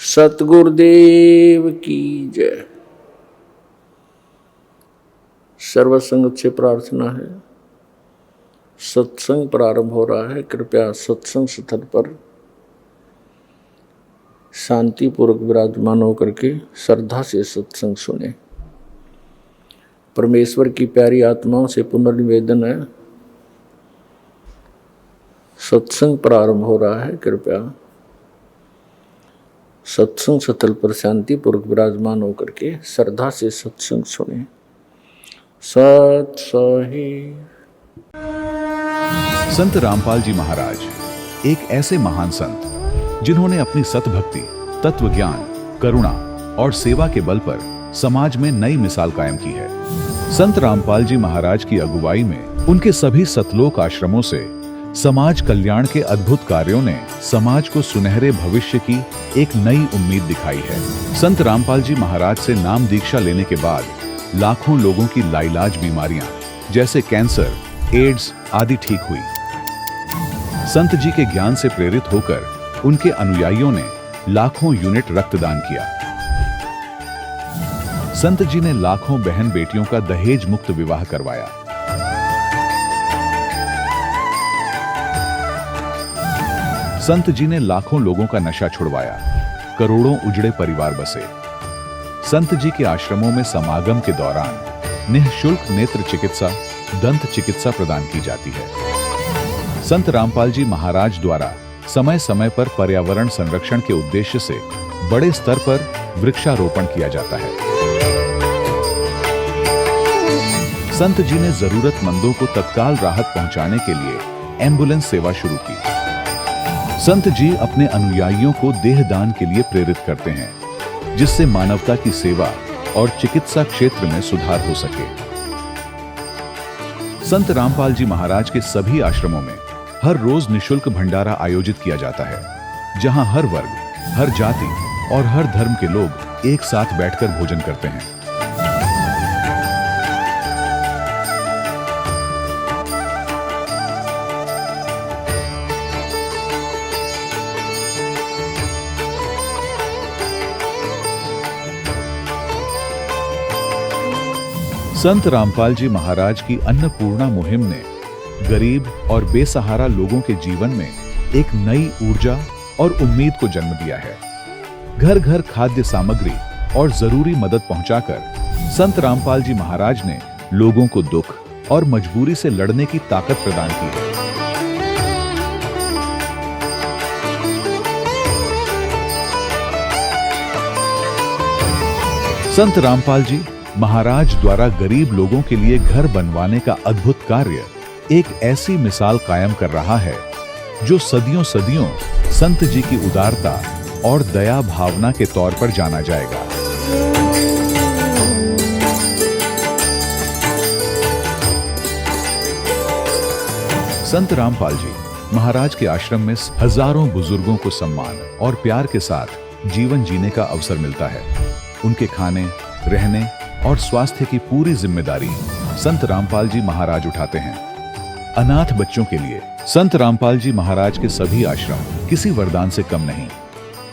सतगुरुदेव की जय। सर्वसंगत से प्रार्थना है, सत्संग प्रारंभ हो रहा है। कृपया सत्संग स्थल पर शांतिपूर्वक विराजमान होकर के श्रद्धा से सत्संग सुने। परमेश्वर की प्यारी आत्माओं से पुनर्निवेदन है, सत्संग प्रारंभ हो रहा है। कृपया सत्संग स्थल पर शांतिपूर्वक विराजमान होकर के श्रद्धा से सत्संग सुने। सत सही। संत रामपाल जी महाराज एक ऐसे महान संत जिन्होंने अपनी सतभक्ति, तत्व ज्ञान, करुणा और सेवा के बल पर समाज में नई मिसाल कायम की है। संत रामपाल जी महाराज की अगुवाई में उनके सभी सतलोक आश्रमों से समाज कल्याण के अद्भुत कार्यों ने समाज को सुनहरे भविष्य की एक नई उम्मीद दिखाई है। संत रामपाल जी महाराज से नाम दीक्षा लेने के बाद लाखों लोगों की लाइलाज बीमारियां जैसे कैंसर, एड्स आदि ठीक हुई। संत जी के ज्ञान से प्रेरित होकर उनके अनुयायियों ने लाखों यूनिट रक्तदान किया। संत जी ने लाखों बहन बेटियों का दहेज मुक्त विवाह करवाया। संत जी ने लाखों लोगों का नशा छुड़वाया, करोड़ों उजड़े परिवार बसे। संत जी के आश्रमों में समागम के दौरान निःशुल्क नेत्र चिकित्सा, दंत चिकित्सा प्रदान की जाती है। संत रामपाल जी महाराज द्वारा समय समय पर पर्यावरण संरक्षण के उद्देश्य से बड़े स्तर पर वृक्षारोपण किया जाता है। संत जी ने जरूरतमंदों को तत्काल राहत पहुंचाने के लिए एम्बुलेंस सेवा शुरू की। संत जी अपने अनुयायियों को देहदान के लिए प्रेरित करते हैं, जिससे मानवता की सेवा और चिकित्सा क्षेत्र में सुधार हो सके। संत रामपाल जी महाराज के सभी आश्रमों में हर रोज निःशुल्क भंडारा आयोजित किया जाता है, जहां हर वर्ग, हर जाति और हर धर्म के लोग एक साथ बैठकर भोजन करते हैं। संत रामपाल जी महाराज की अन्नपूर्णा मुहिम ने गरीब और बेसहारा लोगों के जीवन में एक नई ऊर्जा और उम्मीद को जन्म दिया है। घर घर खाद्य सामग्री और जरूरी मदद पहुंचाकर संत रामपाल जी महाराज ने लोगों को दुख और मजबूरी से लड़ने की ताकत प्रदान की है। संत रामपाल जी महाराज द्वारा गरीब लोगों के लिए घर बनवाने का अद्भुत कार्य एक ऐसी मिसाल कायम कर रहा है जो सदियों सदियों संत जी की उदारता और दया भावना के तौर पर जाना जाएगा। संत रामपाल जी महाराज के आश्रम में हजारों बुजुर्गों को सम्मान और प्यार के साथ जीवन जीने का अवसर मिलता है। उनके खाने, रहने और स्वास्थ्य की पूरी जिम्मेदारी संत रामपाल जी महाराज उठाते हैं। अनाथ बच्चों के लिए संत रामपाल जी महाराज के सभी आश्रम किसी वरदान से कम नहीं।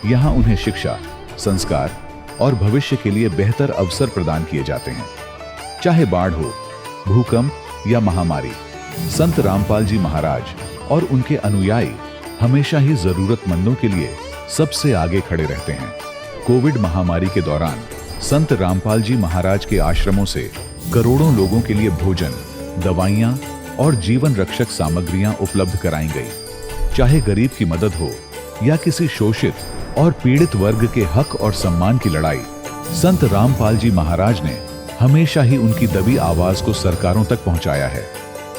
यहाँ उन्हें शिक्षा, संस्कार और भविष्य के लिए बेहतर अवसर प्रदान किए जाते हैं। चाहे बाढ़ हो, भूकंप या महामारी, संत रामपाल जी महाराज और उनके अनुयायी हमेशा ही जरूरतमंदों के लिए सबसे आगे खड़े रहते हैं। कोविड महामारी के दौरान संत रामपाल जी महाराज के आश्रमों से करोड़ों लोगों के लिए भोजन, दवाइयां और जीवन रक्षक सामग्रियां उपलब्ध कराई गई। चाहे गरीब की मदद हो या किसी शोषित और पीड़ित वर्ग के हक और सम्मान की लड़ाई, संत रामपाल जी महाराज ने हमेशा ही उनकी दबी आवाज को सरकारों तक पहुंचाया है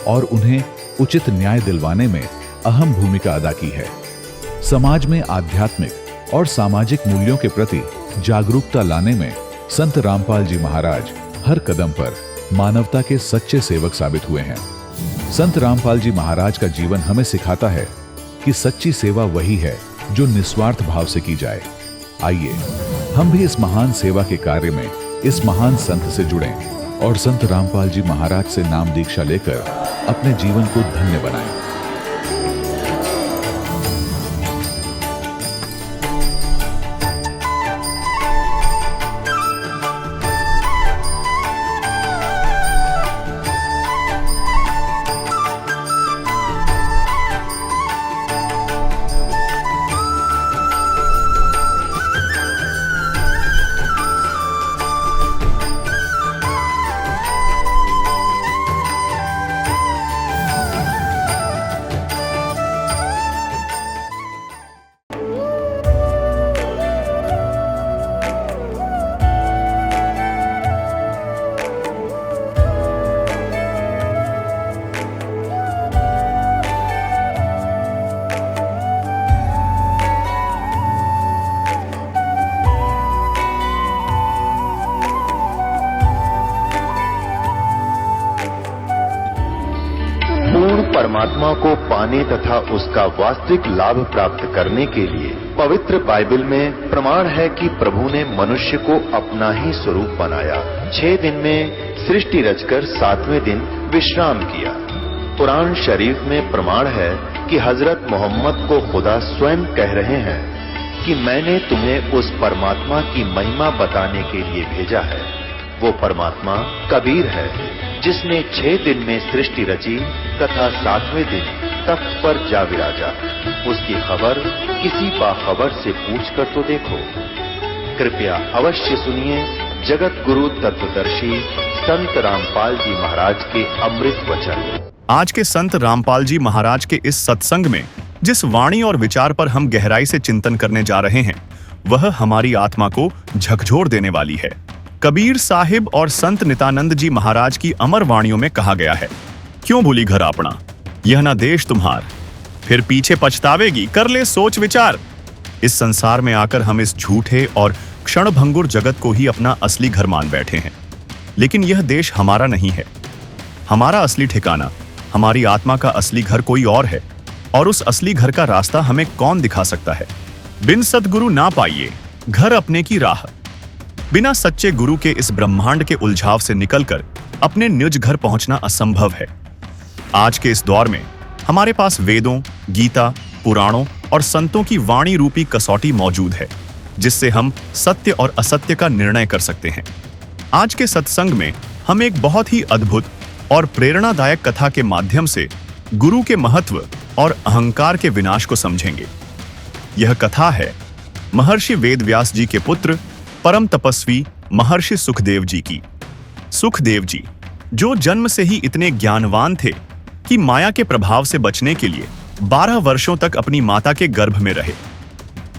और उन्हें उचित न्याय दिलवाने में अहम भूमिका अदा की है। समाज में आध्यात्मिक और सामाजिक मूल्यों के प्रति जागरूकता लाने में संत रामपाल जी महाराज हर कदम पर मानवता के सच्चे सेवक साबित हुए हैं। संत रामपाल जी महाराज का जीवन हमें सिखाता है कि सच्ची सेवा वही है जो निस्वार्थ भाव से की जाए। आइए हम भी इस महान सेवा के कार्य में इस महान संत से जुड़ें और संत रामपाल जी महाराज से नाम दीक्षा लेकर अपने जीवन को धन्य बनाएं। परमात्मा को पाने तथा उसका वास्तविक लाभ प्राप्त करने के लिए पवित्र बाइबल में प्रमाण है कि प्रभु ने मनुष्य को अपना ही स्वरूप बनाया। 6 दिन में सृष्टि रचकर 7वें दिन विश्राम किया। कुरान शरीफ में प्रमाण है कि हजरत मोहम्मद को खुदा स्वयं कह रहे हैं कि मैंने तुम्हें उस परमात्मा की महिमा बताने के लिए भेजा है। वो परमात्मा कबीर है जिसने 6 दिन में सृष्टि रची तथा 7वें दिन तख्त पर जा विराजा। उसकी खबर किसी बाखबर से पूछकर तो देखो। कृपया अवश्य सुनिए जगत गुरु तत्वदर्शी संत रामपाल जी महाराज के अमृत वचन। आज के संत रामपाल जी महाराज के इस सत्संग में जिस वाणी और विचार पर हम गहराई से चिंतन करने जा रहे हैं वह हमारी आत्मा को झकझोर देने वाली है। कबीर साहिब और संत नित्यानंद जी महाराज की अमर वाणियों में कहा गया है, क्यों भूली घर अपना, यह ना देश तुम्हार, फिर पीछे पछतावेगी, कर ले सोच विचार। इस संसार में आकर हम इस झूठे और क्षणभंगुर जगत को ही अपना असली घर मान बैठे हैं, लेकिन यह देश हमारा नहीं है। हमारा असली ठिकाना, हमारी आत्मा का असली घर कोई और है, और उस असली घर का रास्ता हमें कौन दिखा सकता है। बिन सद्गुरु ना पाइए घर अपने की राह। बिना सच्चे गुरु के इस ब्रह्मांड के उलझाव से निकलकर अपने निज घर पहुंचना असंभव है। आज के इस दौर में हमारे पास वेदों, गीता, पुराणों और संतों की वाणी रूपी कसौटी मौजूद है, जिससे हम सत्य और असत्य का निर्णय कर सकते हैं। आज के सत्संग में हम एक बहुत ही अद्भुत और प्रेरणादायक कथा के माध्यम से गुरु के महत्व और अहंकार के विनाश को समझेंगे। यह कथा है महर्षि वेदव्यास जी के पुत्र परम तपस्वी महर्षि सुखदेव जी की। सुखदेव जी जो जन्म से ही इतने ज्ञानवान थे कि माया के प्रभाव से बचने के लिए 12 वर्षों तक अपनी माता के गर्भ में रहे।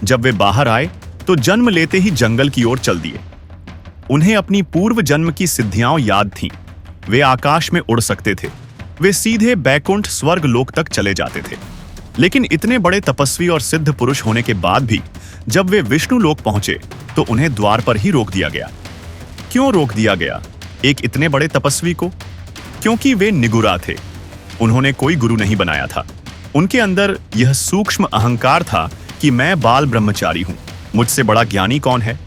जब वे बाहर आए तो जन्म लेते ही जंगल की ओर चल दिए। उन्हें अपनी पूर्व जन्म की सिद्धियां याद थीं। वे आकाश में उड़ सकते थे, वे सीधे बैकुंठ स्वर्ग लोक तक चले जाते थे। लेकिन इतने बड़े तपस्वी और सिद्ध पुरुष होने के बाद भी जब वे विष्णु लोक पहुंचे तो उन्हें द्वार पर ही रोक दिया गया। क्यों रोक दिया गया एक इतने बड़े तपस्वी को? क्योंकि वे निगुरा थे। उन्होंने कोई गुरु नहीं बनाया था। उनके अंदर यह सूक्ष्म अहंकार था कि मैं बाल ब्रह्मचारी हूं, मुझसे बड़ा ज्ञानी कौन है।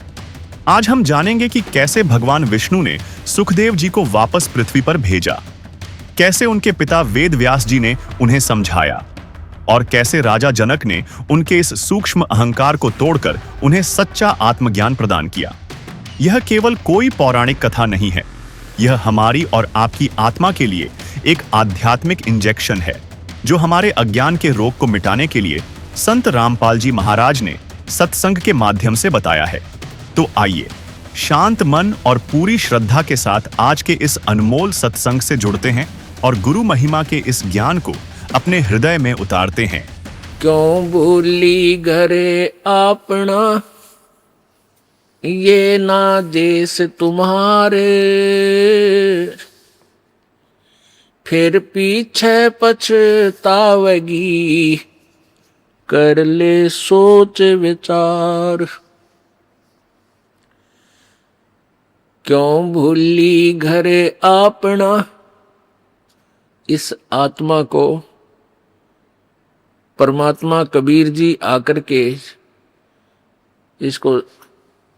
आज हम जानेंगे कि कैसे भगवान विष्णु ने सुखदेव जी को वापस पृथ्वी पर भेजा, कैसे उनके पिता वेद व्यास जी ने उन्हें समझाया, और कैसे राजा जनक ने उनके इस सूक्ष्म अहंकार को तोड़कर उन्हें सच्चा आत्मज्ञान प्रदान किया। यह केवल कोई पौराणिक कथा नहीं है, यह हमारी और आपकी आत्मा के लिए एक आध्यात्मिक इंजेक्शन है, जो हमारे अज्ञान के रोग को मिटाने के लिए संत रामपाल जी महाराज ने सत्संग के माध्यम से बताया है। तो आइए शांत मन और पूरी श्रद्धा के साथ आज के इस अनमोल सत्संग से जुड़ते हैं और गुरु महिमा के इस ज्ञान को अपने हृदय में उतारते हैं। क्यों भूली घरे अपना, ये ना देश तुम्हारे, फिर पीछे पछतावेगी, कर ले सोच विचार। क्यों भूली घरे अपना, इस आत्मा को परमात्मा कबीर जी आकर के इसको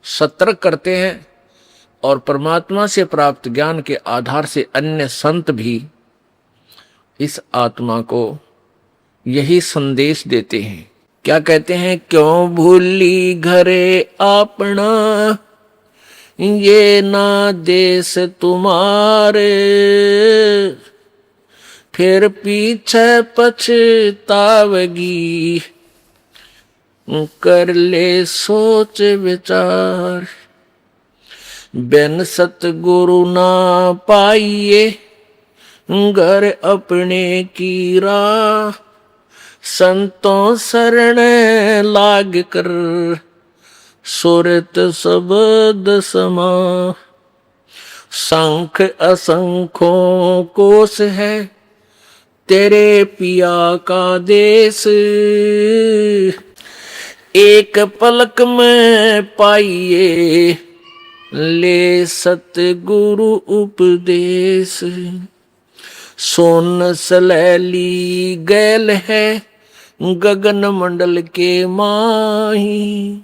सतर्क करते हैं, और परमात्मा से प्राप्त ज्ञान के आधार से अन्य संत भी इस आत्मा को यही संदेश देते हैं। क्या कहते हैं? क्यों भूली घरे अपना, ये ना देश तुम्हारे, फिर पीछे पछतावेगी, कर ले सोच विचार। बिन सतगुरु ना पाइए घर अपने की राह, संतों शरण लाग कर सुरत शब्द समा। शंख असंख्यों कोश है तेरे पिया का देश, एक पलक में पाइए ले सतगुरु उपदेश। सोन सलैली गैल है गगन मंडल के माही,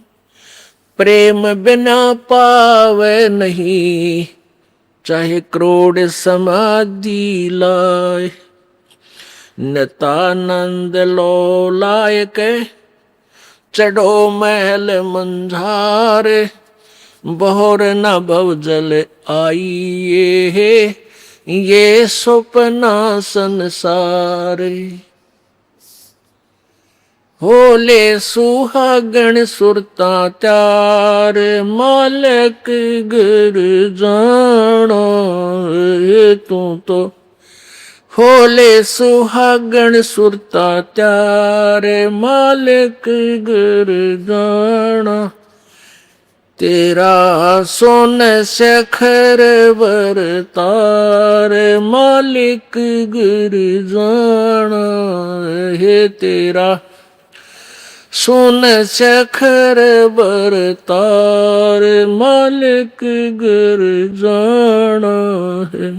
प्रेम बिना पावे नहीं चाहे करोड़ समाधि लाए। नतानंद लो लायक चढ़ो महल मंझार, बहुर न भव जल आइए है ये सपना संसार। होले सुहागण सुरता त्यार, मालक गुर जाना तू तो। होले सुहागण सुरता त्यार, मालक गुर जाना। तेरा सोन शेखर बरतार, मालिक गुर जाना है तेरा। सोन शेखर बरतार, मालिक गुर जाना है।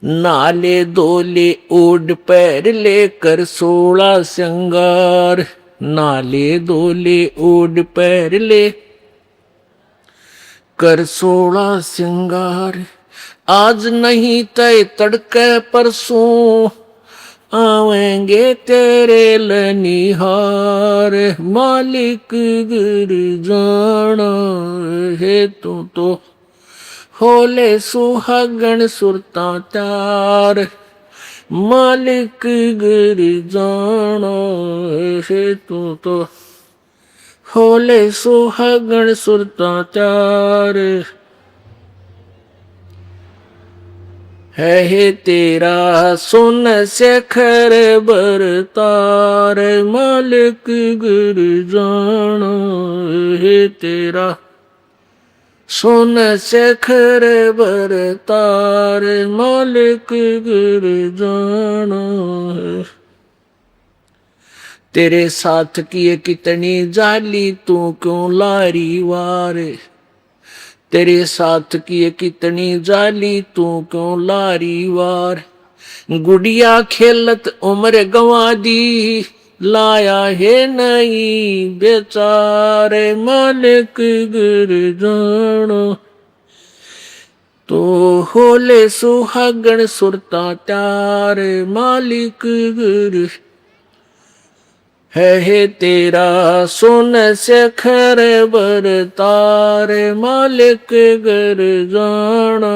नाले दोले ओढ़ पैर लेकर 16 श्रृंगार, नाले दोले ओढ़ पैर ले कर 16 श्रृंगार। आज नहीं तय तड़के परसों आवेंगे तेरे लनिहार, मालिक गुर जाना है तू तो। होले सुहागण सुरता त्यार, मालिक गुर जाना है तू तो। होले सुहागण सुरता त्यार, है तेरा सोन शेखर बरतार, मालिक गुर जाना है तेरा। सोन शेखर बरतार, मालिक गुर जाना है। तेरे साथ किए कितनी जाली तू क्यों लारी वार, तेरे साथ किए कितनी जाली तू क्यों लारी वार। गुड़िया खेलत उम्र गंवा दी, लाया है नहीं बेचारे, मालिक गुर जाना। तो होले सुहागण सुरता त्यार, मालिक गुर है तेरा। सोन शेखर बरतार, मालिक गुर जाना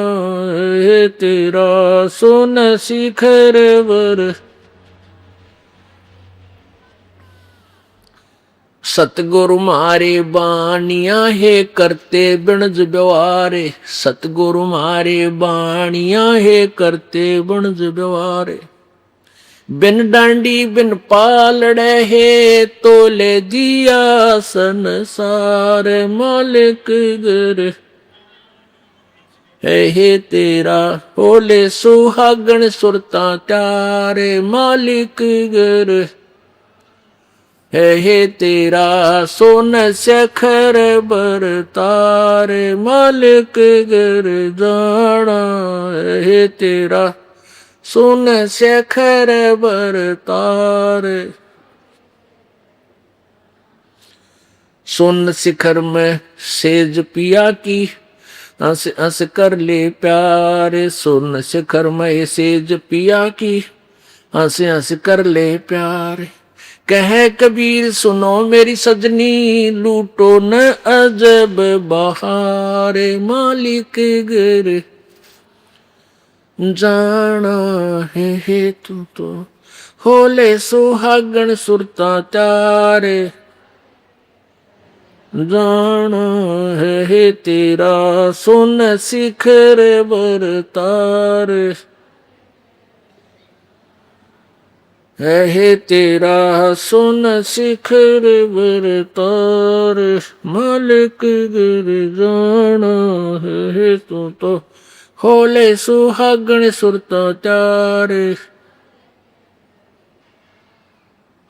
है तेरा। सोन शिखर बर। सतगुरु मारे बानिया है करते बिणज व्यवहार, सतगुरु मारे बानिया है करते बिणज व्यवहार। बिन डांडी बिन पालड़े है तोले दिया संसार, मालिक गुर है तेरा। होले सुहागण सुरता त्यार, मालिक गुर है तेरा। सोन शेखर बरतार, मालिक गुर जाना है तेरा। सोन शेखर बरतार। सोन शिखर में सेज पिया की, हंस हंस कर ले प्यार। सोन शिखर में सेज पिया की, हंस हंस कर ले प्यार। कहे कबीर सुनो मेरी सजनी, लूटो न अजब बहार, मालिक गुर जाना है तू तो। होले सुहागण सुरता त्यार, जाना है तेरा। सोन शिखर बरतार, है तेरा। सोन शिखर बरतार, मालिक गुर जाना है तू तो। होले सुहागण सुरता त्यार,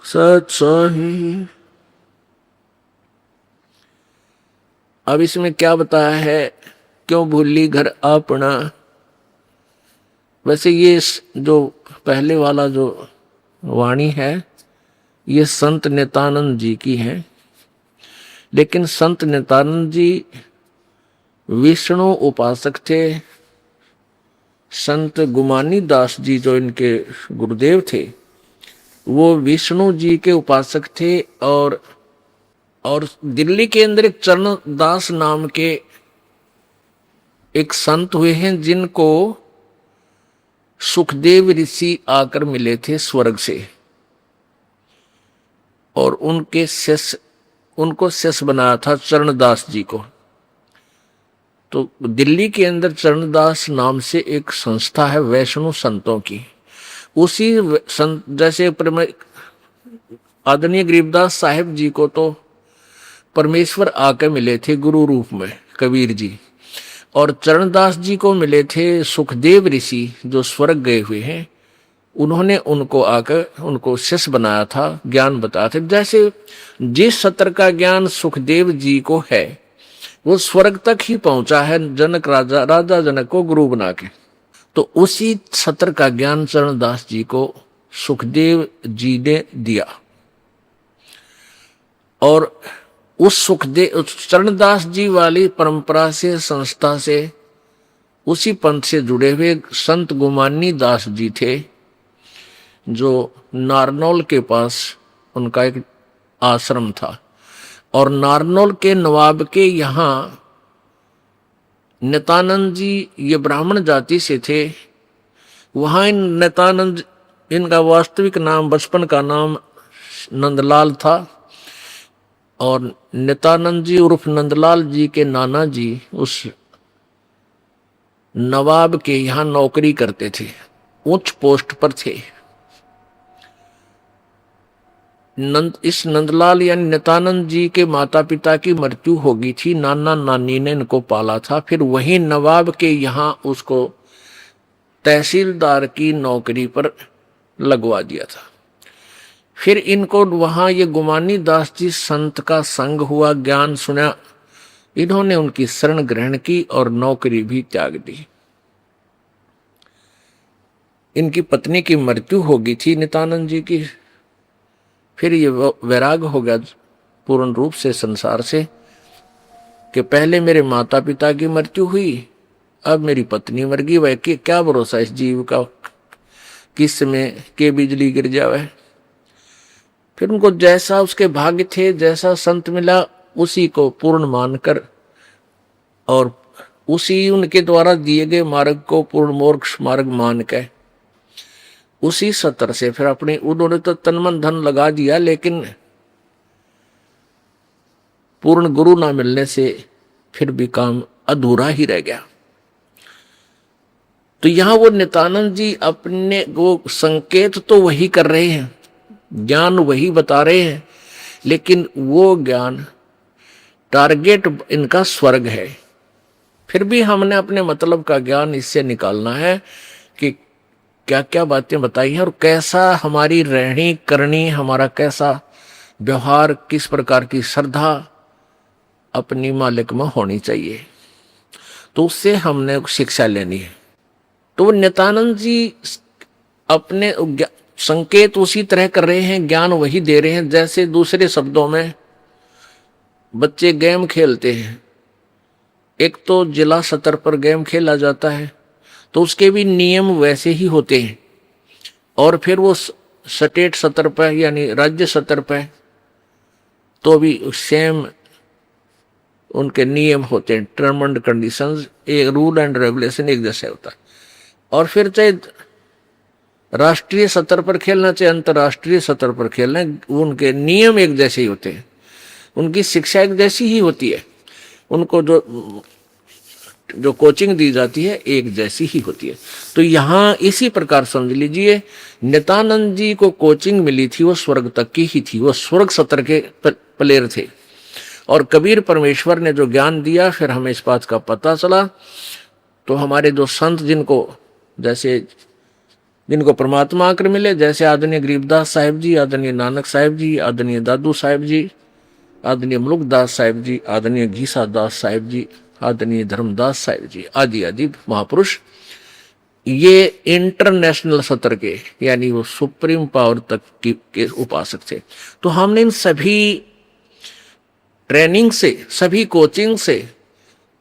सच साही। अब इसमें क्या बताया है, क्यों भूली घर अपना। वैसे ये जो पहले वाला जो वाणी है ये संत नित्यानंद जी की है, लेकिन संत नित्यानंद जी विष्णु उपासक थे। संत गुमानी दास जी जो इनके गुरुदेव थे वो विष्णु जी के उपासक थे। और दिल्ली के अंदर एक चरणदास नाम के एक संत हुए हैं जिनको सुखदेव ऋषि आकर मिले थे स्वर्ग से, और उनको शिष्य बनाया था चरणदास जी को। तो दिल्ली के अंदर चरणदास नाम से एक संस्था है वैष्णव संतों की। उसी संत जैसे आदरणीय गरीबदास साहिब जी को तो परमेश्वर आकर मिले थे गुरु रूप में कबीर जी, और चरणदास जी को मिले थे सुखदेव ऋषि जो स्वर्ग गए हुए हैं। उन्होंने उनको आकर उनको शिष्य बनाया था, ज्ञान बताया था। जैसे जिस सत्र का ज्ञान सुखदेव जी को है वो स्वर्ग तक ही पहुंचा है जनक राजा जनक को गुरु बना के, तो उसी सत्र का ज्ञान चरणदास जी को सुखदेव जी ने दिया। और उस चरणदास जी वाली परंपरा से संस्था से उसी पंथ से जुड़े हुए संत गुमानी दास जी थे जो नारनौल के पास उनका एक आश्रम था। और नारनौल के नवाब के यहाँ नित्यानंद जी ये ब्राह्मण जाति से थे। वहाँ इन नित्यानंद, इनका वास्तविक नाम बचपन का नाम नंदलाल था, और नित्यानंद जी उर्फ नंदलाल जी के नाना जी उस नवाब के यहाँ नौकरी करते थे, उच्च पोस्ट पर थे। इस नंदलाल यानी नित्यानंद जी के माता पिता की मृत्यु हो गई थी, नाना नानी ने इनको पाला था। फिर वही नवाब के यहाँ उसको तहसीलदार की नौकरी पर लगवा दिया था। फिर इनको वहां ये गुमानी दास जी संत का संग हुआ, ज्ञान सुना, इन्होंने उनकी शरण ग्रहण की और नौकरी भी त्याग दी। इनकी पत्नी की मृत्यु हो गई थी नित्यानंद जी की। फिर ये वैराग हो गया पूर्ण रूप से संसार से कि पहले मेरे माता पिता की मृत्यु हुई, अब मेरी पत्नी मर गई, वह क्या भरोसा इस जीव का, किस में के बिजली गिर जावे। फिर उनको जैसा उसके भाग्य थे, जैसा संत मिला उसी को पूर्ण मानकर और उसी उनके द्वारा दिए गए मार्ग को पूर्ण मोक्ष मार्ग मान के उसी सत्र से फिर अपने उन्होंने तो तन मन धन लगा दिया, लेकिन पूर्ण गुरु ना मिलने से फिर भी काम अधूरा ही रह गया। तो यहां वो नित्यानंद जी अपने वो संकेत तो वही कर रहे हैं, ज्ञान वही बता रहे हैं, लेकिन वो ज्ञान टारगेट इनका स्वर्ग है। फिर भी हमने अपने मतलब का ज्ञान इससे निकालना है कि क्या क्या बातें बताई हैं और कैसा हमारी रहनी करनी, हमारा कैसा व्यवहार, किस प्रकार की श्रद्धा अपनी मालिक में होनी चाहिए, तो उससे हमने शिक्षा लेनी है। तो नित्यानंद जी अपने संकेत उसी तरह कर रहे हैं, ज्ञान वही दे रहे हैं। जैसे दूसरे शब्दों में बच्चे गेम खेलते हैं, एक तो जिला स्तर पर गेम खेला जाता है तो उसके भी नियम वैसे ही होते हैं, और फिर वो स्टेट स्तर पर यानी राज्य स्तर पर तो भी सेम उनके नियम होते हैं, टर्म एंड कंडीशंस, एक रूल एंड रेगुलेशन एक जैसे होता है। और फिर चाहे राष्ट्रीय स्तर पर खेलना चाहे अंतर्राष्ट्रीय स्तर पर खेलना, उनके नियम एक जैसे ही होते हैं, उनकी शिक्षा एक जैसी ही होती है, उनको जो कोचिंग दी जाती है एक जैसी ही होती है। तो यहाँ इसी प्रकार समझ लीजिए, नित्यानंद जी को कोचिंग मिली थी वो स्वर्ग तक की ही थी, वो स्वर्ग सत्र के प्लेयर थे। और कबीर परमेश्वर ने जो ज्ञान दिया फिर हमें इस बात का पता चला। तो हमारे जो संत जिनको परमात्मा आकर मिले, जैसे आदरणीय गरीबदास साहिब जी, आदरणीय नानक साहिब जी, आदरणीय दादू साहिब जी, आदरणीय मुलुकदास साहिब जी, आदरणीय घीसा दास साहिब जी, आदरणीय धर्मदास साहिब जी, आदि आदि महापुरुष, ये इंटरनेशनल सत्र के यानी वो सुप्रीम पावर तक के उपासक थे। तो हमने इन सभी ट्रेनिंग से, सभी कोचिंग से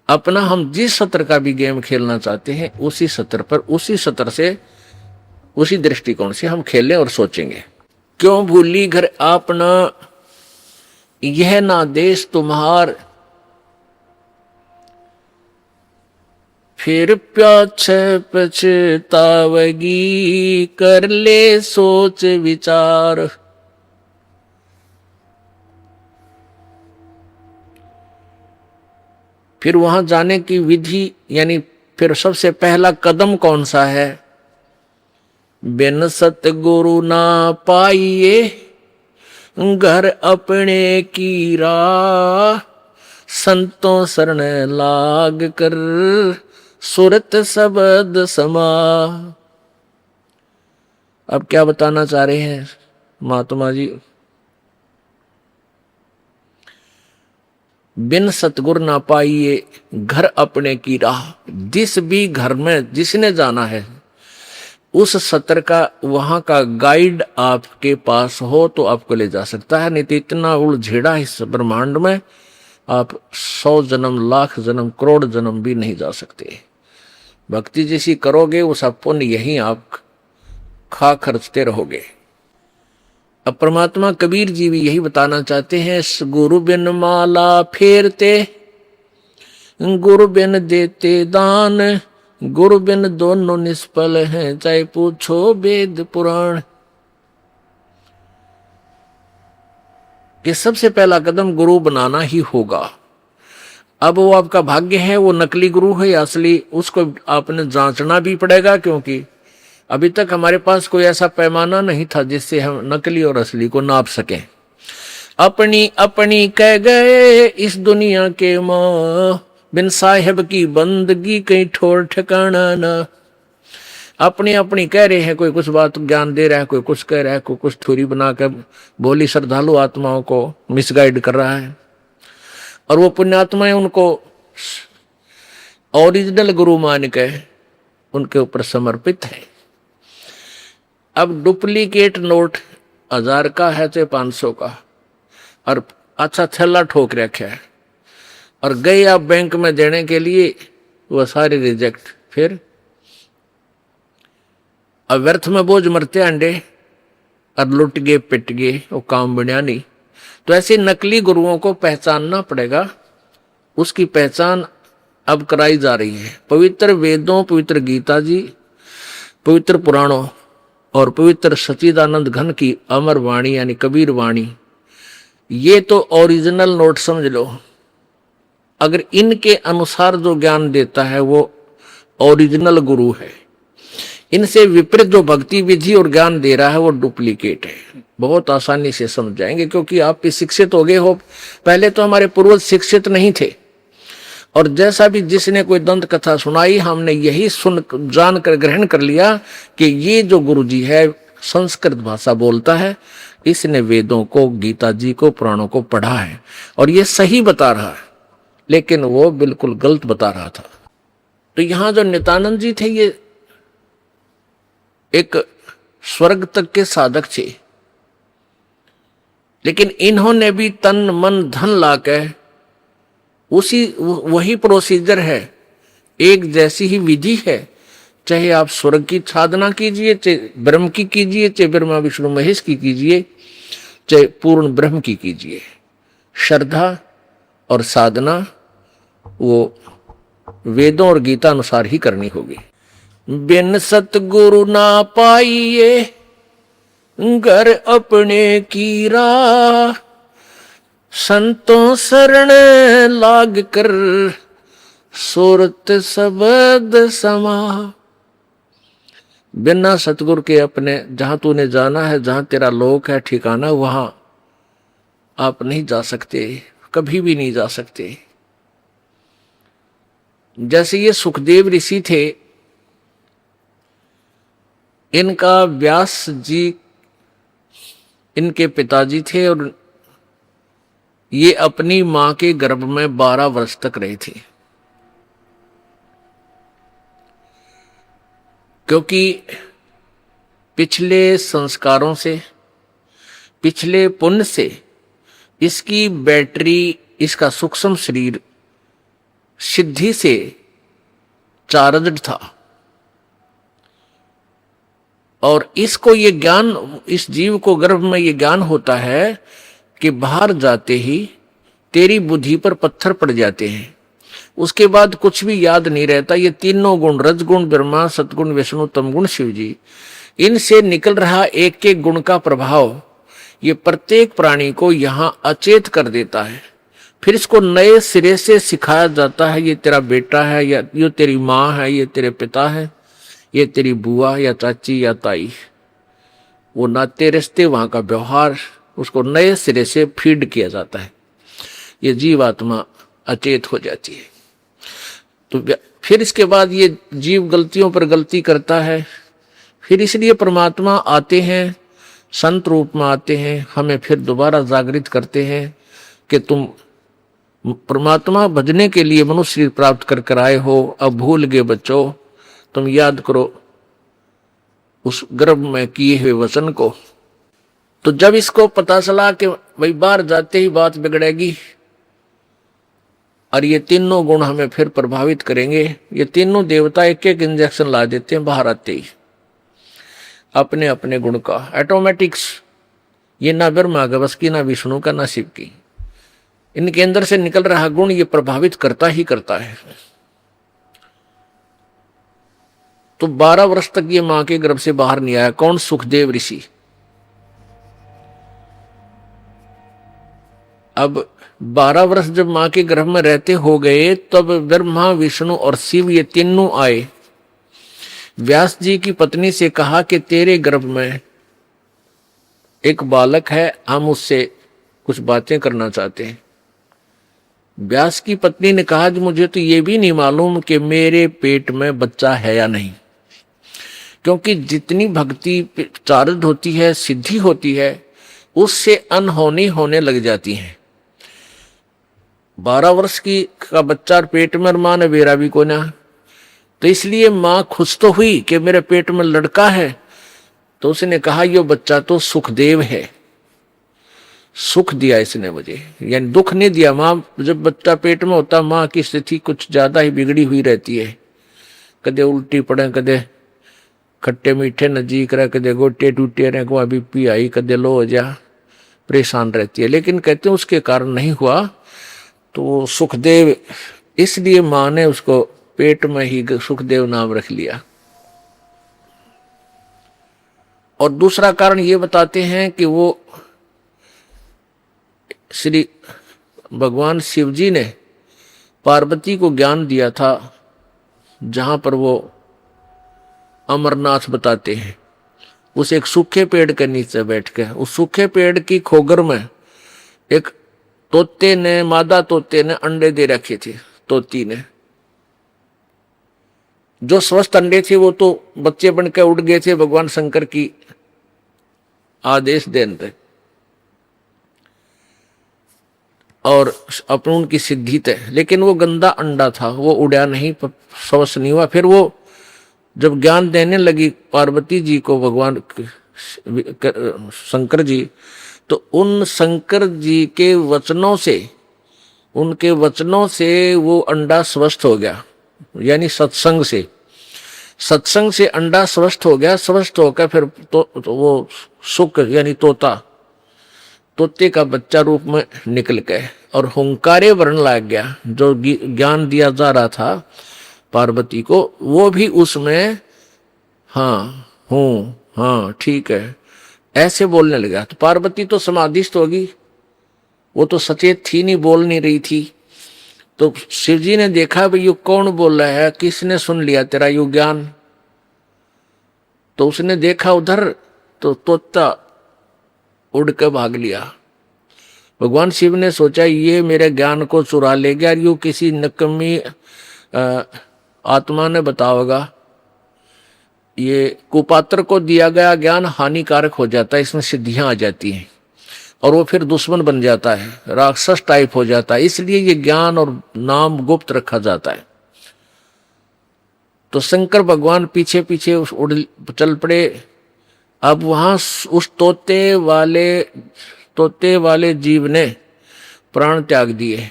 अपना, हम जिस सत्र का भी गेम खेलना चाहते हैं उसी सत्र पर, उसी सत्र से, उसी दृष्टिकोण से हम खेलें और सोचेंगे। क्यों भूली घर अपना, यह ना देश तुम्हार, फिर प्याछे पछतावगी, कर ले सोच विचार। फिर वहां जाने की विधि, यानी फिर सबसे पहला कदम कौन सा है? बिन सतगुरु ना पाइए, घर अपने की राह, संतों शरण लाग कर, सुरत शब्द समा। अब क्या बताना चाह रहे हैं महात्मा जी? बिन सतगुर ना पाइए, घर अपने की राह। जिस भी घर में जिसने जाना है, उस सत्र का, वहां का गाइड आपके पास हो तो आपको ले जा सकता है, नहीं तो इतना उलझेड़ा इस ब्रह्मांड में आप 100 जन्म, लाख जन्म, करोड़ जन्म भी नहीं जा सकते। भक्ति जैसी करोगे उसका पुण्य यहीं आप खा खर्चते रहोगे। अब परमात्मा कबीर जी भी यही बताना चाहते हैं, गुरु बिन माला फेरते, गुरु बिन देते दान, गुरु बिन दोनों निष्फल हैं, चाहे पूछो वेद पुराण। कि सबसे पहला कदम गुरु बनाना ही होगा। अब वो आपका भाग्य है, वो नकली गुरु है या असली, उसको आपने जांचना भी पड़ेगा, क्योंकि अभी तक हमारे पास कोई ऐसा पैमाना नहीं था जिससे हम नकली और असली को नाप सकें। अपनी अपनी कह गए इस दुनिया के मां, बिन साहिब की बंदगी कहीं ठोर ठिकाना ना। अपनी अपनी कह रहे हैं, कोई कुछ बात ज्ञान दे रहा है, कोई कुछ कह रहा है, कोई कुछ थ्योरी बनाकर बोली श्रद्धालु आत्माओं को मिसगाइड कर रहा है, और वो पुण्यात्माएं उनको ओरिजिनल गुरु मान के उनके ऊपर समर्पित है। अब डुप्लीकेट नोट 1000 का है चाहे 500 का, और अच्छा थैला ठोक रखा है, और गए आप बैंक में देने के लिए, वो सारे रिजेक्ट। फिर अब व्यर्थ में बोझ मरते अंडे, और लुट गए पिट गए, वो काम बनिया नहीं। तो ऐसे नकली गुरुओं को पहचानना पड़ेगा। उसकी पहचान अब कराई जा रही है पवित्र वेदों, पवित्र गीता जी, पवित्र पुराणों और पवित्र सच्चिदानंद घन की अमर वाणी यानी कबीर वाणी। ये तो ओरिजिनल नोट समझ लो। अगर इनके अनुसार जो ज्ञान देता है वो ओरिजिनल गुरु है, इनसे विपरीत जो भक्ति विधि और ज्ञान दे रहा है वो डुप्लीकेट है। बहुत आसानी से समझ जाएंगे, क्योंकि आप भी शिक्षित हो गए हो। पहले तो हमारे पूर्वज शिक्षित नहीं थे, और जैसा भी जिसने कोई दंत कथा सुनाई, हमने यही सुन जान कर ग्रहण कर लिया कि ये जो गुरु जी है संस्कृत भाषा बोलता है, इसने वेदों को, गीता जी को, पुराणों को पढ़ा है और ये सही बता रहा है, लेकिन वो बिल्कुल गलत बता रहा था। तो यहां जो नित्यानंद जी थे, ये एक स्वर्ग तक के साधक थे, लेकिन इन्होंने भी तन मन धन लाके वही प्रोसीजर है, एक जैसी ही विधि है। चाहे आप स्वर्ग की साधना कीजिए, चाहे ब्रह्म की कीजिए, चाहे ब्रह्मा विष्णु महेश की कीजिए, चाहे पूर्ण ब्रह्म की कीजिए, श्रद्धा और साधना वो वेदों और गीता अनुसार ही करनी होगी। बिन सतगुरु ना पाइए, घर अपने की राह, संतों शरण लाग कर, सुरत शब्द समा। बिना सतगुरु के अपने, जहां तूने जाना है, जहां तेरा लोक है, ठिकाना, वहां आप नहीं जा सकते, कभी भी नहीं जा सकते। जैसे ये सुखदेव ऋषि थे, इनका व्यास जी इनके पिताजी थे, और ये अपनी मां के गर्भ में 12 वर्ष तक रहे थे। क्योंकि पिछले संस्कारों से, पिछले पुण्य से इसकी बैटरी, इसका सूक्ष्म शरीर सिद्धि से चार्जड था। और इसको ये ज्ञान, इस जीव को गर्भ में ये ज्ञान होता है कि बाहर जाते ही तेरी बुद्धि पर पत्थर पड़ जाते हैं, उसके बाद कुछ भी याद नहीं रहता। ये तीनों गुण, रजगुण ब्रह्मा, सतगुण विष्णु, तमगुण शिव जी, इनसे निकल रहा एक एक गुण का प्रभाव ये प्रत्येक प्राणी को यहां अचेत कर देता है। फिर इसको नए सिरे से सिखाया जाता है, ये तेरा बेटा है, या ये तेरी माँ है, ये तेरे पिता है, ये तेरी बुआ या चाची या ताई। वो नाते रिश्ते, वहां का व्यवहार, उसको नए सिरे से फीड किया जाता है। ये जीवात्मा अचेत हो जाती है। तो फिर इसके बाद ये जीव गलतियों पर गलती करता है। फिर इसलिए परमात्मा आते हैं, संत रूप में आते हैं, हमें फिर दोबारा जागृत करते हैं कि तुम परमात्मा भजने के लिए मनुष्य शरीर प्राप्त कर आए हो, अब भूल गए बच्चों, तुम याद करो उस गर्भ में किए हुए वचन को। तो जब इसको पता चला कि भाई बाहर जाते ही बात बिगड़ेगी और ये तीनों गुण हमें फिर प्रभावित करेंगे, ये तीनों देवता एक एक इंजेक्शन ला देते हैं बाहर आते ही अपने अपने गुण का, ऑटोमेटिक्स। ये ना ब्रह्मा का बस की, ना विष्णु का, ना शिव की। इनके अंदर से निकल रहा गुण ये प्रभावित करता ही करता है। तो 12 वर्ष तक ये मां के गर्भ से बाहर नहीं आया। कौन? सुखदेव ऋषि। अब 12 वर्ष जब मां के गर्भ में रहते हो गए, तब ब्रह्मा, विष्णु और शिव ये तीनों आए। व्यास जी की पत्नी से कहा कि तेरे गर्भ में एक बालक है, हम उससे कुछ बातें करना चाहते हैं। व्यास की पत्नी ने कहा कि मुझे तो ये भी नहीं मालूम कि मेरे पेट में बच्चा है या नहीं, क्योंकि जितनी भक्ति चार्ज होती है, सिद्धि होती है, उससे अनहोनी होने लग जाती है। 12 वर्ष की का बच्चा पेट में, मां ने बेरा भी को ना, तो इसलिए मां खुश तो हुई कि मेरे पेट में लड़का है। तो उसने कहा यो बच्चा तो सुखदेव है, सुख दिया इसने मुझे, यानी दुख नहीं दिया। मां जब बच्चा पेट में होता, मां की स्थिति कुछ ज्यादा ही बिगड़ी हुई रहती है, कदे उल्टी पड़े, कदे खट्टे मीठे नजीक रहे, कदे गोटे टूटे रहे, को अभी पी आई, कदे लो हो जा, परेशान रहती है। लेकिन कहते हैं उसके कारण नहीं हुआ। तो सुखदेव, इसलिए मां ने उसको पेट में ही सुखदेव नाम रख लिया। और दूसरा कारण ये बताते हैं कि वो श्री भगवान शिव जी ने पार्वती को ज्ञान दिया था, जहां पर वो अमरनाथ बताते हैं, उस एक सूखे पेड़ के नीचे बैठ के, उस सूखे पेड़ की खोगर में एक तोते ने, मादा तोते ने अंडे दे रखे थे। तोती ने जो स्वस्थ अंडे थे वो तो बच्चे बन के उड़ गए थे भगवान शंकर की आदेश देने पे, और अपन उनकी सिद्धि थे। लेकिन वो गंदा अंडा था, वो उड़ा नहीं, स्वस्थ नहीं हुआ। फिर वो जब ज्ञान देने लगी पार्वती जी को भगवान शंकर जी, तो उन शंकर जी के वचनों से, उनके वचनों से वो अंडा स्वस्थ हो गया, यानी सत्संग से अंडा स्वस्थ हो गया। स्वस्थ होकर फिर तो वो सुख यानी तोते का बच्चा रूप में निकल गए और हुंकारे वर्ण लग गया। जो ज्ञान दिया जा रहा था पार्वती को, वो भी उसमें हाँ हूं, हाँ ठीक है, ऐसे बोलने लगा। तो पार्वती तो समाधिस्थ होगी, वो तो सचेत थी नहीं, बोल नहीं रही थी। तो शिव जी ने देखा भाई ये कौन बोल रहा है, किसने सुन लिया तेरा यू ज्ञान। तो उसने देखा उधर, तो तोता उड़ के भाग लिया। भगवान शिव ने सोचा ये मेरे ज्ञान को चुरा ले गया, यू किसी नकमी आत्मा ने बताओगा। ये कुपात्र को दिया गया ज्ञान हानिकारक हो जाता है, इसमें सिद्धियां आ जाती हैं और वो फिर दुश्मन बन जाता है, राक्षस टाइप हो जाता है। इसलिए ये ज्ञान और नाम गुप्त रखा जाता है। तो शंकर भगवान पीछे पीछे उड़ चल पड़े। अब वहां उस तोते वाले जीव ने प्राण त्याग दिए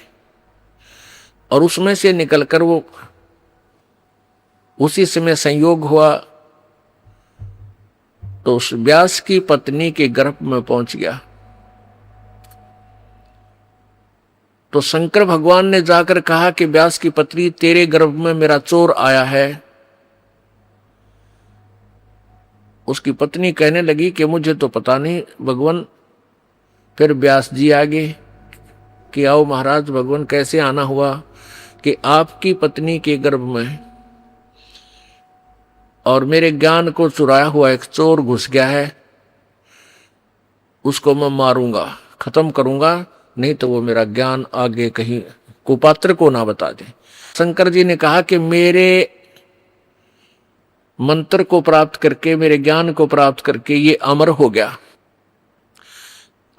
और उसमें से निकलकर वो उसी समय संयोग हुआ तो उस व्यास की पत्नी के गर्भ में पहुंच गया। तो शंकर भगवान ने जाकर कहा कि व्यास की पत्नी, तेरे गर्भ में मेरा चोर आया है। उसकी पत्नी कहने लगी कि मुझे तो पता नहीं भगवान। फिर व्यास जी आगे कि आओ महाराज, भगवान कैसे आना हुआ कि आपकी पत्नी के गर्भ में और मेरे ज्ञान को चुराया हुआ एक चोर घुस गया है, उसको मैं मारूंगा, खत्म करूंगा, नहीं तो वो मेरा ज्ञान आगे कहीं कुपात्र को ना बता दे। शंकर जी ने कहा कि मेरे मंत्र को प्राप्त करके, मेरे ज्ञान को प्राप्त करके ये अमर हो गया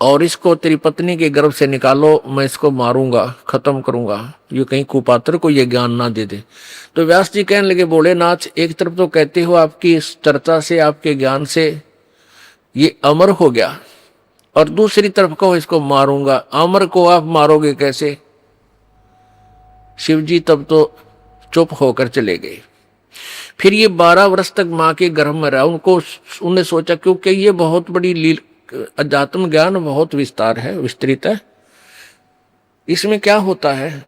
और इसको तेरी पत्नी के गर्भ से निकालो, मैं इसको मारूंगा, खत्म करूंगा, ये कहीं कुपात्र को ये ज्ञान ना दे दे। तो व्यास जी कहने लगे, भोलेनाथ, एक तरफ तो कहते हो आपकी इस चर्चा से, आपके ज्ञान से ये अमर हो गया, और दूसरी तरफ कहो इसको मारूंगा। अमर को आप मारोगे कैसे? शिव जी तब तो चुप होकर चले गए। फिर ये 12 वर्ष तक माँ के गर्भ में रहा। उन्हें सोचा, क्योंकि ये बहुत बड़ी अध्यात्म ज्ञान बहुत विस्तार है, विस्तृत है, इसमें क्या होता है,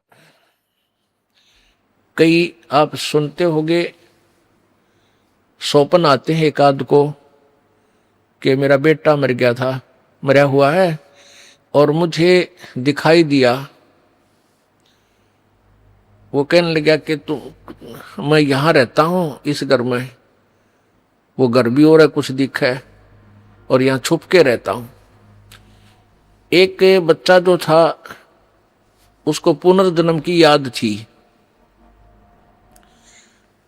कई आप सुनते होंगे स्वप्न आते हैं एक आध को कि मेरा बेटा मर गया था, मरा हुआ है और मुझे दिखाई दिया। वो कहने लगा कि मैं यहां रहता हूं इस घर में, वो घर भी और है, कुछ दिखा है और यहां छुप के रहता हूं। एक बच्चा जो था उसको पुनर्जन्म की याद थी,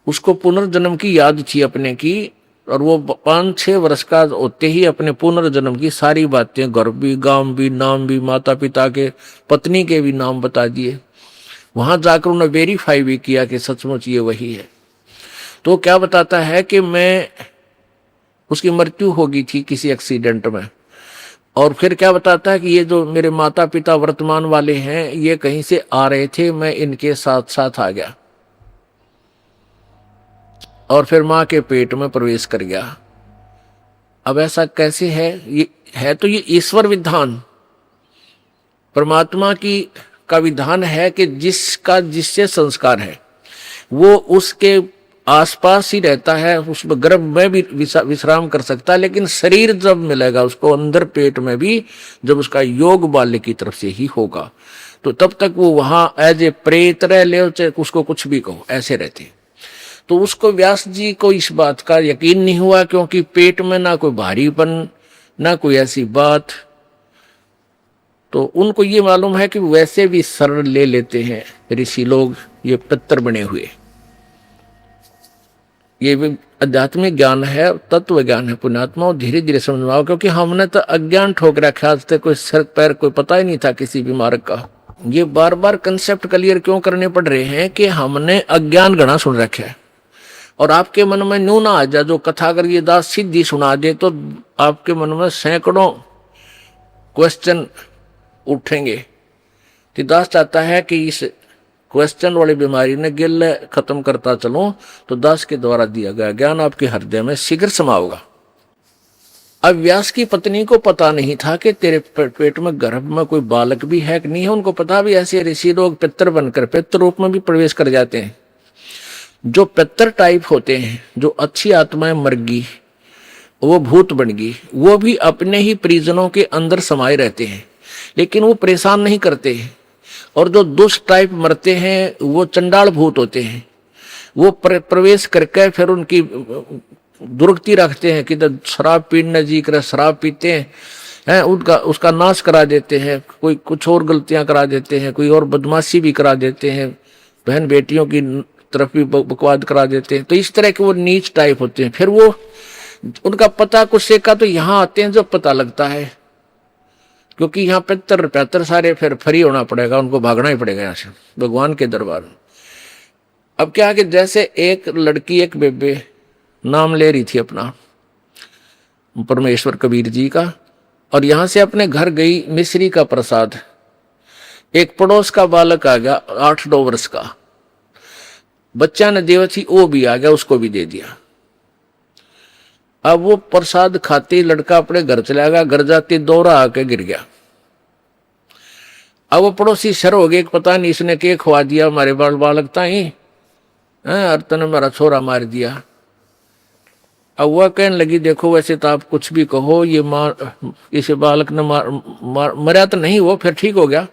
उसको पुनर्जन्म की याद थी अपने की, और वो 5-6 वर्ष का होते ही अपने पुनर्जन्म की सारी बातें, घर भी, गांव भी, नाम भी, माता पिता के, पत्नी के भी नाम बता दिए। वहां जाकर उन्होंने वेरीफाई भी किया कि सचमुच ये वही है। तो क्या बताता है कि उसकी मृत्यु हो गई थी किसी एक्सीडेंट में। और फिर क्या बताता है कि ये जो मेरे माता पिता वर्तमान वाले हैं, ये कहीं से आ रहे थे, मैं इनके साथ साथ आ गया और फिर मां के पेट में प्रवेश कर गया। अब ऐसा कैसे है? ये है तो ये ईश्वर विधान, परमात्मा का विधान है कि जिससे संस्कार है वो उसके आसपास ही रहता है, उस गर्भ में भी विश्राम कर सकता है, लेकिन शरीर जब मिलेगा उसको अंदर पेट में भी, जब उसका योग बाल्य की तरफ से ही होगा, तो तब तक वो वहां एज ए प्रेत रह ले, उसको कुछ भी कहो, ऐसे रहते। तो उसको व्यास जी को इस बात का यकीन नहीं हुआ, क्योंकि पेट में ना कोई भारीपन, ना कोई ऐसी बात। तो उनको ये मालूम है कि वैसे भी शरण ले लेते हैं ऋषि लोग, ये पितर बने हुए, ये भी आध्यात्मिक ज्ञान है, तत्व ज्ञान है। पुण्यात्मा धीरे धीरे समझ में आओ, क्योंकि हमने तो अज्ञान ठोक रखा, आज तक कोई सर पैर कोई पता ही नहीं था किसी भी मार्ग का। ये बार बार कंसेप्ट क्लियर क्यों करने पड़ रहे हैं कि हमने अज्ञान घना सुन रखा है, और आपके मन में न्यू ना आ जाए। जो कथा अगर ये दास सीधी सुना दे तो आपके मन में सैकड़ों क्वेश्चन उठेंगे। तो दास चाहता है कि इस क्वेश्चन वाली बीमारी ने गिल खत्म करता चलो, तो दास के द्वारा दिया गया ज्ञान आपके हृदय में शीघ्र समाओगा। अब व्यास की पत्नी को पता नहीं था कि तेरे पेट में गर्भ में कोई बालक भी है कि नहीं है। उनको पता भी ऐसे ऋषि लोग पितर बनकर पितर रूप में भी प्रवेश कर जाते हैं। जो पितर टाइप होते हैं, जो अच्छी आत्माएं मर गई, वो भूत बन गई, वो भी अपने ही परिजनों के अंदर समाये रहते हैं, लेकिन वो परेशान नहीं करते। और जो दुष्ट टाइप मरते हैं वो चंडाल भूत होते हैं, वो प्रवेश करके फिर उनकी दुर्गति रखते हैं कि शराब पीने जी कर शराब पीते हैं, उसका नाश करा देते हैं, कोई कुछ और गलतियां करा देते हैं, कोई और बदमाशी भी करा देते हैं, बहन बेटियों की तरफ भी बकवाद करा देते हैं। तो इस तरह के वो नीच टाइप होते हैं। फिर वो उनका पता कुछ से का तो यहाँ आते हैं जब पता लगता है, क्योंकि यहाँ पितर सारे फिर फ्री होना पड़ेगा, उनको भागना ही पड़ेगा यहाँ से भगवान के दरबार में। अब क्या कि जैसे एक लड़की, एक बेबे नाम ले रही थी अपना परमेश्वर कबीर जी का, और यहां से अपने घर गई मिश्री का प्रसाद। एक पड़ोस का बालक आ गया 8-9 वर्ष का, बच्चा ने देवा थी, वो भी आ गया, उसको भी दे दिया। अब वो प्रसाद खाते ही लड़का अपने घर चला गया, घर जाते दौरा आके गिर गया। अब वो पड़ोसी शर हो गए, पता नहीं इसने क्या खवा दिया हमारे बालक ताई, अर्तन ने मेरा छोरा मार दिया। अब वह कहने लगी, देखो वैसे तो आप कुछ भी कहो, ये इसे बालक ने मरा तो नहीं, वो फिर ठीक हो गया,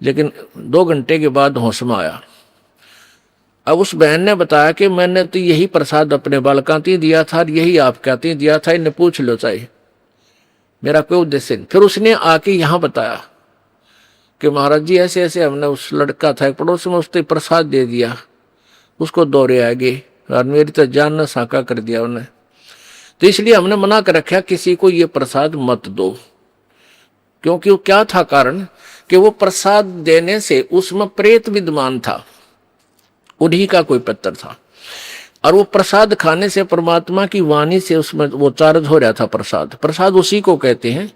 लेकिन 2 घंटे के बाद होश में आया। अब उस बहन ने बताया कि मैंने तो यही प्रसाद अपने बालका ती दिया था, यही आप कहते दिया था, इन्हें पूछ लो चाहिए, मेरा कोई उद्देश्य नहीं। फिर उसने आके यहाँ बताया कि महाराज जी ऐसे ऐसे हमने उस लड़का था पड़ोस में, उसने प्रसाद दे दिया, उसको दौरे आ गए और मेरी तो जान न साका कर दिया उन्हें, तो इसलिए हमने मना कर रखा किसी को ये प्रसाद मत दो। क्योंकि वो क्या था कारण कि वो प्रसाद देने से उसमें प्रेत विद्यमान था, उन्हीं का कोई पत्थर था, और वो प्रसाद खाने से परमात्मा की वाणी से उसमें वो चार्ज हो रहा था। प्रसाद उसी को कहते हैं,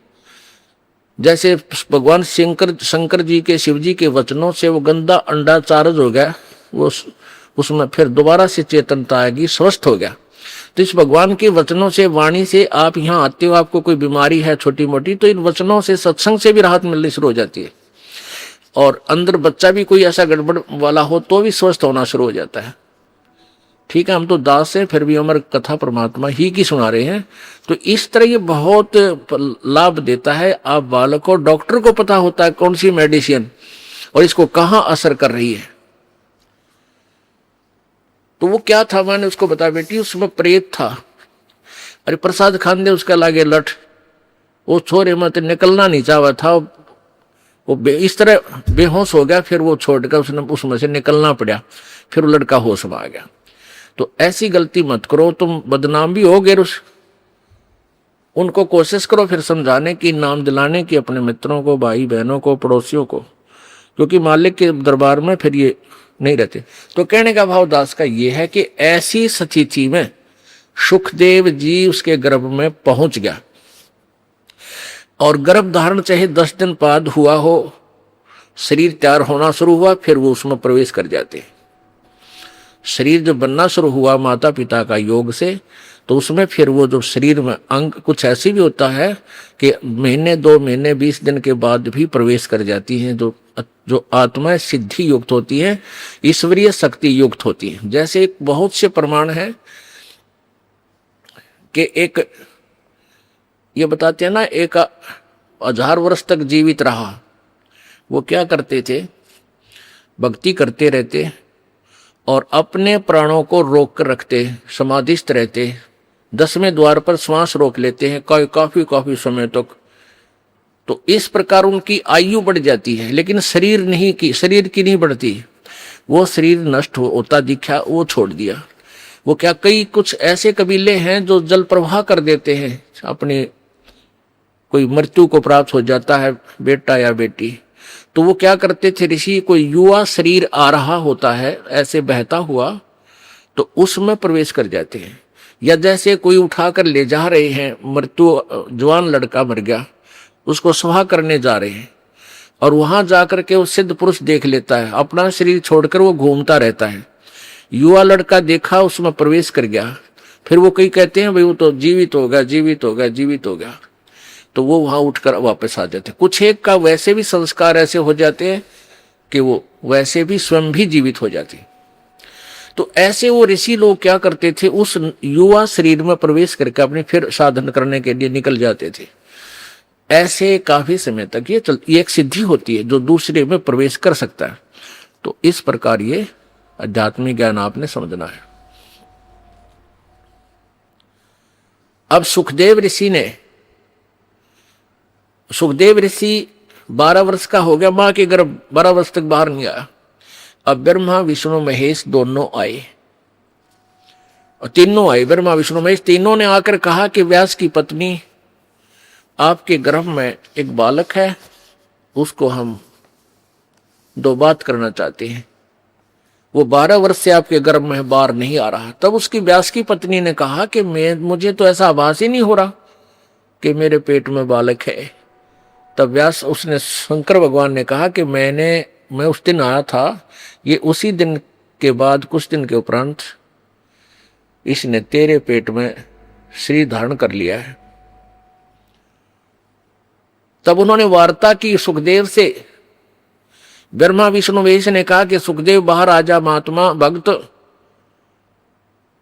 जैसे भगवान शंकर जी के, शिव जी के वचनों से वो गंदा अंडा चार्ज हो गया, वो उसमें फिर दोबारा से चेतनता आएगी, स्वस्थ हो गया। तो इस भगवान के वचनों से, वाणी से आप यहाँ आते हो, आपको कोई बीमारी है छोटी मोटी, तो इन वचनों से, सत्संग से भी राहत मिलनी शुरू हो जाती है। और अंदर बच्चा भी कोई ऐसा गड़बड़ वाला हो तो भी स्वस्थ होना शुरू हो जाता है। ठीक है, हम तो दास हैं, फिर भी हमारी कथा परमात्मा ही की सुना रहे हैं। तो इस तरह ये बहुत लाभ देता है। आप बालक को, डॉक्टर को पता होता है कौन सी मेडिसिन और इसको कहाँ असर कर रही है। तो वो क्या था, मैंने उसको बताया, बेटी उसमें प्रेत था, अरे प्रसाद खान दे उसका लागे लठ, वो छोरे मत निकलना नहीं चाहा था, वो इस तरह बेहोश हो गया, फिर वो छोड़कर उसने उसमें से निकलना पड़ा, फिर वो लड़का होश में आ गया। तो ऐसी गलती मत करो, तुम बदनाम भी होगे। उनको कोशिश करो फिर समझाने की, नाम दिलाने की, अपने मित्रों को, भाई बहनों को, पड़ोसियों को, क्योंकि मालिक के दरबार में फिर ये नहीं रहते। तो कहने का भाव दास का ये है कि ऐसी स्थिति में सुखदेव जी उसके गर्भ में पहुंच गया, और गर्भ धारण चाहे 10 दिन बाद हुआ हो, शरीर तैयार होना शुरू हुआ, फिर वो उसमें प्रवेश कर जाते। शरीर जो बनना शुरू हुआ माता पिता का योग से, तो उसमें फिर वो जो शरीर में अंग कुछ ऐसी भी होता है कि महीने 2 महीने 20 दिन के बाद भी प्रवेश कर जाती हैं, जो आत्माएं सिद्धि युक्त होती है, ईश्वरीय शक्ति युक्त होती है। जैसे एक बहुत से प्रमाण है कि एक ये बताते हैं ना, एक 1000 वर्ष तक जीवित रहा, वो क्या करते थे, भक्ति करते रहते और अपने प्राणों को रोक कर रखते, समाधिस्थ रहते, 10वें द्वार पर श्वास रोक लेते हैं काफी समय तक। तो इस प्रकार उनकी आयु बढ़ जाती है, लेकिन शरीर की नहीं बढ़ती। वो शरीर नष्ट होता दिखा, वो छोड़ दिया। वो क्या, कई कुछ ऐसे कबीले हैं जो जल प्रवाह कर देते हैं, अपने कोई मृत्यु को प्राप्त हो जाता है बेटा या बेटी, तो वो क्या करते थे ऋषि, कोई युवा शरीर आ रहा होता है ऐसे बहता हुआ, तो उसमें प्रवेश कर जाते हैं। या जैसे कोई उठाकर ले जा रहे हैं, मृत्यु, जवान लड़का मर गया, उसको स्वाह करने जा रहे हैं, और वहां जाकर के वो सिद्ध पुरुष देख लेता है, अपना शरीर छोड़कर वो घूमता रहता है। युवा लड़का देखा, उसमें प्रवेश कर गया, फिर वो कई कहते हैं भाई वो तो जीवित हो गया, तो वो वहां उठकर वापस आ जाते। कुछ एक का वैसे भी संस्कार ऐसे हो जाते हैं कि वो वैसे भी स्वयं भी जीवित हो जाते। तो ऐसे वो ऋषि लोग क्या करते थे, उस युवा शरीर में प्रवेश करके अपने फिर साधन करने के लिए निकल जाते थे। ऐसे काफी समय तक ये एक सिद्धि होती है जो दूसरे में प्रवेश कर सकता है। तो इस प्रकार ये आध्यात्मिक ज्ञान आपने समझना है। अब सुखदेव ऋषि 12 वर्ष का हो गया, मां के गर्भ 12 वर्ष तक बाहर नहीं आया। अब ब्रह्मा विष्णु महेश दोनों आए, और तीनों आए, ब्रह्मा विष्णु महेश तीनों ने आकर कहा कि व्यास की पत्नी, आपके गर्भ में एक बालक है, उसको हम 2 बात करना चाहते हैं। वो 12 वर्ष से आपके गर्भ में बाहर नहीं आ रहा। तब उसकी व्यास की पत्नी ने कहा कि मुझे तो ऐसा आभास ही नहीं हो रहा कि मेरे पेट में बालक है। तब व्यास उसने शंकर भगवान ने कहा कि मैं उस दिन आया था, ये उसी दिन के बाद कुछ दिन के उपरांत इसने तेरे पेट में शरीर धारण कर लिया है। तब उन्होंने वार्ता की सुखदेव से। ब्रह्मा विष्णु महेश ने कहा कि सुखदेव बाहर आजा महात्मा भक्त,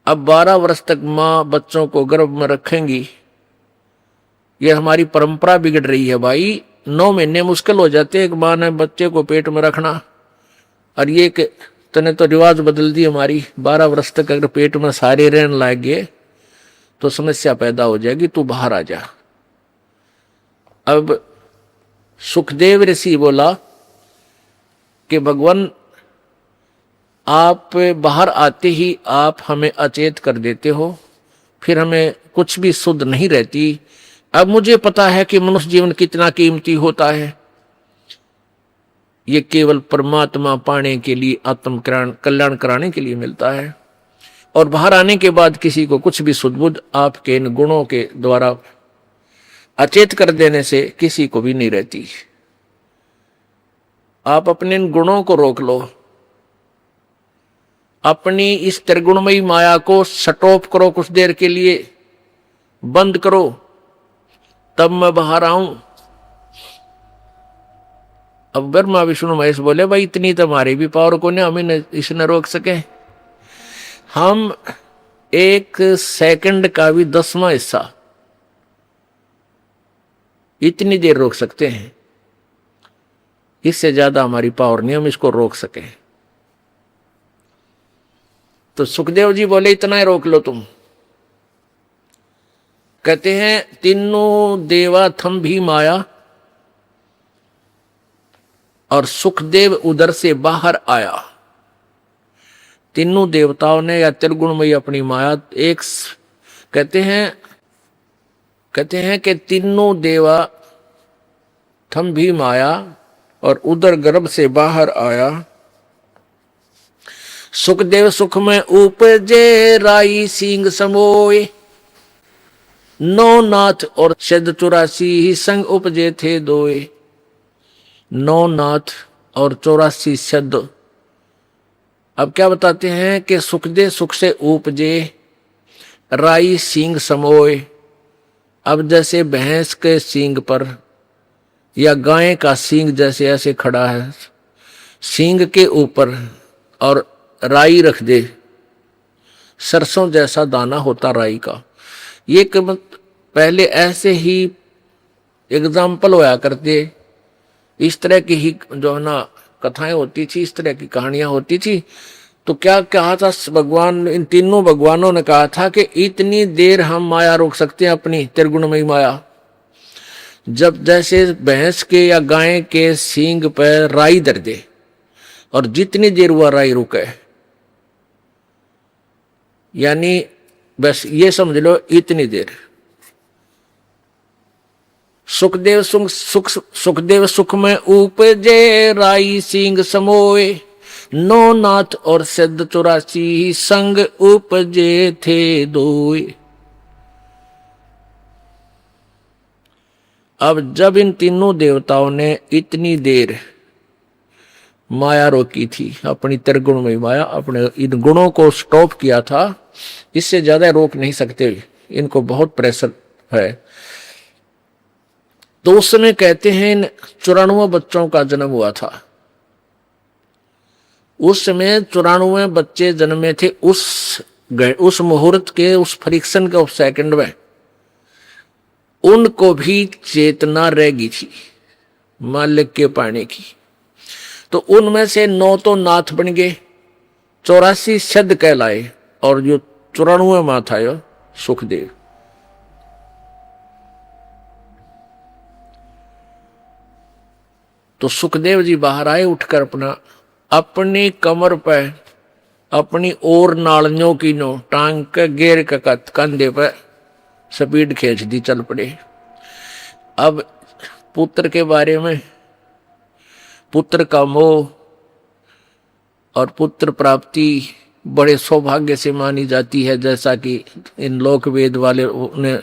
अब 12 वर्ष तक मां बच्चों को गर्भ में रखेंगी, ये हमारी परंपरा बिगड़ रही है भाई। 9 महीने मुश्किल हो जाते एक मां ने बच्चे को पेट में रखना, और ये कि तने तो रिवाज बदल दी हमारी। 12 वर्ष तक अगर पेट में सारे रहने लग गए तो समस्या पैदा हो जाएगी, तू बाहर आ जा। अब सुखदेव ऋषि बोला कि भगवान आप बाहर आते ही आप हमें अचेत कर देते हो, फिर हमें कुछ भी सुध नहीं रहती। अब मुझे पता है कि मनुष्य जीवन कितना कीमती होता है, ये केवल परमात्मा पाने के लिए, आत्म कल्याण कराने के लिए मिलता है। और बाहर आने के बाद किसी को कुछ भी सुध-बुध आपके इन गुणों के द्वारा अचेत कर देने से किसी को भी नहीं रहती। आप अपने इन गुणों को रोक लो, अपनी इस त्रिगुणमयी माया को स्टॉप करो, कुछ देर के लिए बंद करो, तब मैं बाहर आऊं। अब ब्रह्मा विष्णु महेश बोले भाई इतनी तो हमारी भी पावर को नहीं, हमें इसने रोक सके। हम 1 सेकंड का भी 10वां हिस्सा इतनी देर रोक सकते हैं, इससे ज्यादा हमारी पावर नहीं हम इसको रोक सके। तो सुखदेव जी बोले इतना ही रोक लो तुम। कहते हैं तीनों देवा थम भी माया, और सुखदेव उधर से बाहर आया। तीनों देवताओं ने या त्रिगुणमयी अपनी माया एक कहते हैं कि तीनों देवा थम भी माया और उधर गर्भ से बाहर आया। सुखदेव सुख में उपजे राई सिंह समोए, 9 नाथ और शद 84 ही संग उपजे थे दोए। 9 नाथ और 84 शब्द। अब क्या बताते हैं कि सुखदेव सुख से उपजे राई सींग समोए। अब जैसे भैंस के सींग पर या गाय का सींग जैसे ऐसे खड़ा है, सींग के ऊपर और राई रख दे, सरसों जैसा दाना होता राई का। ये पहले ऐसे ही एग्जाम्पल होया करते, इस तरह की ही जो है ना कथाएं होती थी, इस तरह की कहानियां होती थी। तो क्या कहा था भगवान, इन तीनों भगवानों ने कहा था कि इतनी देर हम माया रोक सकते हैं अपनी त्रिगुणमयी माया, जब जैसे भैंस के या गाय के सींग पर राई धर दे और जितनी देर वह राई रुके, यानी बस ये समझ लो इतनी देर। सुखदेव सुख में उपजे राई सिंह समोए, 9 नाथ और सिद्ध 84 संग उपजे थे दोए। अब जब इन तीनों देवताओं ने इतनी देर माया रोकी थी, अपनी त्रिगुणमयी माया, अपने इन गुणों को स्टॉप किया था, इससे ज्यादा रोक नहीं सकते, इनको बहुत प्रेशर है। तो उस समय कहते हैं इन 94 बच्चों का जन्म हुआ था। उस समय 94 बच्चे जन्मे थे। उस मुहूर्त के, उस फ्रिक्शन के, उस सेकंड में उनको भी चेतना रह गई थी मालिक के पाने की। तो उनमें से 9 तो नाथ बन गए, 84 शब्द कहलाए, और जो 94 मां था यो सुखदेव। तो सुखदेव जी बाहर आए उठकर अपनी कमर पर अपनी और नालियों की नो टांग के गेर के कंधे पर स्पीड खींच दी, चल पड़े। अब पुत्र के बारे में, पुत्र का मोह और पुत्र प्राप्ति बड़े सौभाग्य से मानी जाती है, जैसा कि इन लोक वेद वाले ने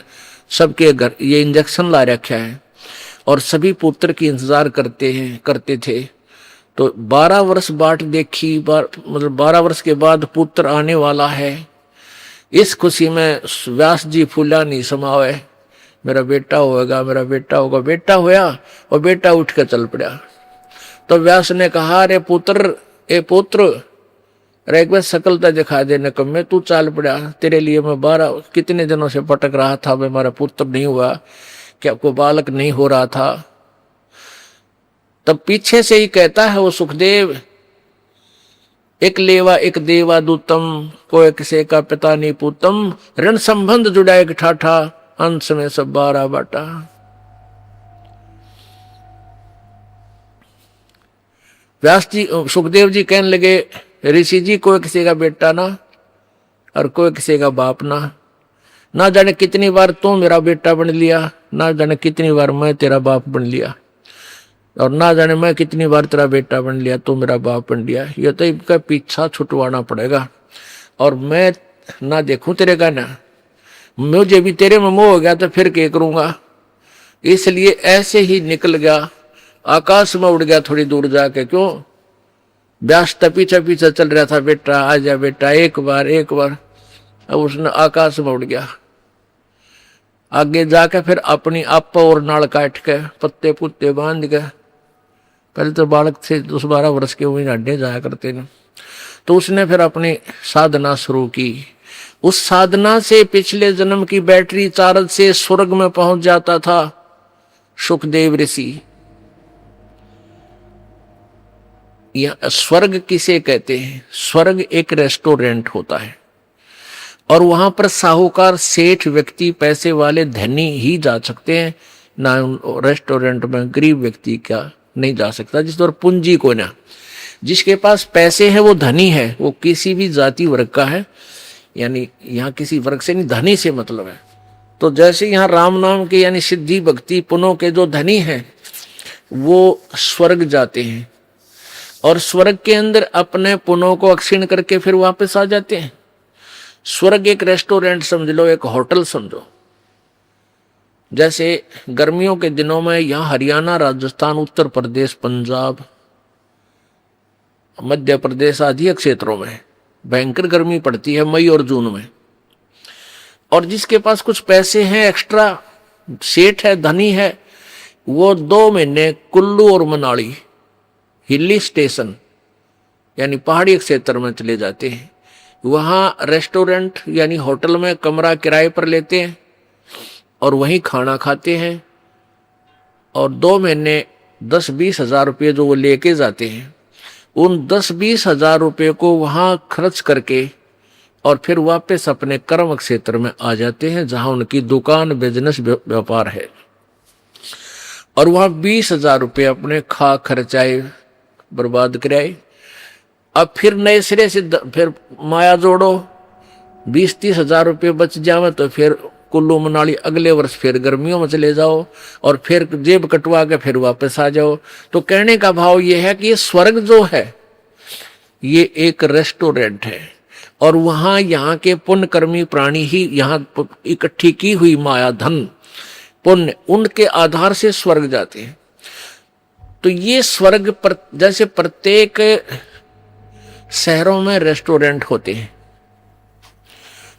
सबके घर ये इंजेक्शन ला रखा है और सभी पुत्र की इंतजार करते थे। तो 12 वर्ष बाट देखी, मतलब 12 वर्ष के बाद पुत्र आने वाला है। इस खुशी में व्यास जी फूला नहीं समावे, मेरा बेटा होगा, मेरा बेटा होगा। बेटा होया और बेटा उठ के चल पड़ा। तो व्यास ने कहा, अरे पुत्र, ए पुत्र, अरे एक बार सकलता दिखा दे नकम्मे, तू चाल पड़ा। तेरे लिए मैं 12 कितने दिनों से भटक रहा था, मैं मेरा पुत्र नहीं हुआ, क्या कोई बालक नहीं हो रहा था। तब पीछे से ही कहता है वो सुखदेव, एक लेवा एक देवा दूतम, कोई किसे का पिता नहीं पूतम, ऋण संबंध जुड़ा एक ठाठा, अंश में सब 12 बाटा। व्यास जी, सुखदेव जी कहने लगे, ऋषि जी, कोई किसी का बेटा ना और कोई किसी का बाप ना जाने कितनी बार तू मेरा बेटा बन लिया, ना जाने कितनी बार मैं तेरा बाप बन लिया, और ना जाने मैं कितनी बार तेरा बेटा बन लिया, तू मेरा बाप बन लिया। ये तो इनका पीछा छुटवाना पड़ेगा, और मैं ना देखूं तेरे का, ना मुझे भी तेरे में मोह हो गया तो फिर क्या करूंगा। इसलिए ऐसे ही निकल गया, आकाश में उड़ गया थोड़ी दूर जाके। क्यों? व्यास पीछे पीछे चल रहा था, बेटा आजा बेटा, एक बार। अब उसने आकाश में उड़ गया। आगे जाके फिर अपनी आप और नाल काट के पत्ते पुत्ते बांध के, पहले तो बालक से 10-12 वर्ष के वही अड्डे जाया करते ने, तो उसने फिर अपनी साधना शुरू की। उस साधना से पिछले जन्म की बैटरी चार्ज से स्वर्ग में पहुंच जाता था सुखदेव ऋषि। यह स्वर्ग किसे कहते हैं? स्वर्ग एक रेस्टोरेंट होता है, और वहां पर साहूकार, सेठ व्यक्ति, पैसे वाले, धनी ही जा सकते हैं, ना रेस्टोरेंट में गरीब व्यक्ति क्या नहीं जा सकता। जिस पर पूंजी को ना, जिसके पास पैसे हैं वो धनी है, वो किसी भी जाति वर्ग का है, यानी यहाँ किसी वर्ग से नहीं, धनी से मतलब है। तो जैसे यहाँ राम नाम के यानी सिद्धि भक्ति पुनों के जो धनी हैं वो स्वर्ग जाते हैं, और स्वर्ग के अंदर अपने पुनों को अक्षीण करके फिर वापस आ जाते हैं। स्वर्ग एक रेस्टोरेंट समझ लो, एक होटल समझो। जैसे गर्मियों के दिनों में यहाँ हरियाणा, राजस्थान, उत्तर प्रदेश, पंजाब, मध्य प्रदेश आदि क्षेत्रों में भयंकर गर्मी पड़ती है मई और जून में, और जिसके पास कुछ पैसे हैं, एक्स्ट्रा सेठ है, धनी है, वो 2 महीने कुल्लू और मनाली हिली स्टेशन यानी पहाड़ी क्षेत्र में चले जाते हैं। वहाँ रेस्टोरेंट यानी होटल में कमरा किराए पर लेते हैं और वहीं खाना खाते हैं, और 2 महीने 10-20 हजार रुपये जो वो लेके जाते हैं, उन 10-20 हजार रुपये को वहाँ खर्च करके और फिर वापस अपने कर्म क्षेत्र में आ जाते हैं, जहाँ उनकी दुकान, बिजनेस, व्यापार है। और वहाँ 20 हजार रुपये अपने खा खर्चाए, बर्बाद कराए। अब फिर नए सिरे से फिर माया जोड़ो, 20-30 हजार रुपये बच जावे तो फिर कुल्लू मनाली अगले वर्ष फिर गर्मियों में चले जाओ, और फिर जेब कटवा के फिर वापस आ जाओ। तो कहने का भाव ये है कि ये स्वर्ग जो है ये एक रेस्टोरेंट है, और वहां यहाँ के पुण्यकर्मी प्राणी ही यहाँ इकट्ठी की हुई माया, धन, पुण्य, उनके आधार से स्वर्ग जाते हैं। तो ये स्वर्ग पर जैसे प्रत्येक शहरों में रेस्टोरेंट होते हैं,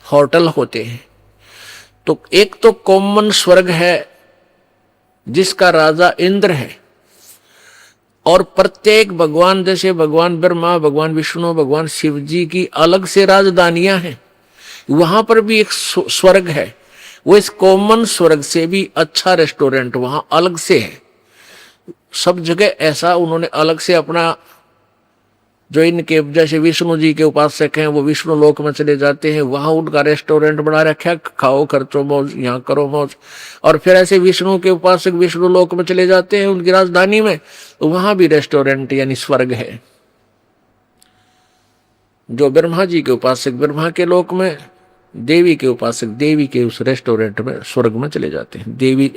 होटल होते हैं, तो एक तो कॉमन स्वर्ग है जिसका राजा इंद्र है, और प्रत्येक भगवान, जैसे भगवान ब्रह्मा, भगवान विष्णु, भगवान शिव जी की अलग से राजधानियां हैं, वहां पर भी एक स्वर्ग है। वो इस कॉमन स्वर्ग से भी अच्छा रेस्टोरेंट वहां अलग से है। सब जगह ऐसा उन्होंने अलग से अपना, जो इनके जैसे विष्णु जी के उपासक हैं वो विष्णु लोक में चले जाते हैं, वहां उनका रेस्टोरेंट बना रखा, खाओ खर्चो मौज, यहाँ करो मौज। और फिर ऐसे विष्णु के उपासक विष्णु लोक में चले जाते हैं उनकी राजधानी में, तो वहां भी रेस्टोरेंट यानी स्वर्ग है। जो ब्रह्मा जी के उपासक ब्रह्मा के लोक में, देवी के उपासक देवी के उस रेस्टोरेंट में, स्वर्ग में चले जाते हैं, देवी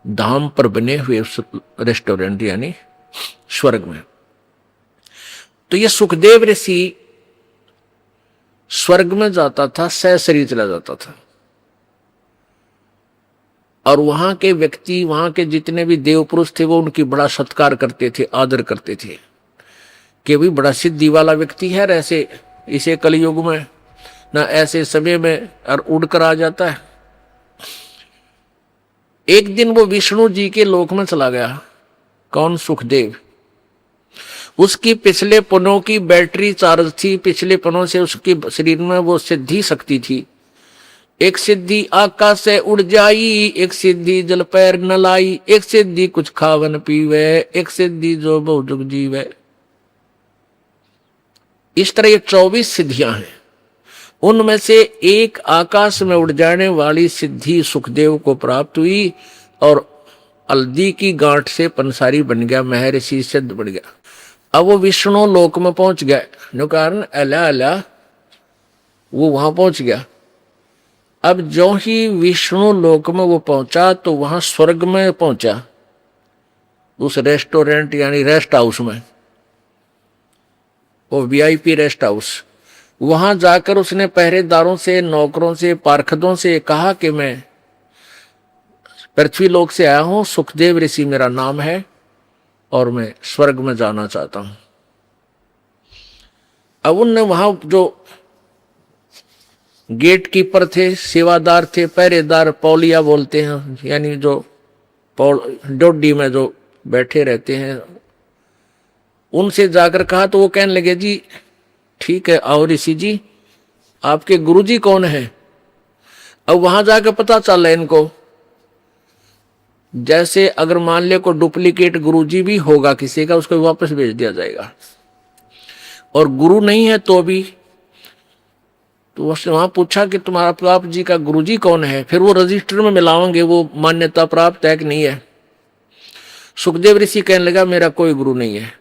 धाम पर बने हुए उस रेस्टोरेंट यानी स्वर्ग में। तो ये सुखदेव ऋषि स्वर्ग में जाता था, सशरीर चला जाता था, और वहां के व्यक्ति, वहां के जितने भी देव पुरुष थे वो उनकी बड़ा सत्कार करते थे, आदर करते थे कि भी बड़ा सिद्धि वाला व्यक्ति है, ऐसे इसे कलयुग में ना ऐसे समय में और उड़कर आ जाता है। एक दिन वो विष्णु जी के लोक में चला गया। कौन? सुखदेव। उसकी पिछले पनों की बैटरी चार्ज थी, पिछले पनों से उसके शरीर में वो सिद्धि शक्ति थी। एक सिद्धि आकाश से उड़ जाई, एक सिद्धि जल पैर न लाई, एक सिद्धि कुछ खावन पीवे, एक सिद्धि जो बहु जुग जीवे। इस तरह ये 24 सिद्धियां हैं। उनमें से एक आकाश में उड़ जाने वाली सिद्धि सुखदेव को प्राप्त हुई और हल्दी की गांठ से पंसारी बन गया, महर्षि सिद्ध बन गया। अब वो विष्णु लोक में पहुंच गया, जो कारण अला अला वो वहां पहुंच गया। अब जो ही विष्णु लोक में वो पहुंचा तो वहां स्वर्ग में पहुंचा, उस रेस्टोरेंट यानी रेस्ट हाउस में, वो वीआईपी रेस्ट हाउस। वहां जाकर उसने पहरेदारों से, नौकरों से, पार्षदों से कहा कि मैं पृथ्वी लोक से आया हूं, सुखदेव ऋषि मेरा नाम है और मैं स्वर्ग में जाना चाहता हूं। अब उनने वहां जो गेट कीपर थे, सेवादार थे, पहरेदार, पौलिया बोलते हैं, यानी जो डोडी में जो बैठे रहते हैं, उनसे जाकर कहा तो वो कहने लगे जी ठीक है, आओ ऋषि जी, आपके गुरुजी कौन है? अब वहां जाकर पता चल रहा है इनको, जैसे अगर मान ले को डुप्लीकेट गुरुजी भी होगा किसी का, उसको वापस भेज दिया जाएगा, और गुरु नहीं है तो भी। तो उसने वहां पूछा कि तुम्हारा आप जी का गुरुजी कौन है, फिर वो रजिस्टर में मिलाओगे वो मान्यता प्राप्त है कि नहीं है। सुखदेव ऋषि कहने लगा मेरा कोई गुरु नहीं है।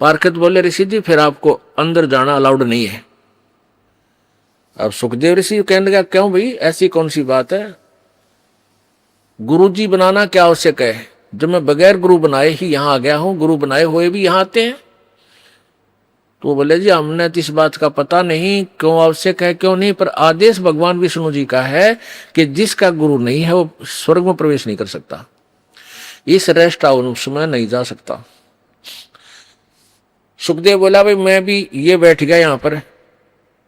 पार्षद बोले ऋषि जी फिर आपको अंदर जाना अलाउड नहीं है। अब सुखदेव ऋषि कहने लगा क्यों भाई, ऐसी कौन सी बात है, गुरुजी बनाना क्या आवश्यक है, जब मैं बगैर गुरु बनाए ही यहां आ गया हूं, गुरु बनाए हुए भी यहां आते हैं। तो बोले जी हमने तो इस बात का पता नहीं क्यों आवश्यक है क्यों नहीं, पर आदेश भगवान विष्णु जी का है कि जिसका गुरु नहीं है वो स्वर्ग में प्रवेश नहीं कर सकता, इस रेस्ट हाउस में नहीं जा सकता। सुखदेव बोला भाई मैं भी ये बैठ गया यहां पर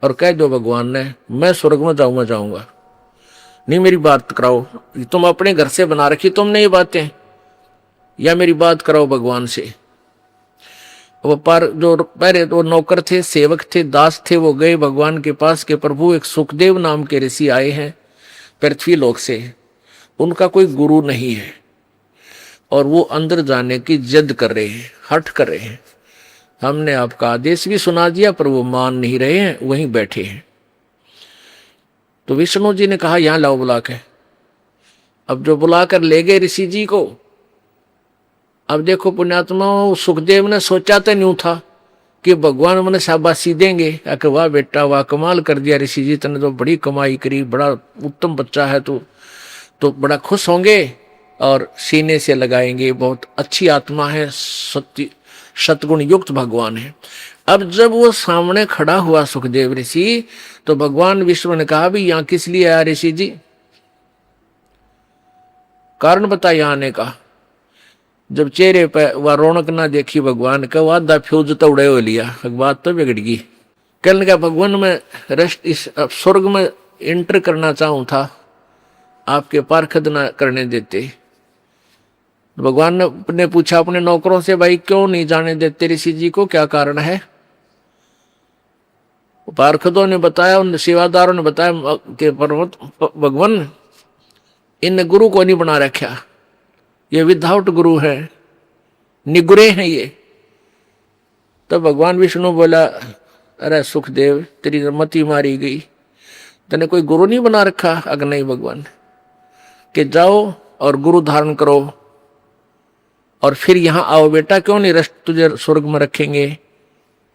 और कह दो भगवान ने मैं स्वर्ग में जाऊंगा, नहीं मेरी बात कराओ, तुम अपने घर से बना रखी तुमने ये बातें, या मेरी बात कराओ भगवान से। वो पर जो पहले तो नौकर थे, सेवक थे, दास थे, वो गए भगवान के पास के प्रभु एक सुखदेव नाम के ऋषि आए हैं पृथ्वी लोक से, उनका कोई गुरु नहीं है और वो अंदर जाने की जिद कर रहे हैं, हठ कर रहे हैं। हमने आपका आदेश भी सुना दिया पर वो मान नहीं रहे हैं, वहीं बैठे हैं। तो विष्णु जी ने कहा यहां लाओ बुला के। अब जो बुलाकर ले गए ऋषि जी को, अब देखो पुण्यात्मा, सुखदेव ने सोचा तो नहीं था कि भगवान मैंने शाबाशी देंगे, कि वाह बेटा वाह कमाल कर दिया ऋषि जी, तने तो बड़ी कमाई करी, बड़ा उत्तम बच्चा है तो बड़ा खुश होंगे और सीने से लगाएंगे, बहुत अच्छी आत्मा है, सतगुण युक्त भगवान है। अब जब वो सामने खड़ा हुआ सुखदेव ऋषि, तो भगवान विष्णु ने कहा भी यहां किस लिए आया ऋषि जी, कारण बता यहां आने का। जब चेहरे पर वह रौनक ना देखी भगवान का, वादा फ्यूज तो उड़े हो लिया, बात तो बिगड़ गई। कहने लगा भगवान मैं रेस्ट इस स्वर्ग में एंटर करना चाहूं था, आपके पार्षद ना करने देते। भगवान ने पूछा अपने नौकरों से भाई क्यों नहीं जाने देते ऋषि जी को, क्या कारण है। पार्षदों ने बताया, उन सेवादारों ने बताया कि भगवान इन गुरु को नहीं बना रखा, ये विदाउट गुरु है, निगुरे हैं ये। तब भगवान विष्णु बोला अरे सुखदेव तेरी मति मारी गई, तने कोई गुरु नहीं बना रखा। अगर नहीं भगवान कि जाओ और गुरु धारण करो और फिर यहां आओ बेटा, क्यों नहीं रस्ट तुझे स्वर्ग में रखेंगे,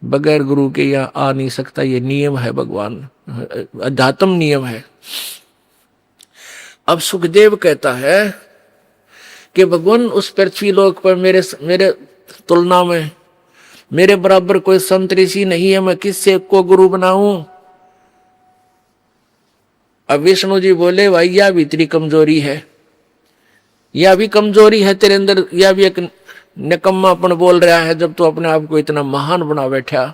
बगैर गुरु के यहां आ नहीं सकता, ये नियम है भगवान, अध्यात्म नियम है। अब सुखदेव कहता है कि भगवान उस पृथ्वी लोक पर मेरे तुलना में मेरे बराबर कोई संत ऋषि नहीं है, मैं किससे को गुरु बनाऊं। अब विष्णु जी बोले भाई यह भी तेरी कमजोरी है, यह भी कमजोरी है तेरे अंदर, यह भी एक निकम्मापन बोल रहा है जब तू अपने आप को इतना महान बना बैठा।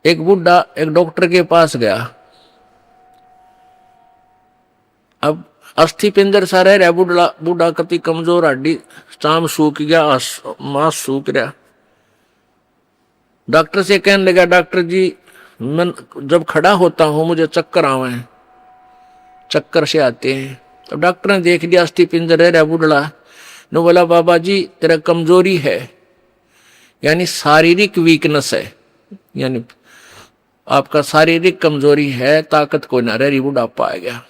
एक बूढ़ा एक डॉक्टर के पास गया। अब अस्थि पिंजर सा रह रहा, बूढ़ा कति कमजोर, हड्डी चाम सूख गया, मांस सूख रहा। डॉक्टर से कहने लगा डॉक्टर जी मैं जब खड़ा होता हूं मुझे चक्कर आवे हैं, चक्कर से आते हैं। अब डॉक्टर ने देख लिया अस्थि पिंजर रह रहा बूढ़ा ने बोला बाबा जी तेरा कमजोरी है, यानी शारीरिक वीकनेस है, यानी आपका शारीरिक कमजोरी है, ताकत कोई ना रही, बुढ़ापा आ गया।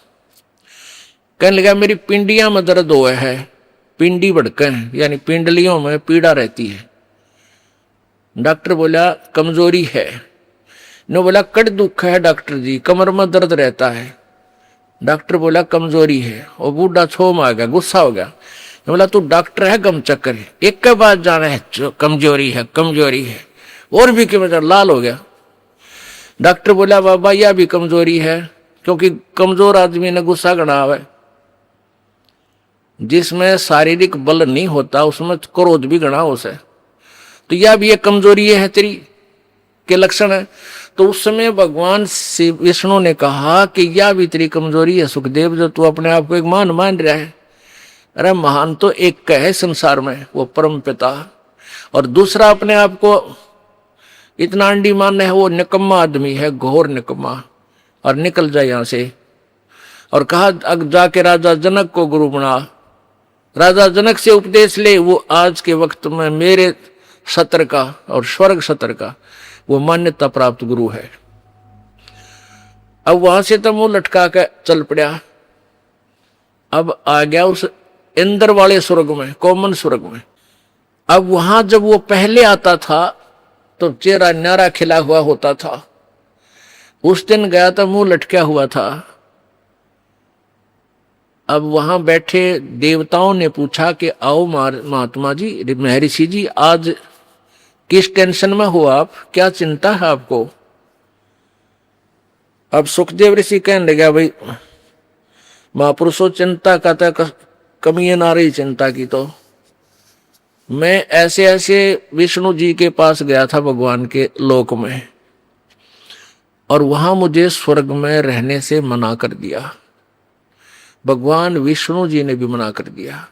कहने लगा मेरी पिंडियां में दर्द हुआ है, पिंडी भड़के हैं, यानी पिंडलियों में पीड़ा रहती है। डॉक्टर बोला कमजोरी है। ने बोला कट दुख है डॉक्टर जी, कमर में दर्द रहता है। डॉक्टर बोला कमजोरी है। और बूढ़ा छोम आ गया, गुस्सा हो गया। ने बोला तू डॉक्टर है गम चक्कर है, एक के बाद जाना है कमजोरी है कमजोरी है, और भी के लाल हो गया। डॉक्टर बोला बाबा यह भी कमजोरी है, क्योंकि कमजोर आदमी ने गुस्सा गड़ा हुआ है, जिसमें शारीरिक बल नहीं होता उसमें क्रोध भी गणा उसे, तो यह भी एक कमजोरी है तेरी के लक्षण है। तो उस समय भगवान से विष्णु ने कहा कि यह भी तेरी कमजोरी है सुखदेव, जो तू अपने आप को एक महान मान रहा है। अरे महान तो एक का है संसार में, वो परम पिता, और दूसरा अपने आप को इतना अंडी मानना है, वो निकम्मा आदमी है, घोर निकम्मा, और निकल जाए यहां से। और कहा अग जाके राजा जनक को गुरु बना, राजा जनक से उपदेश ले, वो आज के वक्त में मेरे सत्र का और स्वर्ग सत्र का वो मान्यता प्राप्त गुरु है। अब वहां से तो मुंह लटका के चल पड़ा। अब आ गया उस इंद्र वाले स्वर्ग में, कॉमन स्वर्ग में। अब वहां जब वो पहले आता था तो चेहरा न्यारा खिला हुआ होता था, उस दिन गया तो मुंह लटका हुआ था। अब वहां बैठे देवताओं ने पूछा कि आओ महात्मा जी, महर्षि जी, आज किस टेंशन में हो आप, क्या चिंता है आपको। अब सुखदेव ऋषि कहने लगा भाई महापुरुषों चिंता का तो कमी ना रही चिंता की। तो मैं ऐसे ऐसे विष्णु जी के पास गया था भगवान के लोक में, और वहां मुझे स्वर्ग में रहने से मना कर दिया, भगवान विष्णु जी ने भी मना कर दिया।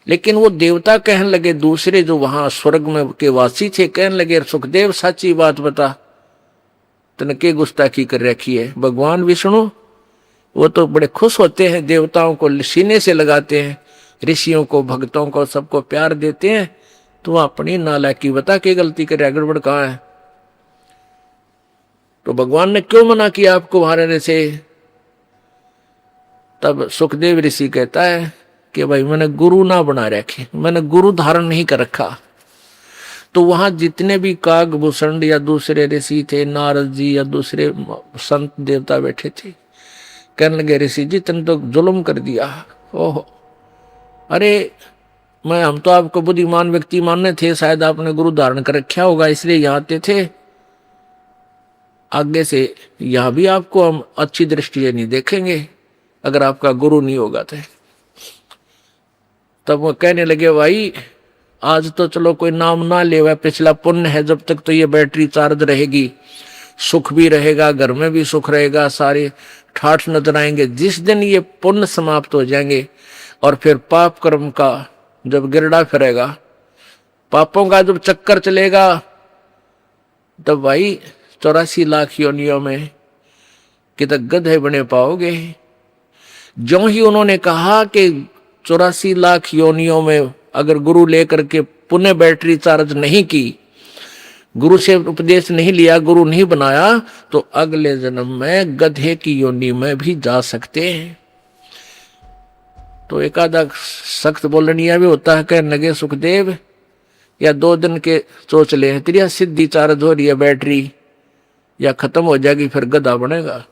लेकिन वो देवता कहने लगे, दूसरे जो वहां स्वर्ग में के वासी थे, कहने लगे सुखदेव सच्ची बात बता, तने के गुस्ताखी कर रखी है। भगवान विष्णु वो तो बड़े खुश होते हैं, देवताओं को सीने से लगाते हैं, ऋषियों को भक्तों को सबको प्यार देते हैं। तो अपनी नालायकी बता के गलती करे, गड़बड़ कहाँ है। तो भगवान ने क्यों मना किया आपको वहां रहने से। तब सुखदेव ऋषि कहता है कि भाई मैंने गुरु ना बना रखे, मैंने गुरु धारण नहीं कर रखा। तो वहां जितने भी कागभूषण या दूसरे ऋषि थे, नारद जी या दूसरे संत देवता बैठे थे, कहने लगे ऋषि जी तुमने तो जुल्म कर दिया। ओहो, अरे हम तो आपको बुद्धिमान व्यक्ति मानने थे, शायद आपने गुरु धारण कर रखा होगा इसलिए यहाँ आते थे। आगे से यहां भी आपको हम अच्छी दृष्टि से नहीं देखेंगे अगर आपका गुरु नहीं होगा तो। तब वो कहने लगे भाई आज तो चलो कोई नाम ना ले, वह पिछला पुण्य है, जब तक तो ये बैटरी चार्ज रहेगी, सुख भी रहेगा, घर में भी सुख रहेगा, सारे ठाठ नजर आएंगे। जिस दिन ये पुण्य समाप्त हो जाएंगे और फिर पाप कर्म का जब गिरडा फिरेगा, पापों का जब चक्कर चलेगा, तब भाई 84 लाख योनियों में कितने गधे बने पाओगे। जो ही उन्होंने कहा कि 84 लाख योनियों में अगर गुरु लेकर के पुनः बैटरी चार्ज नहीं की, गुरु से उपदेश नहीं लिया, गुरु नहीं बनाया, तो अगले जन्म में गधे की योनि में भी जा सकते हैं। तो एक आधा सख्त बोलनिया भी होता है, कहने लगे सुखदेव या 2 दिन के सोच ले, तेरी सिद्धि चार्ज हो रही है बैटरी, या खत्म हो जाएगी फिर गधा बनेगा।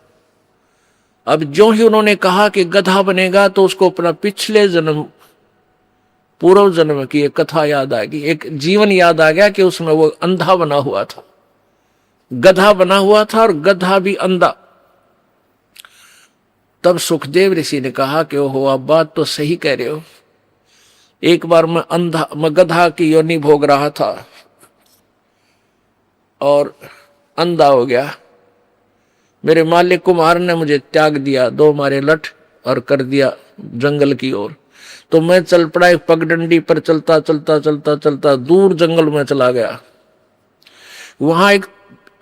अब जो ही उन्होंने कहा कि गधा बनेगा तो उसको अपना पिछले जन्म पूर्व जन्म की एक कथा याद आ गई, एक जीवन याद आ गया कि उसमें वो अंधा बना हुआ था, गधा बना हुआ था और गधा भी अंधा। तब सुखदेव ऋषि ने कहा कि ओहो, आप बात तो सही कह रहे हो। एक बार मैं गधा की योनि भोग रहा था और अंधा हो गया। मेरे मालिक कुमार ने मुझे त्याग दिया, 2 मारे लठ और कर दिया जंगल की ओर। तो मैं चल पड़ा एक पगडंडी पर, चलता चलता चलता चलता दूर जंगल में चला गया। वहां एक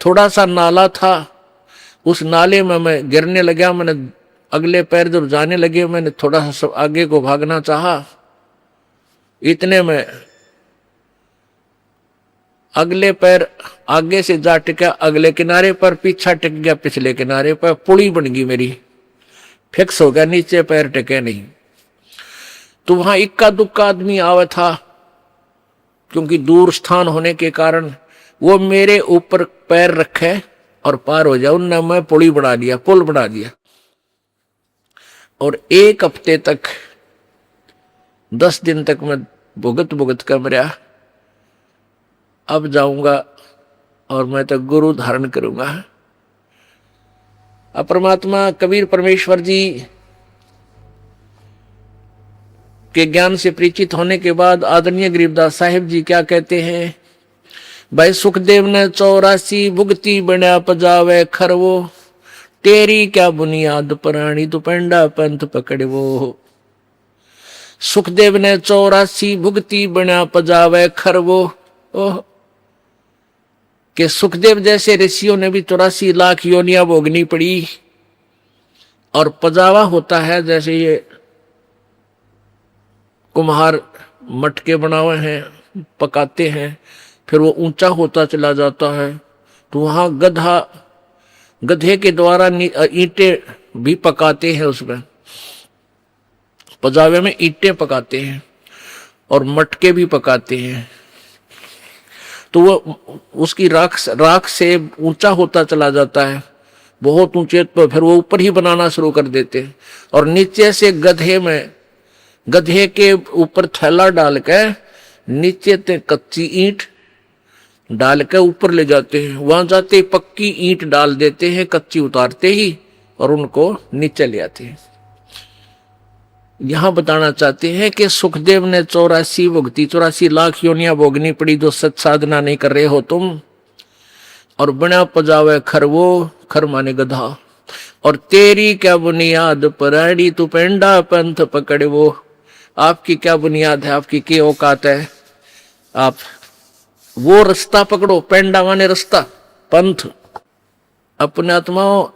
थोड़ा सा नाला था, उस नाले में मैं गिरने लगा। मैंने अगले पैर जब जाने लगे, मैंने थोड़ा सा आगे को भागना चाहा, इतने में अगले पैर आगे से जा टिका अगले किनारे पर, पीछा टिक गया पिछले किनारे पर, पुड़ी बन गई मेरी, फिक्स हो गया, नीचे पैर टिके नहीं। तो वहां इक्का दुक्का आदमी आवा था, क्योंकि दूर स्थान होने के कारण वो मेरे ऊपर पैर रखे और पार हो जाए। उनने मैं पुड़ी बना दिया, पुल बना दिया। और 1 हफ्ते तक, 10 दिन तक मैं भुगत भुगत कर मरा। अब जाऊंगा और मैं तो गुरु धारण करूंगा। अब परमात्मा कबीर परमेश्वर जी के ज्ञान से परिचित होने के बाद आदरणीय गरीबदास साहिब जी क्या कहते हैं, भाई सुखदेव ने 84 भुगती बना पजावे खरवो, तेरी क्या बुनियाद प्राणी तू पेंडा पंथ पकड़े वो। सुखदेव ने 84 भुगती बना पजावे खरवो। ओह, कि सुखदेव जैसे ऋषियों ने भी 84 लाख योनियां भोगनी पड़ी। और पजावा होता है जैसे ये कुम्हार मटके बनाए हैं, पकाते हैं, फिर वो ऊंचा होता चला जाता है। तो वहां गधे के द्वारा ईंटें भी पकाते हैं, उसमें पजावे में ईंटें पकाते हैं और मटके भी पकाते हैं। तो वो उसकी राख से ऊंचा होता चला जाता है, बहुत ऊंचे, तो फिर वो ऊपर ही बनाना शुरू कर देते हैं। और नीचे से गधे के ऊपर थैला डाल के नीचे ते कच्ची ईंट डाल के ऊपर ले जाते हैं। वहां जाते पक्की ईंट डाल देते हैं, कच्ची उतारते ही, और उनको नीचे ले आते हैं। यहां बताना चाहते हैं कि सुखदेव ने 84 भुगती, 84 लाख योनियां भोगनी पड़ी जो सच साधना नहीं कर रहे हो तुम। और बिना पजावे खरवो, खर माने गधा, और तेरी क्या बुनियाद पराड़ी तू पेंडा पंथ पकड़े वो। आपकी क्या बुनियाद है, आपकी क्या औकात है, आप वो रास्ता पकड़ो। पेंडा माने रास्ता, पंथ। अपने आत्माओं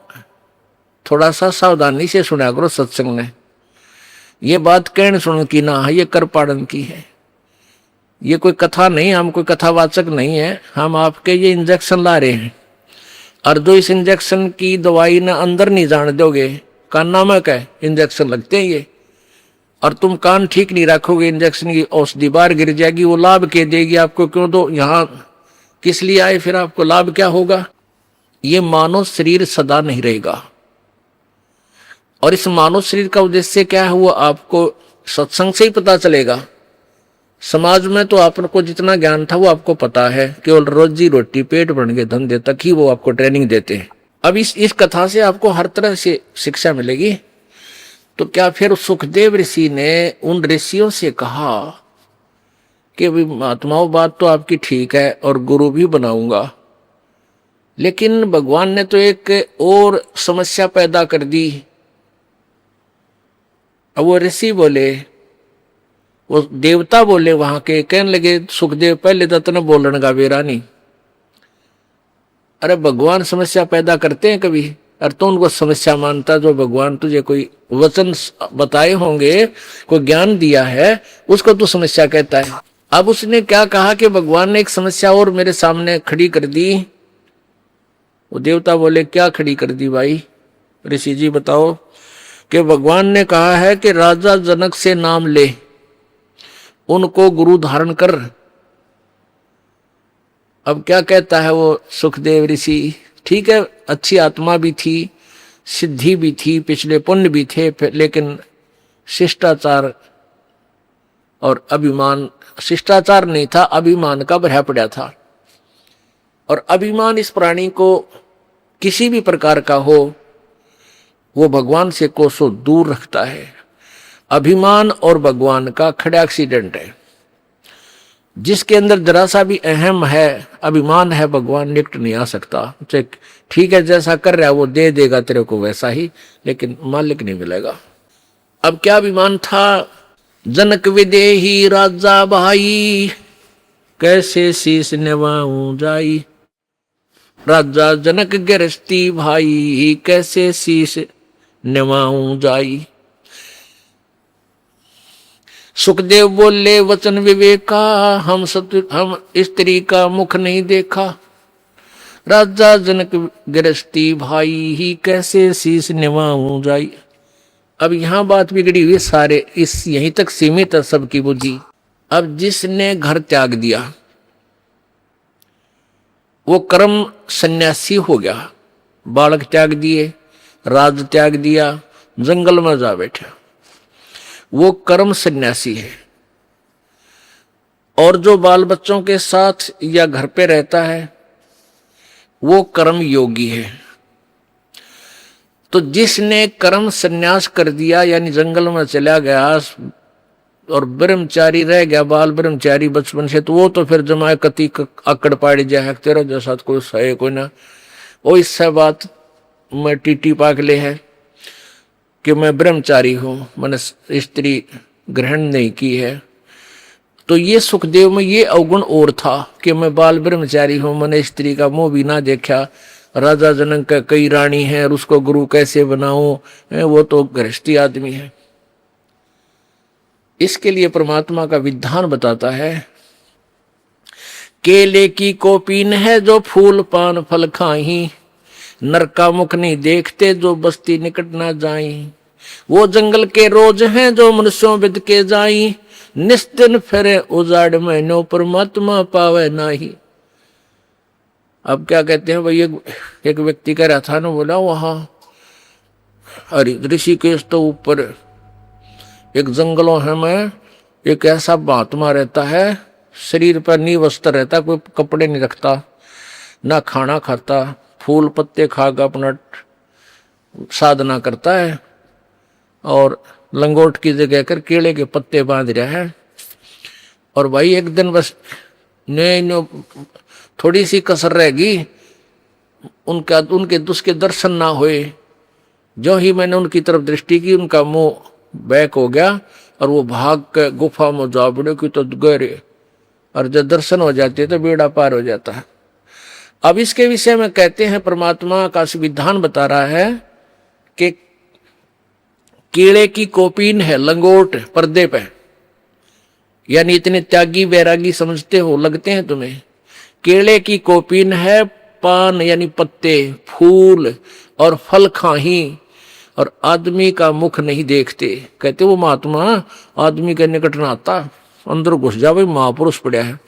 थोड़ा सा सावधानी से सुना करो सत्संग में। ये बात कहने सुन की ना है, ये कर पाड़न की है। ये कोई कथा नहीं, हम कोई कथावाचक नहीं है, हम आपके ये इंजेक्शन ला रहे हैं। और जो इस इंजेक्शन की दवाई ना अंदर नहीं जान दोगे, कान नामक है, इंजेक्शन लगते हैं ये, और तुम कान ठीक नहीं रखोगे, इंजेक्शन की औषधि बाहर गिर जाएगी। वो लाभ के देगी आपको, क्यों दो, यहाँ किस लिए आए, फिर आपको लाभ क्या होगा। ये मानव शरीर सदा नहीं रहेगा, और इस मानव शरीर का उद्देश्य क्या है वो आपको सत्संग से ही पता चलेगा। समाज में तो आपको जितना ज्ञान था वो आपको पता है, केवल रोजी रोटी पेट भरने के धंधे तक ही वो आपको ट्रेनिंग देते हैं। अब इस कथा से आपको हर तरह से शिक्षा मिलेगी। तो क्या फिर सुखदेव ऋषि ने उन ऋषियों से कहा कि महात्माओं बात तो आपकी ठीक है और गुरु भी बनाऊंगा, लेकिन भगवान ने तो एक और समस्या पैदा कर दी। अब वो ऋषि बोले, वो देवता बोले वहां के, कहने लगे सुखदेव पहले तो तने बोलन का बेरा नहीं। अरे भगवान समस्या पैदा करते हैं कभी, और तो उनको समस्या मानता। जो भगवान तुझे कोई वचन बताए होंगे, कोई ज्ञान दिया है, उसको तू समस्या कहता है। अब उसने क्या कहा कि भगवान ने एक समस्या और मेरे सामने खड़ी कर दी। वो देवता बोले क्या खड़ी कर दी भाई, ऋषि जी बताओ। कि भगवान ने कहा है कि राजा जनक से नाम ले, उनको गुरु धारण कर। अब क्या कहता है वो सुखदेव ऋषि, ठीक है अच्छी आत्मा भी थी, सिद्धि भी थी, पिछले पुण्य भी थे, लेकिन शिष्टाचार और अभिमान, शिष्टाचार नहीं था, अभिमान का भरा पड़ा था। और अभिमान इस प्राणी को किसी भी प्रकार का हो वो भगवान से कोसों दूर रखता है। अभिमान और भगवान का खड़ा एक्सीडेंट है। जिसके अंदर जरा सा भी अहम है, अभिमान है, भगवान निकट नहीं आ सकता। ठीक है, जैसा कर रहा है वो दे देगा तेरे को वैसा ही, लेकिन मालिक नहीं मिलेगा। अब क्या अभिमान था? जनक विदेही राजा भाई, कैसे शीस निभाऊं जाई। राजा जनक गृहस्थी भाई, कैसे शीस निभाऊं जाई। सुखदेव बोले वचन विवेका, हम स्त्री का मुख नहीं देखा। राजा जनक गृहस्थी भाई ही, कैसे शीस निभाऊं जाई। अब यहां बात बिगड़ी हुई, सारे इस यहीं तक सीमित है सबकी बुद्धि। अब जिसने घर त्याग दिया वो कर्म सन्यासी हो गया। बालक त्याग दिए, राज त्याग दिया, जंगल में जा बैठा, वो कर्म सन्यासी है। और जो बाल बच्चों के साथ या घर पे रहता है वो कर्म योगी है। तो जिसने कर्म सन्यास कर दिया यानी जंगल में चला गया और ब्रह्मचारी रह गया, बाल ब्रह्मचारी बचपन से, तो वो तो फिर जमाए कति अकड़ पाड़ी जाए, तेरा जैसा कोई सहे कोई ना। वो इससे बात मैं टीटी पागले है कि मैं ब्रह्मचारी हूं, मैंने स्त्री ग्रहण नहीं की है। तो ये सुखदेव में ये अवगुण और था कि मैं बाल ब्रह्मचारी हूं, मैंने स्त्री का मुंह भी ना देखा। राजा जनक का कई रानी है और उसको गुरु कैसे बनाऊं, वो तो गृहस्थी आदमी है। इसके लिए परमात्मा का विधान बताता है, केले की कोपीन है जो फूल पान फल खाही, नर का मुख नहीं देखते जो बस्ती निकट ना जाई। वो जंगल के रोज हैं जो मनुष्यों विद के जाई, निस्दिन फिरे उजाड़ में नो परमात्मा पावे नाही। अब क्या कहते हैं भाई, एक व्यक्ति कह रहा था ना, बोला वहां अरे ऋषिकेश तो ऊपर एक जंगलों है में एक ऐसा महात्मा रहता है, शरीर पर नी वस्त्र रहता, कोई कपड़े नहीं रखता, ना खाना खाता, फूल पत्ते खाकर अपना साधना करता है और लंगोट की जगह कर केले के पत्ते बांध रहा है। और भाई एक दिन बस ने थोड़ी सी कसर रहेगी, उनके उसके दर्शन ना हुए। जो ही मैंने उनकी तरफ दृष्टि की, उनका मुंह बैक हो गया और वो भाग के गुफा में जा पड़े कि तो गहरे, और जब दर्शन हो जाते तो बेड़ा पार हो जाता है। अब इसके विषय में कहते हैं, परमात्मा का विधान बता रहा है कि कीड़े की कोपीन है, लंगोट पर्दे पे, यानी इतने त्यागी वैरागी समझते हो, लगते हैं तुम्हें। केले की कोपीन है, पान यानी पत्ते, फूल और फल खाही, और आदमी का मुख नहीं देखते। कहते वो महात्मा आदमी के निकट ना आता, अंदर घुस जा, भाई महापुरुष पड़ा है।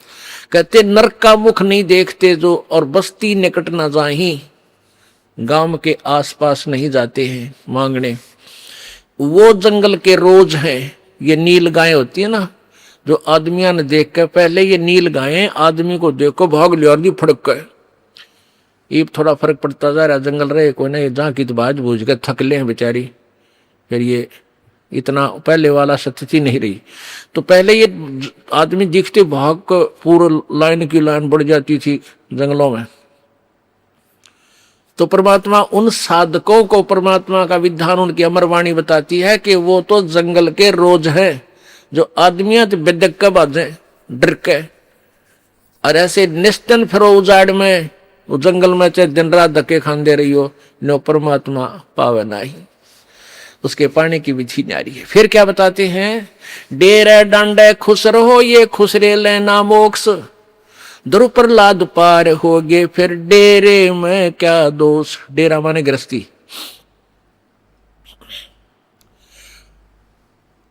कहते नरक का मुख नहीं देखते जो, और बस्ती निकट ना जाही, गांव के आसपास नहीं जाते हैं मांगने। वो जंगल के रोज हैं। ये नील गाय होती है ना, जो आदमियों ने देख के, पहले ये नील गायें आदमी को देखो भाग लिया और फड़क गए। ये थोड़ा फर्क पड़ता जा रहा, जंगल रहे कोई ना, ये जहाँ की तो बाज बूझ के थकले हैं बेचारी, फिर ये इतना पहले वाला स्थिति नहीं रही। तो पहले ये आदमी दिखते भाग को पूरा लाइन की लाइन बढ़ जाती थी जंगलों में। तो परमात्मा उन साधकों को, परमात्मा का विधान, उनकी अमरवाणी बताती है कि वो तो जंगल के रोज हैं, जो आदमियां तो बेदक के बाजे डर के, और ऐसे निस्तन फिरो उजाड़ में, वो जंगल में चाहे दिन रात धक्के खाने रही हो, नो परमात्मा पावे नाही, उसके पाने की विधि न्यारी है। फिर क्या बताते हैं, डेरे डांडे खुश रहो ये खुसरे लेना मोक्ष, ध्रुव प्रहलाद पार हो गए फिर डेरे में क्या दोष। डेरा माने गृहस्थी।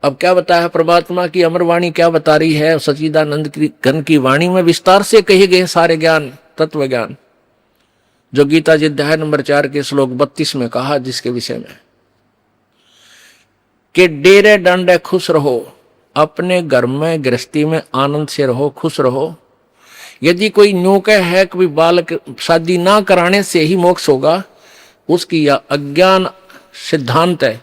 अब क्या बताया परमात्मा की अमरवाणी क्या बता रही है, सच्चिदानंद की घन की वाणी में विस्तार से कहे गए सारे ज्ञान, तत्व ज्ञान, जो गीता जी अध्याय नंबर 4 के श्लोक 32 में कहा, जिसके विषय में कि डेरे डांडे खुश रहो, अपने घर में गृहस्थी में आनंद से रहो, खुश रहो। यदि कोई न्यू कह है कि बालक शादी ना कराने से ही मोक्ष होगा, उसकी यह अज्ञान सिद्धांत है।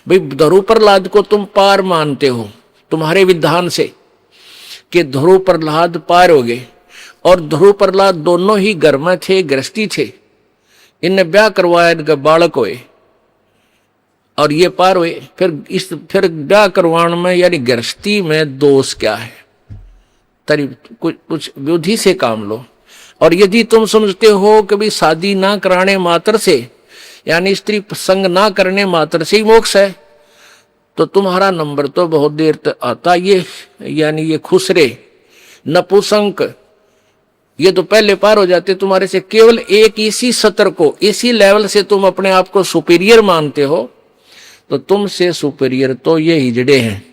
भाई ध्रुव प्रहलाद को तुम पार मानते हो तुम्हारे विधान से कि ध्रुव प्रहलाद पार हो गए, और ध्रुव प्रहलाद दोनों ही घर में थे, गृहस्थी थे, इनने ब्याह करवाया, इनके बालक हुए और ये पार हुए। फिर ब्याह करवाने में यानी गृहस्थी में दोष क्या है? तरी कुछ विधि से काम लो। और यदि तुम समझते हो कि भाई शादी ना कराने मात्र से यानी स्त्री संग ना करने मात्र से ही मोक्ष है, तो तुम्हारा नंबर तो बहुत देर तक आता। ये यानी ये खुसरे नपुंसक ये तो पहले पार हो जाते तुम्हारे से। केवल एक इसी सत्र को, इसी लेवल से तुम अपने आप को सुपीरियर मानते हो, तो तुमसे सुपीरियर तो ये हिजड़े हैं।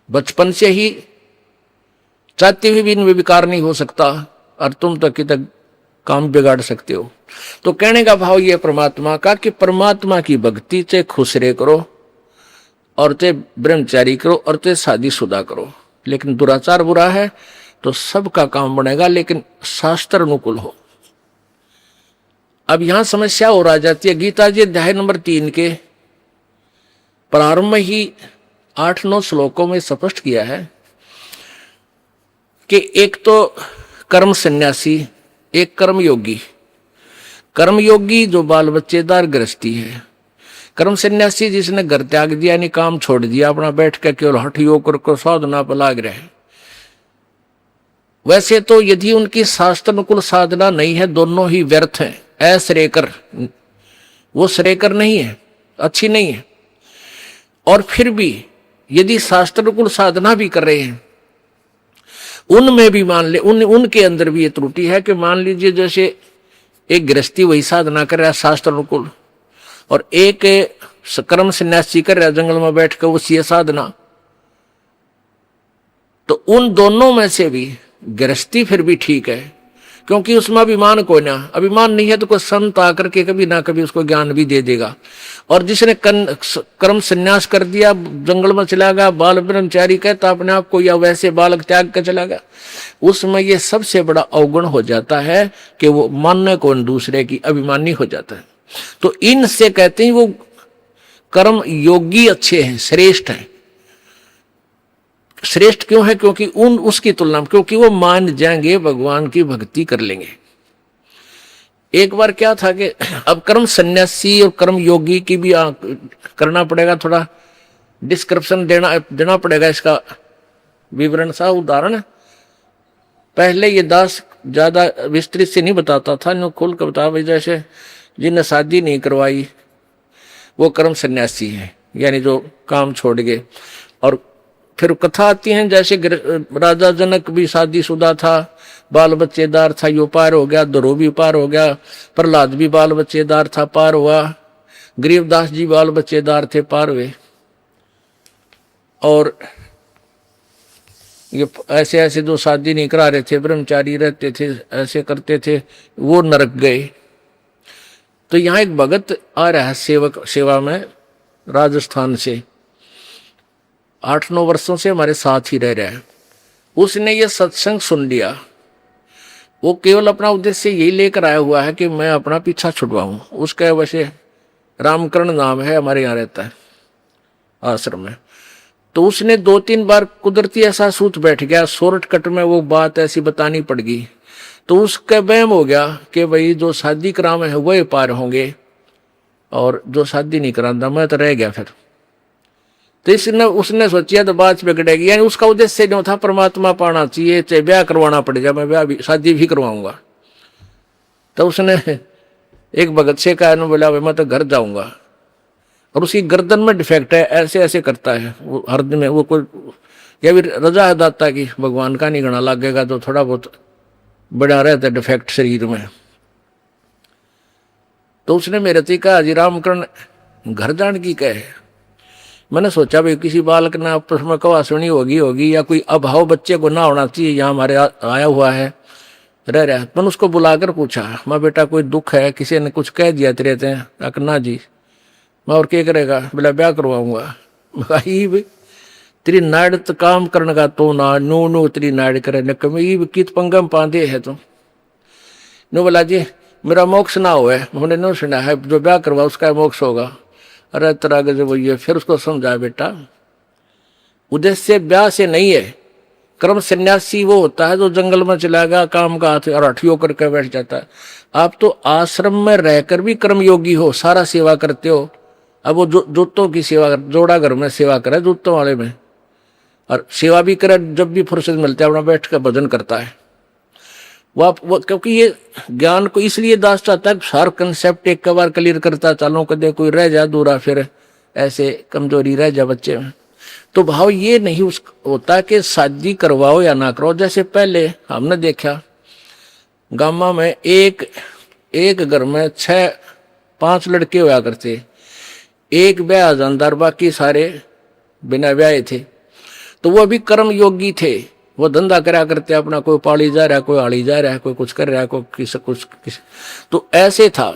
बचपन से ही चाहते हुए भी इनमें विकार नहीं हो सकता, और तुम तो कि तक काम बिगाड़ सकते हो। तो कहने का भाव ये परमात्मा का कि परमात्मा की भक्ति से खुसरे करो, और ते ब्रह्मचारी करो, और ते शादीशुदा करो। लेकिन दुराचार बुरा है तो सबका काम बनेगा, लेकिन शास्त्र अनुकूल हो। अब यहां समस्या और आ जाती है। गीता जी अध्याय नंबर 3 के प्रारंभ में ही 8-9 श्लोकों में स्पष्ट किया है कि एक तो कर्म सन्यासी, एक कर्मयोगी। कर्मयोगी जो बाल बच्चेदार गृहस्थी है, कर्म सन्यासी जिसने घर त्याग दिया, यानी काम छोड़ दिया, अपना बैठ के केवल हठ योग कर साधना पर लाग रहे। वैसे तो यदि उनकी शास्त्र अनुकूल साधना नहीं है, दोनों ही व्यर्थ हैं, अश्रेयकर, वो श्रेयकर नहीं है, अच्छी नहीं है। और फिर भी यदि शास्त्र अनुकूल साधना भी कर रहे हैं, उनमें भी मान ले उनके अंदर भी ये त्रुटि है कि मान लीजिए जैसे एक गृहस्थी वही साधना कर रहा है शास्त्र अनुकूल, और एक कर्म सन्यासी कर रहा है जंगल में बैठ कर उसी साधना, तो उन दोनों में से भी गृहस्थी फिर भी ठीक है, क्योंकि उसमें अभिमान कोई ना, अभिमान नहीं है तो कोई संत आकर के कभी ना कभी उसको ज्ञान भी दे देगा। और जिसने कर्म संन्यास कर दिया, जंगल में चला गया, बाल ब्रह्मचारी कहता अपने आप को, या वैसे बालक त्याग कर चला गया, उसमें ये सबसे बड़ा अवगुण हो जाता है कि वो मानने कौन दूसरे की अभिमानी हो जाता है। तो इनसे कहते हैं वो कर्म योगी अच्छे हैं, श्रेष्ठ हैं। श्रेष्ठ क्यों है? क्योंकि उसकी तुलना में, क्योंकि वो मान जाएंगे, भगवान की भक्ति कर लेंगे। एक बार क्या था कि अब कर्म सन्यासी और कर्म योगी की भी करना पड़ेगा, थोड़ा डिस्क्रिप्शन देना पड़ेगा, इसका विवरण सा उदाहरण। पहले ये दास ज्यादा विस्तृत से नहीं बताता था, नो खोल कर बता, भाई जैसे जिन्हें शादी नहीं करवाई वो कर्म सन्यासी है, यानी जो काम छोड़ गए। और फिर कथा आती है जैसे राजा जनक भी शादीशुदा था, बाल बच्चेदार था, यो पार हो गया, ध्रुव भी पार हो गया, प्रहलाद भी बाल बच्चेदार था, पार हुआ, गरीबदास जी बाल बच्चेदार थे, पार हुए। और ये ऐसे ऐसे जो शादी नहीं करा रहे थे, ब्रह्मचारी रहते थे, ऐसे करते थे, वो नरक गए। तो यहाँ एक भगत आ रहा है सेवा में राजस्थान से, 8-9 वर्षों से हमारे साथ ही रह रहा है। उसने ये सत्संग सुन लिया, वो केवल अपना उद्देश्य यही लेकर आया हुआ है कि मैं अपना पीछा छुड़वाऊं। उसका वैसे रामकरण नाम है, हमारे यहाँ रहता है आश्रम में। तो उसने 2-3 बार कुदरती ऐसा सूत बैठ गया, शॉर्टकट में वो बात ऐसी बतानी पड़ गई, तो उसका वहम हो गया कि भाई जो शादी करावे है वही पार होंगे, और जो शादी नहीं कराता मैं तो रह गया। फिर तो उसने सोचिया तो बात बिगड़ेगी, यानी उसका उद्देश्य नहीं था परमात्मा पाना चाहिए, चाहे ब्याह करवाना पड़ेगा, मैं ब्याह भी शादी भी करवाऊंगा। तो उसने एक भगत से कहा, बोला मैं तो घर जाऊंगा, और उसकी गर्दन में डिफेक्ट है, ऐसे ऐसे करता है वो हर दिन में, वो कोई या भी रजा है दाता की, भगवान का नहीं गणा लगेगा तो थोड़ा बहुत बड़ा रहता है डिफेक्ट शरीर में। तो उसने मेरे से कहा, जी रामकरण घर जान की कहे। मैंने सोचा भाई किसी बालक ने आपस में कवा सुनी होगी, या कोई अभाव बच्चे को ना होना चाहिए, यहाँ हमारे आया हुआ है रह रहा है। मैंने उसको बुलाकर पूछा, माँ बेटा कोई दुख है, किसी ने कुछ कह दिया तेरे थे? ना जी। मैं और क्या करेगा? बोला ब्याह करवाऊंगा। भाई तेरी नाड़ तो काम करने का तो ना नो नो तेरी नाड़ करे न कमी कित पंगम पांदे है तो नो बोला जी मेरा मोक्ष ना हुआ है, हमने नो सुना है जो ब्याह करवा उसका मोक्ष होगा। अरे तरह के जब ये फिर उसको समझा बेटा उद्देश्य ब्याह से नहीं है, कर्म सन्यासी वो होता है जो जंगल में चला गया काम का हाथ और हठियों करके बैठ जाता है। आप तो आश्रम में रहकर भी कर्मयोगी हो, सारा सेवा करते हो। अब वो जूतों की सेवा कर, जोड़ा घर में सेवा करे जूतों वाले में, और सेवा भी करे, जब भी फुर्सत मिलता है अपना बैठ कर भजन करता है वो क्योंकि ये ज्ञान को इसलिए दास चाहता है हर कंसेप्ट एक बार क्लियर करता चालो, कदे कोई रह जा दूरा फिर ऐसे कमजोरी रह जा बच्चे में। तो भाव ये नहीं उस होता कि शादी करवाओ या ना करो। जैसे पहले हमने देखा गामा में एक घर में 6-5 लड़के हुआ करते, एक ब्याह जानदार बाकी सारे बिना ब्याह थे। तो वो भी कर्म योगी थे, वो धंधा करा करते अपना, कोई पाली जा रहा है, कोई आड़ी जा रहा है, कोई कुछ कर रहा है, कोई किस तो ऐसे था।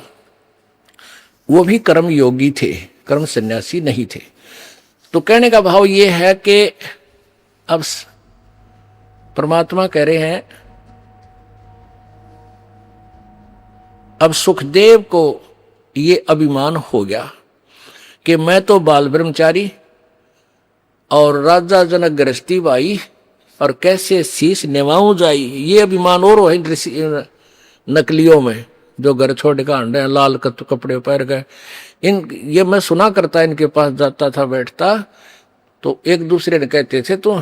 वो भी कर्म योगी थे, कर्म सन्यासी नहीं थे। तो कहने का भाव ये है कि अब परमात्मा कह रहे हैं अब सुखदेव को ये अभिमान हो गया कि मैं तो बाल ब्रह्मचारी और राजा जनक गृहस्थी भाई और कैसे शीश निभाऊं जाई, ये अभिमान और है नकलियों में जो घर छोड़ के आंडे हैं, लाल कपड़े पहन गए। ये मैं सुना करता इनके पास जाता था बैठता, तो एक दूसरे ने कहते थे तो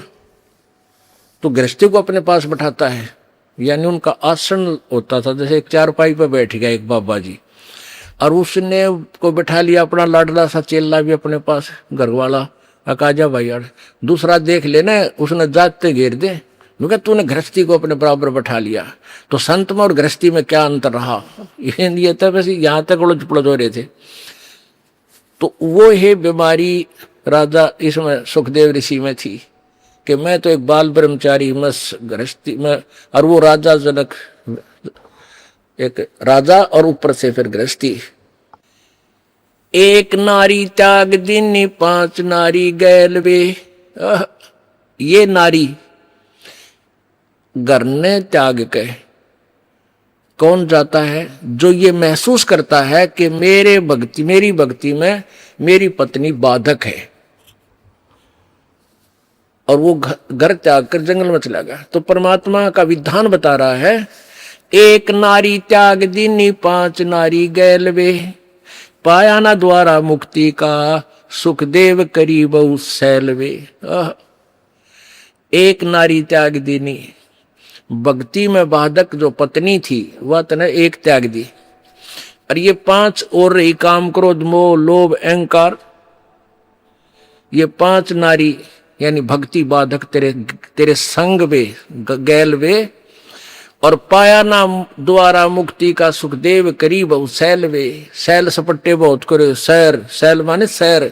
गृहस्थी को अपने पास बैठाता है, यानी उनका आसन होता था। जैसे एक चारपाई पर बैठ गया एक बाबा जी और उसने को बैठा लिया अपना लाडला सा चेला भी अपने पास, घर वाला अकाजा भाई यार। दूसरा देख लेना उसने जाते घेर दे, क्योंकि तूने गृहस्थी को अपने बराबर बैठा लिया। तो संत में और गृहस्थी में क्या अंतर रहा, ये तो वैसे यहाँ तक उलझ पुलझ हो रहे थे। तो वो है बीमारी राजा इसमें सुखदेव ऋषि में थी कि मैं तो एक बाल ब्रह्मचारी मस गृहस्थी में, और वो राजा जनक एक राजा और ऊपर से फिर गृहस्थी। एक नारी त्याग दीनी 5 नारी गैल वे। ये नारी घर ने त्याग के कौन जाता है, जो ये महसूस करता है कि मेरी भक्ति में मेरी पत्नी बाधक है, और वो घर त्याग कर जंगल में चला गया। तो परमात्मा का विधान बता रहा है एक नारी त्याग दीनी 5 नारी गैल वे, पाया ना द्वारा मुक्ति का सुखदेव करी बहु सैलवे। एक नारी त्याग दीनी, भक्ति में बाधक जो पत्नी थी वह तने एक त्याग दी, और ये 5 और रही काम क्रोध मोह लोभ अहंकार। ये 5 नारी यानी भक्ति बाधक तेरे संग वे गैल वे, और पाया ना द्वारा मुक्ति का सुखदेव करी बहु सैल वे। सैल सपट्टे बहुत करे, सैल माने सैर,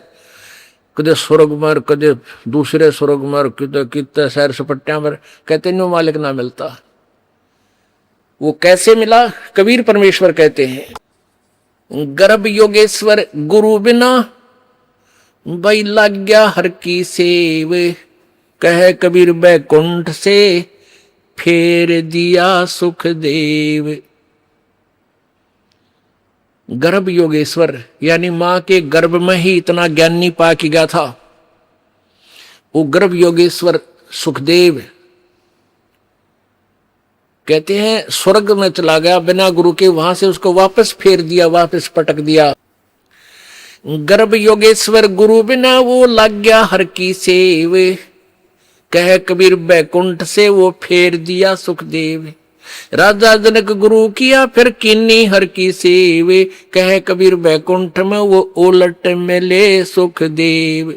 कदे स्वर्ग मर कदे दूसरे स्वर्ग मर, कितने सैर सपट्टिया मर, कहते न्यू मालिक ना मिलता। वो कैसे मिला, कबीर परमेश्वर कहते हैं गर्भ योगेश्वर गुरु बिना भाई लग गया हर की सेव, कह कबीर बैकुंठ से फेर दिया सुखदेव। गर्भ योगेश्वर यानी मां के गर्भ में ही इतना ज्ञानी पा के गया था वो गर्भ योगेश्वर सुखदेव। कहते हैं स्वर्ग में चला गया बिना गुरु के, वहां से उसको वापस फेर दिया, वापस पटक दिया। गर्भ योगेश्वर गुरु बिना वो लग गया हर की सेव, कह कबीर बैकुंठ से वो फेर दिया सुखदेव। राजा जनक गुरु किया फिर किन्नी हर की सेव, कह कबीर बैकुंठ में वो उलट मिले सुखदेव।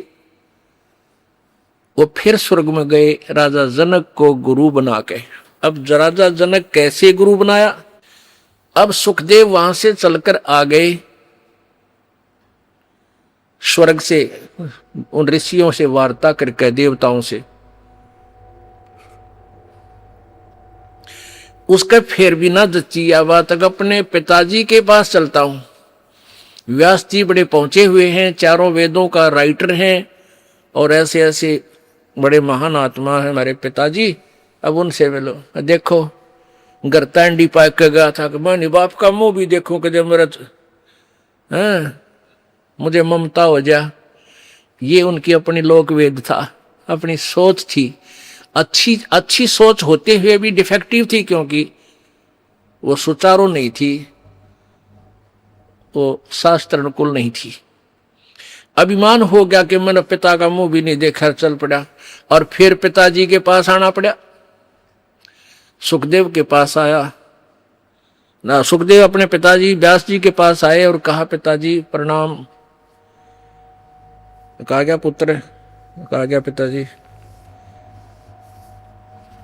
वो फिर स्वर्ग में गए राजा जनक को गुरु बना के। अब राजा जनक कैसे गुरु बनाया, अब सुखदेव वहां से चलकर आ गए स्वर्ग से, उन ऋषियों से वार्ता करके देवताओं से। उसका फिर भी ना जच्ची बात, तक अपने पिताजी के पास चलता हूं। व्यास जी बड़े पहुंचे हुए हैं, 4 वेदों का राइटर हैं, और ऐसे ऐसे बड़े महान आत्मा है हमारे पिताजी, अब उनसे मिलो। देखो घर तांडी पाक के गया था कि मैं बाप का मुंह भी देखूं कि जब मेरा मुझे ममता हो जा। ये उनकी अपनी लोक वेद था, अपनी सोच थी। अच्छी सोच होते हुए भी डिफेक्टिव थी, क्योंकि वो सुचारू नहीं थी, वो शास्त्र अनुकूल नहीं थी। अभिमान हो गया कि मैंने पिता का मुंह भी नहीं देखा, चल पड़ा। और फिर पिताजी के पास आना पड़ा। सुखदेव के पास आया ना, सुखदेव अपने पिताजी व्यास जी के पास आए और कहा, पिताजी प्रणाम। कहा गया पुत्र, कहा गया पिताजी।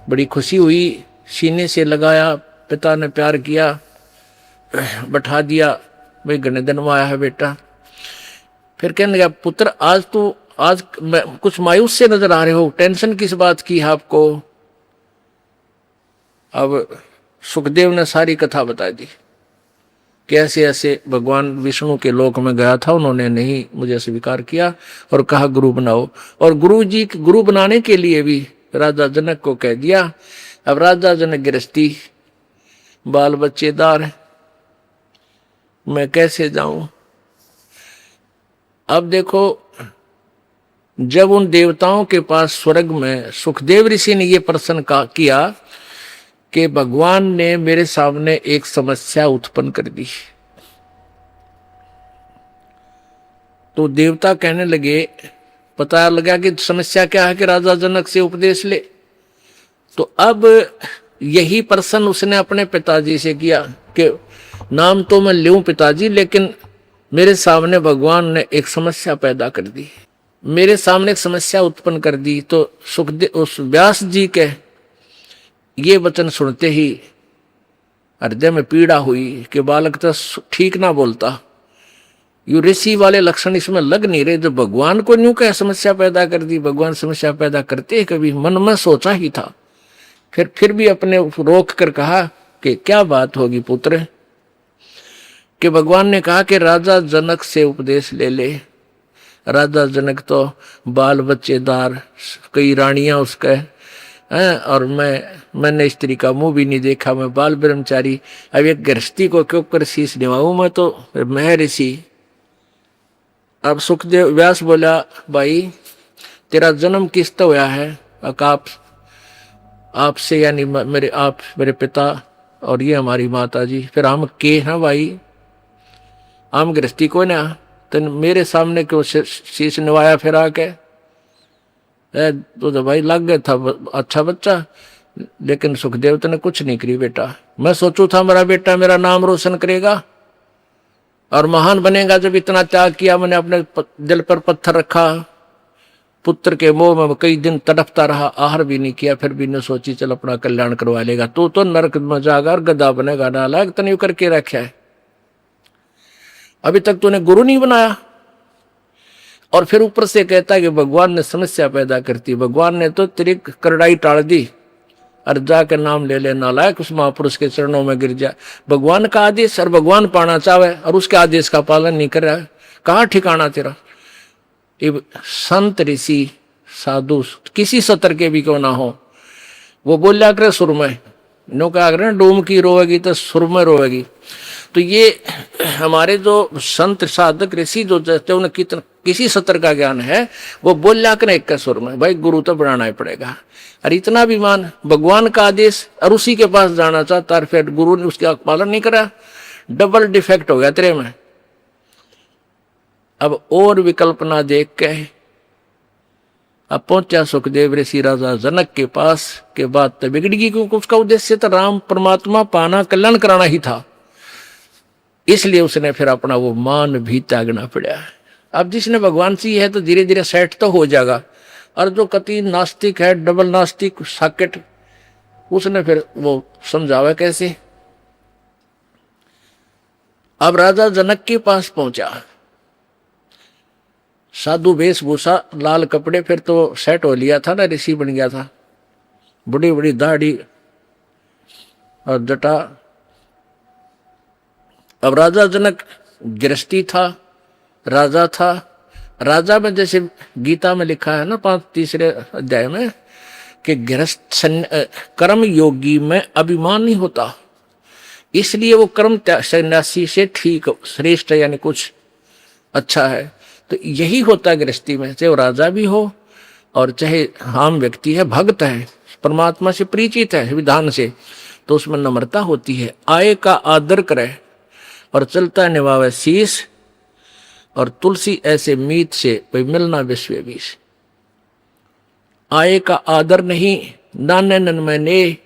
बड़ी खुशी हुई, सीने से लगाया, पिता ने प्यार किया, बैठा दिया, भाई घने दिन में आया है बेटा। फिर कहने लगा, पुत्र आज कुछ मायूस से नजर आ रहे हो, टेंशन किस बात की है आपको? अब सुखदेव ने सारी कथा बता दी, कैसे ऐसे भगवान विष्णु के लोक में गया था, उन्होंने नहीं मुझे स्वीकार किया और कहा गुरु बनाओ। और गुरु बनाने के लिए भी राजा जनक को कह दिया। अब राजा जनक गृहस्थी, बाल बच्चेदार, मैं कैसे जाऊं? अब देखो, जब उन देवताओं के पास स्वर्ग में सुखदेव ऋषि ने यह प्रश्न किया कि भगवान ने मेरे सामने एक समस्या उत्पन्न कर दी, तो देवता कहने लगे, पता लगा कि समस्या क्या है कि राजा जनक से उपदेश ले। तो अब यही प्रश्न उसने अपने पिताजी से किया कि नाम तो मैं लूं पिताजी, लेकिन मेरे सामने भगवान ने एक समस्या पैदा कर दी, मेरे सामने एक समस्या उत्पन्न कर दी। तो सुखदेव उस व्यास जी के ये वचन सुनते ही हृदय में पीड़ा हुई कि बालक तो ठीक ना बोलता, यू ऋषि वाले लक्षण इसमें लग नहीं रहे, जो भगवान को न्यू क्या समस्या पैदा कर दी। भगवान समस्या पैदा करते कभी मन में सोचा ही था। फिर भी अपने रोक कर कहा कि क्या बात होगी पुत्र? कि भगवान ने कहा कि राजा जनक से उपदेश ले ले। राजा जनक तो बाल बच्चेदार, कई रानियां उसके हैं, और मैंने स्त्री का मुंह भी नहीं देखा, मैं बाल ब्रह्मचारी। अब एक गृहस्थी को क्यों कर शीश निभाऊं, मैं तो मैं ऋषि। अब सुखदेव व्यास बोला, भाई तेरा जन्म किस तो हुआ है? आपसे यानी मेरे पिता और ये हमारी माता जी, फिर हम के हैं भाई, हम गृहस्थी को ना, तो मेरे सामने क्यों शीश निभाया फिर आके? तो भाई लग गया था अच्छा बच्चा, लेकिन सुखदेव ने कुछ नहीं करी बेटा। मैं सोचू था मेरा बेटा मेरा नाम रोशन करेगा और महान बनेगा, जब इतना त्याग किया मैंने, अपने दिल पर पत्थर रखा, पुत्र के मोह में कई दिन तड़पता रहा, आहार भी नहीं किया, फिर भी न सोची चल अपना कल्याण करवा लेगा। तो नरक में जागा और गधा बनेगा, नालायक तने करके रखा है, अभी तक तूने गुरु नहीं बनाया। और फिर ऊपर से कहता है कि भगवान ने समस्या पैदा करती, भगवान ने तो तेरी करड़ाई टाल दी, और जाकर नाम ले ले नालायक, उस महापुरुष के चरणों में गिर जा। भगवान का आदेश और भगवान पाना चाहे और उसके आदेश का पालन नहीं कर रहा है, कहाँ ठिकाना तेरा? संत ऋषि साधु किसी सतर के भी क्यों ना हो, वो बोलिया करे सुर में, नो क्या करे डूम की रोएगी तो सुर में रोएगी। तो ये हमारे जो संत साधक ऋषि जो जैसे उन्हें किसी सत्र का ज्ञान है, वो बोलिया करे एक सुर में, भाई गुरु तो बनाना ही पड़ेगा। और इतना विमान भगवान का आदेश और उसी के पास जाना चाहता, और फिर गुरु ने उसका पालन नहीं करा, डबल डिफेक्ट हो गया तेरे में। अब और विकल्प ना देख के अब पहुंचा सुखदेव ऋषि राजा जनक के पास, के बाद तो बिगड़ गई, क्योंकि उसका उद्देश्य तो राम परमात्मा पाना, कल्याण कराना ही था। इसलिए उसने फिर अपना वो मान भी त्यागना पड़ा। अब जिसने भगवान सी है तो धीरे धीरे सेट तो हो जाएगा, और जो कति नास्तिक है, डबल नास्तिक साकेट, उसने फिर वो समझावा कैसे। अब राजा जनक के पास पहुंचा, साधु वेशभूषा, लाल कपड़े, फिर तो सेट हो लिया था ना, ऋषि बन गया था, बड़ी बड़ी दाढ़ी और जटा। अब राजा जनक गृहस्थी था, राजा था, राजा में जैसे गीता में लिखा है ना 3 अध्याय में कि गृहस्थ कर्म योगी में अभिमान नहीं होता, इसलिए वो कर्म सन्यासी से ठीक श्रेष्ठ यानी कुछ अच्छा है। तो यही होता है गृहस्थी में, चाहे वो राजा भी हो और चाहे आम व्यक्ति है, भक्त है, परमात्मा से परिचित है विधान से, तो उसमें नम्रता होती है। आए का आदर करे और चलता निभावे शीश, और तुलसी ऐसे मीत से कोई मिलना विश्व बीस। आए का आदर नहीं नाने नन में ने,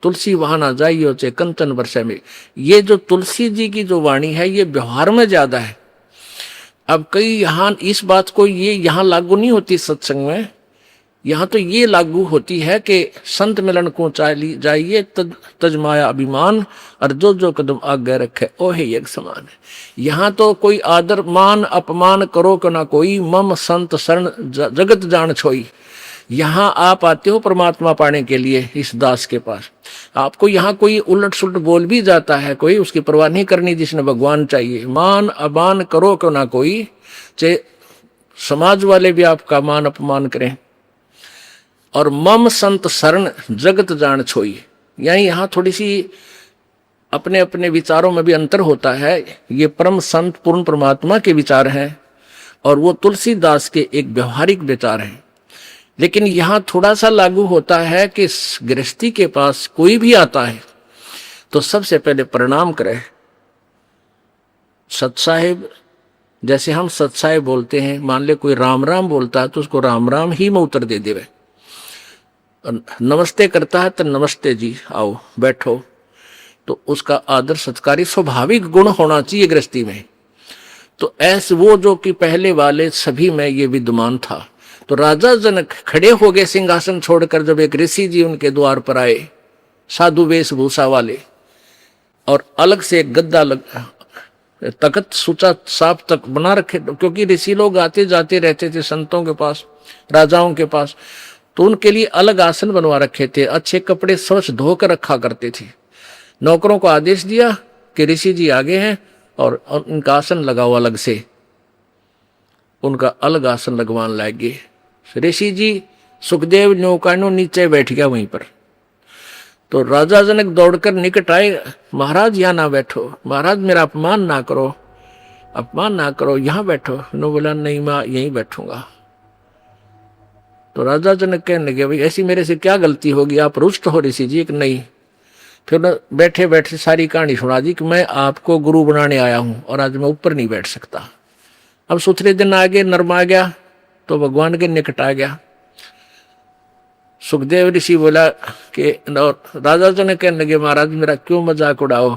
तुलसी वहां ना जाइयो चे कंचन वर्षा में। ये जो तुलसी जी की जो वाणी है ये व्यवहार में ज्यादा है। अब कई यहाँ इस बात को ये यहाँ लागू नहीं होती सत्संग में, यहाँ तो ये लागू होती है कि संत मिलन को जाइए तजमाया अभिमान, और जो जो कदम आगे रखे ओहे एक समान है। यहाँ तो कोई आदर मान अपमान करो कि ना कोई, मम संत शरण जगत जान छोई। यहाँ आप आते हो परमात्मा पाने के लिए इस दास के पास, आपको यहाँ कोई उलट सुलट बोल भी जाता है कोई, उसकी परवाह नहीं करनी, जिसने भगवान चाहिए। मान अमान करो क्यों ना कोई, चाहे समाज वाले भी आपका मान अपमान करें। और मम संत शरण जगत जान छोई, यानी यहाँ थोड़ी सी अपने अपने विचारों में भी अंतर होता है। ये परम संत पूर्ण परमात्मा के विचार हैं और वो तुलसीदास के एक व्यवहारिक विचार हैं। लेकिन यहाँ थोड़ा सा लागू होता है कि गृहस्थी के पास कोई भी आता है तो सबसे पहले प्रणाम करे। सतसाहिब, जैसे हम सतसाहिब बोलते हैं, मान ले कोई राम राम बोलता है तो उसको राम राम ही में उत्तर दे देवे। नमस्ते करता है तो नमस्ते जी, आओ बैठो, तो उसका आदर सत्कारी स्वाभाविक गुण होना चाहिए गृहस्थी में। तो ऐसे वो जो कि पहले वाले सभी में ये विद्यमान था। तो राजा जनक खड़े हो गए सिंहासन छोड़कर जब एक ऋषि जी उनके द्वार पर आए, साधु वेशभूषा वाले, और अलग से एक गद्दा तख्त सुचा साफ तक बना रखे, क्योंकि ऋषि लोग आते जाते रहते थे संतों के पास, राजाओं के पास, तो उनके लिए अलग आसन बनवा रखे थे। अच्छे कपड़े स्वच्छ धोकर रखा करते थे। नौकरों को आदेश दिया कि ऋषि जी आगे हैं और उनका आसन लगाओ अलग से, उनका अलग आसन लगवान लगे। ऋषि जी सुखदेव नौकानो नीचे बैठ गया वहीं पर। तो राजा जनक दौड़कर निकट आए, महाराज यहाँ ना बैठो, महाराज मेरा अपमान ना करो, अपमान ना करो, यहाँ बैठो। उन्होंने बोला नहीं मैं यहीं बैठूंगा। तो राजा जनक कहने लगे भाई ऐसी मेरे से क्या गलती होगी, आप रुष्ट हो ऋषि जी? कि नहीं। फिर बैठे बैठे सारी कहानी सुना दी कि मैं आपको गुरु बनाने आया हूं और आज मैं ऊपर नहीं बैठ सकता। अब सुथरे दिन आ गए, नर्म आ गया तो भगवान के निकट आ गया। सुखदेव ऋषि बोला कि राजा जनक कहने लगे महाराज मेरा क्यों मजाक उड़ाओ,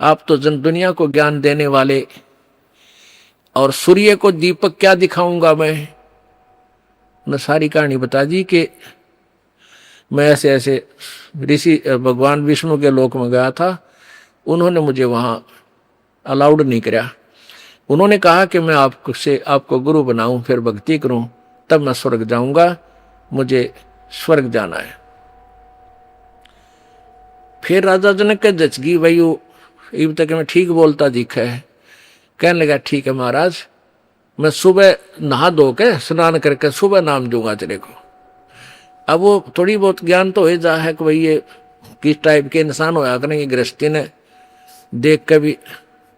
आप तो जन दुनिया को ज्ञान देने वाले, और सूर्य को दीपक क्या दिखाऊंगा मैं सारी कहानी बता दी कि मैं ऐसे ऐसे ऋषि भगवान विष्णु के लोक में गया था, उन्होंने मुझे वहां अलाउड नहीं किया। उन्होंने कहा कि मैं आपको गुरु बनाऊं, फिर भक्ति करूं, तब मैं स्वर्ग जाऊंगा, मुझे स्वर्ग जाना है। फिर राजा जनक के जचगी भाई इब तक मैं ठीक बोलता दिखा है। कहने लगा ठीक है महाराज, मैं सुबह नहा धो के स्नान करके सुबह नाम दूंगा तेरे को। अब वो थोड़ी बहुत ज्ञान तो हो जा है कि भाई ये किस टाइप के इंसान होया करेंगे, गृहस्थी ने देख के भी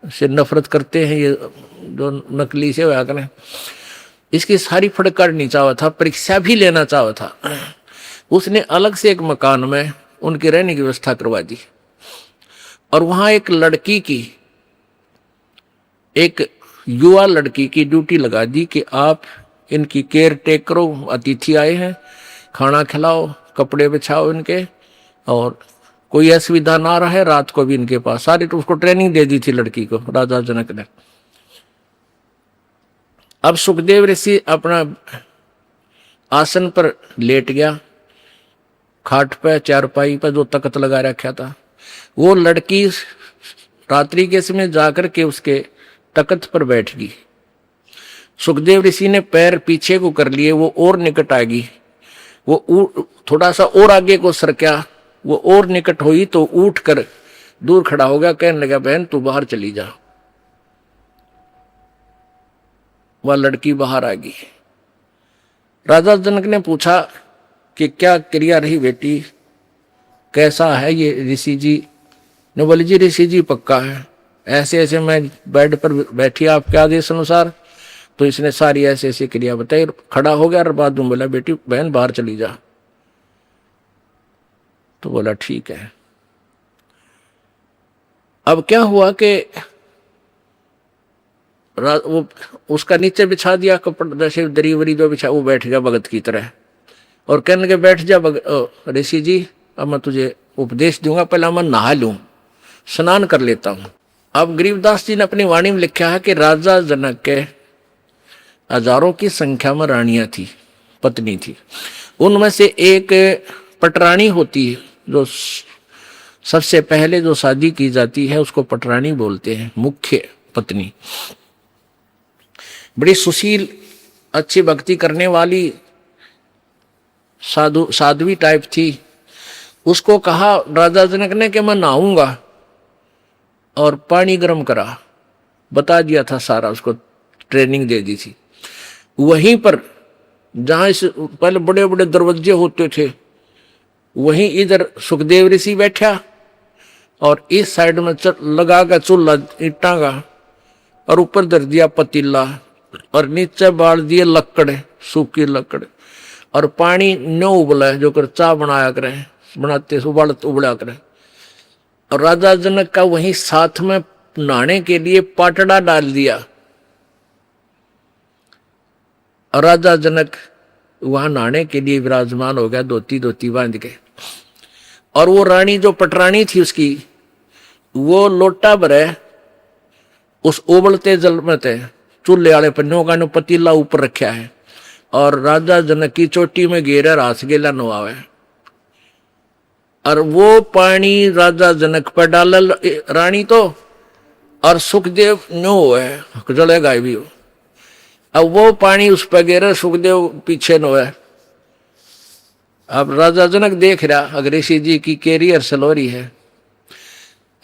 से नफरत करते हैं, ये जो नकली से होया करें। इसकी सारी फड़काड़नी चाहा था, परीक्षा भी लेना चाहा था। उसने अलग से एक मकान में उनकी रहने की व्यवस्था करवा दी और वहां एक लड़की की, एक युवा लड़की की ड्यूटी लगा दी कि आप इनकी केयर टेक करो, अतिथि आए हैं, खाना खिलाओ, कपड़े बिछाओ इनके, और कोई असुविधा ना रहे, रात को भी इनके पास। सारी तो उसको ट्रेनिंग दे दी थी लड़की को राजा जनक ने। अब सुखदेव ऋषि अपना आसन पर लेट गया, खाट पे चारपाई पर जो तख्त लगा रखा था। वो लड़की रात्रि के समय जाकर के उसके तख्त पर बैठ गई। सुखदेव ऋषि ने पैर पीछे को कर लिए, वो और निकट आ गई। वो थोड़ा सा और आगे को सरका, वो और निकट हुई तो उठ कर दूर खड़ा हो गया। कहने लगा बहन तू बाहर चली जा। वह लड़की बाहर आ गई। राजा जनक ने पूछा कि क्या क्रिया रही बेटी, कैसा है ये ऋषि जी? ने बोली जी ऋषि जी पक्का है, ऐसे ऐसे मैं बेड पर बैठी आपके आदेश अनुसार। तो इसने सारी ऐसे ऐसी क्रिया बताई, खड़ा हो गया और बाद में बोला बेटी बहन बाहर चली जा। तो बोला ठीक है। अब क्या हुआ कि वो उसका नीचे बिछा दिया कपड़ा, जैसे दरी वरी जो बिछा, वो बैठ गया भगत की तरह और कहने लगे बैठ जा ऋषि जी, अब मैं तुझे उपदेश दूंगा, पहले मैं नहा लूं, स्नान कर लेता हूं। अब गरीबदास जी ने अपनी वाणी में लिखा है कि राजा जनक के हजारों की संख्या में रानियां थी, पत्नी थी। उनमें से एक पटरानी होती है, जो सबसे पहले जो शादी की जाती है उसको पटरानी बोलते हैं, मुख्य पत्नी। बड़ी सुशील, अच्छी भक्ति करने वाली साध्वी टाइप थी। उसको कहा राजा जनक ने कि मैं नहाऊंगा, और पानी गर्म करा, बता दिया था सारा, उसको ट्रेनिंग दे दी थी। वहीं पर जहां इस पहले बड़े बड़े दरवाजे होते थे, वहीं इधर सुखदेव ऋषि बैठा और इस साइड में लगा का चूल्हा ईटा का, और ऊपर धर दिया पतीला और नीचे बाल दिए लकड़, सूखी लकड़, और पानी न्यो उबला जो कर चाय बनाया करें, बनाते उबला करें। और राजा जनक का वहीं साथ में नहाने के लिए पाटड़ा डाल दिया, और राजा जनक वहां नहाने के लिए विराजमान हो गया, धोती बांध के। और वो रानी जो पटरानी थी उसकी, वो लोटा भरे उस उबलते जल में थे, चूल्हे वाले पन्नों का पतीला ऊपर रखा है, और राजा जनक की चोटी में घेरे रास गेला नवावे, और वो पानी राजा जनक पर डाल रानी तो, और सुखदेव नो है जलेगा भी हो। अब वो पानी उस पर गिरे, सुखदेव पीछे नो है। अब राजा जनक देख रहा अगर ऋषि जी की कैरियर सलोरी है।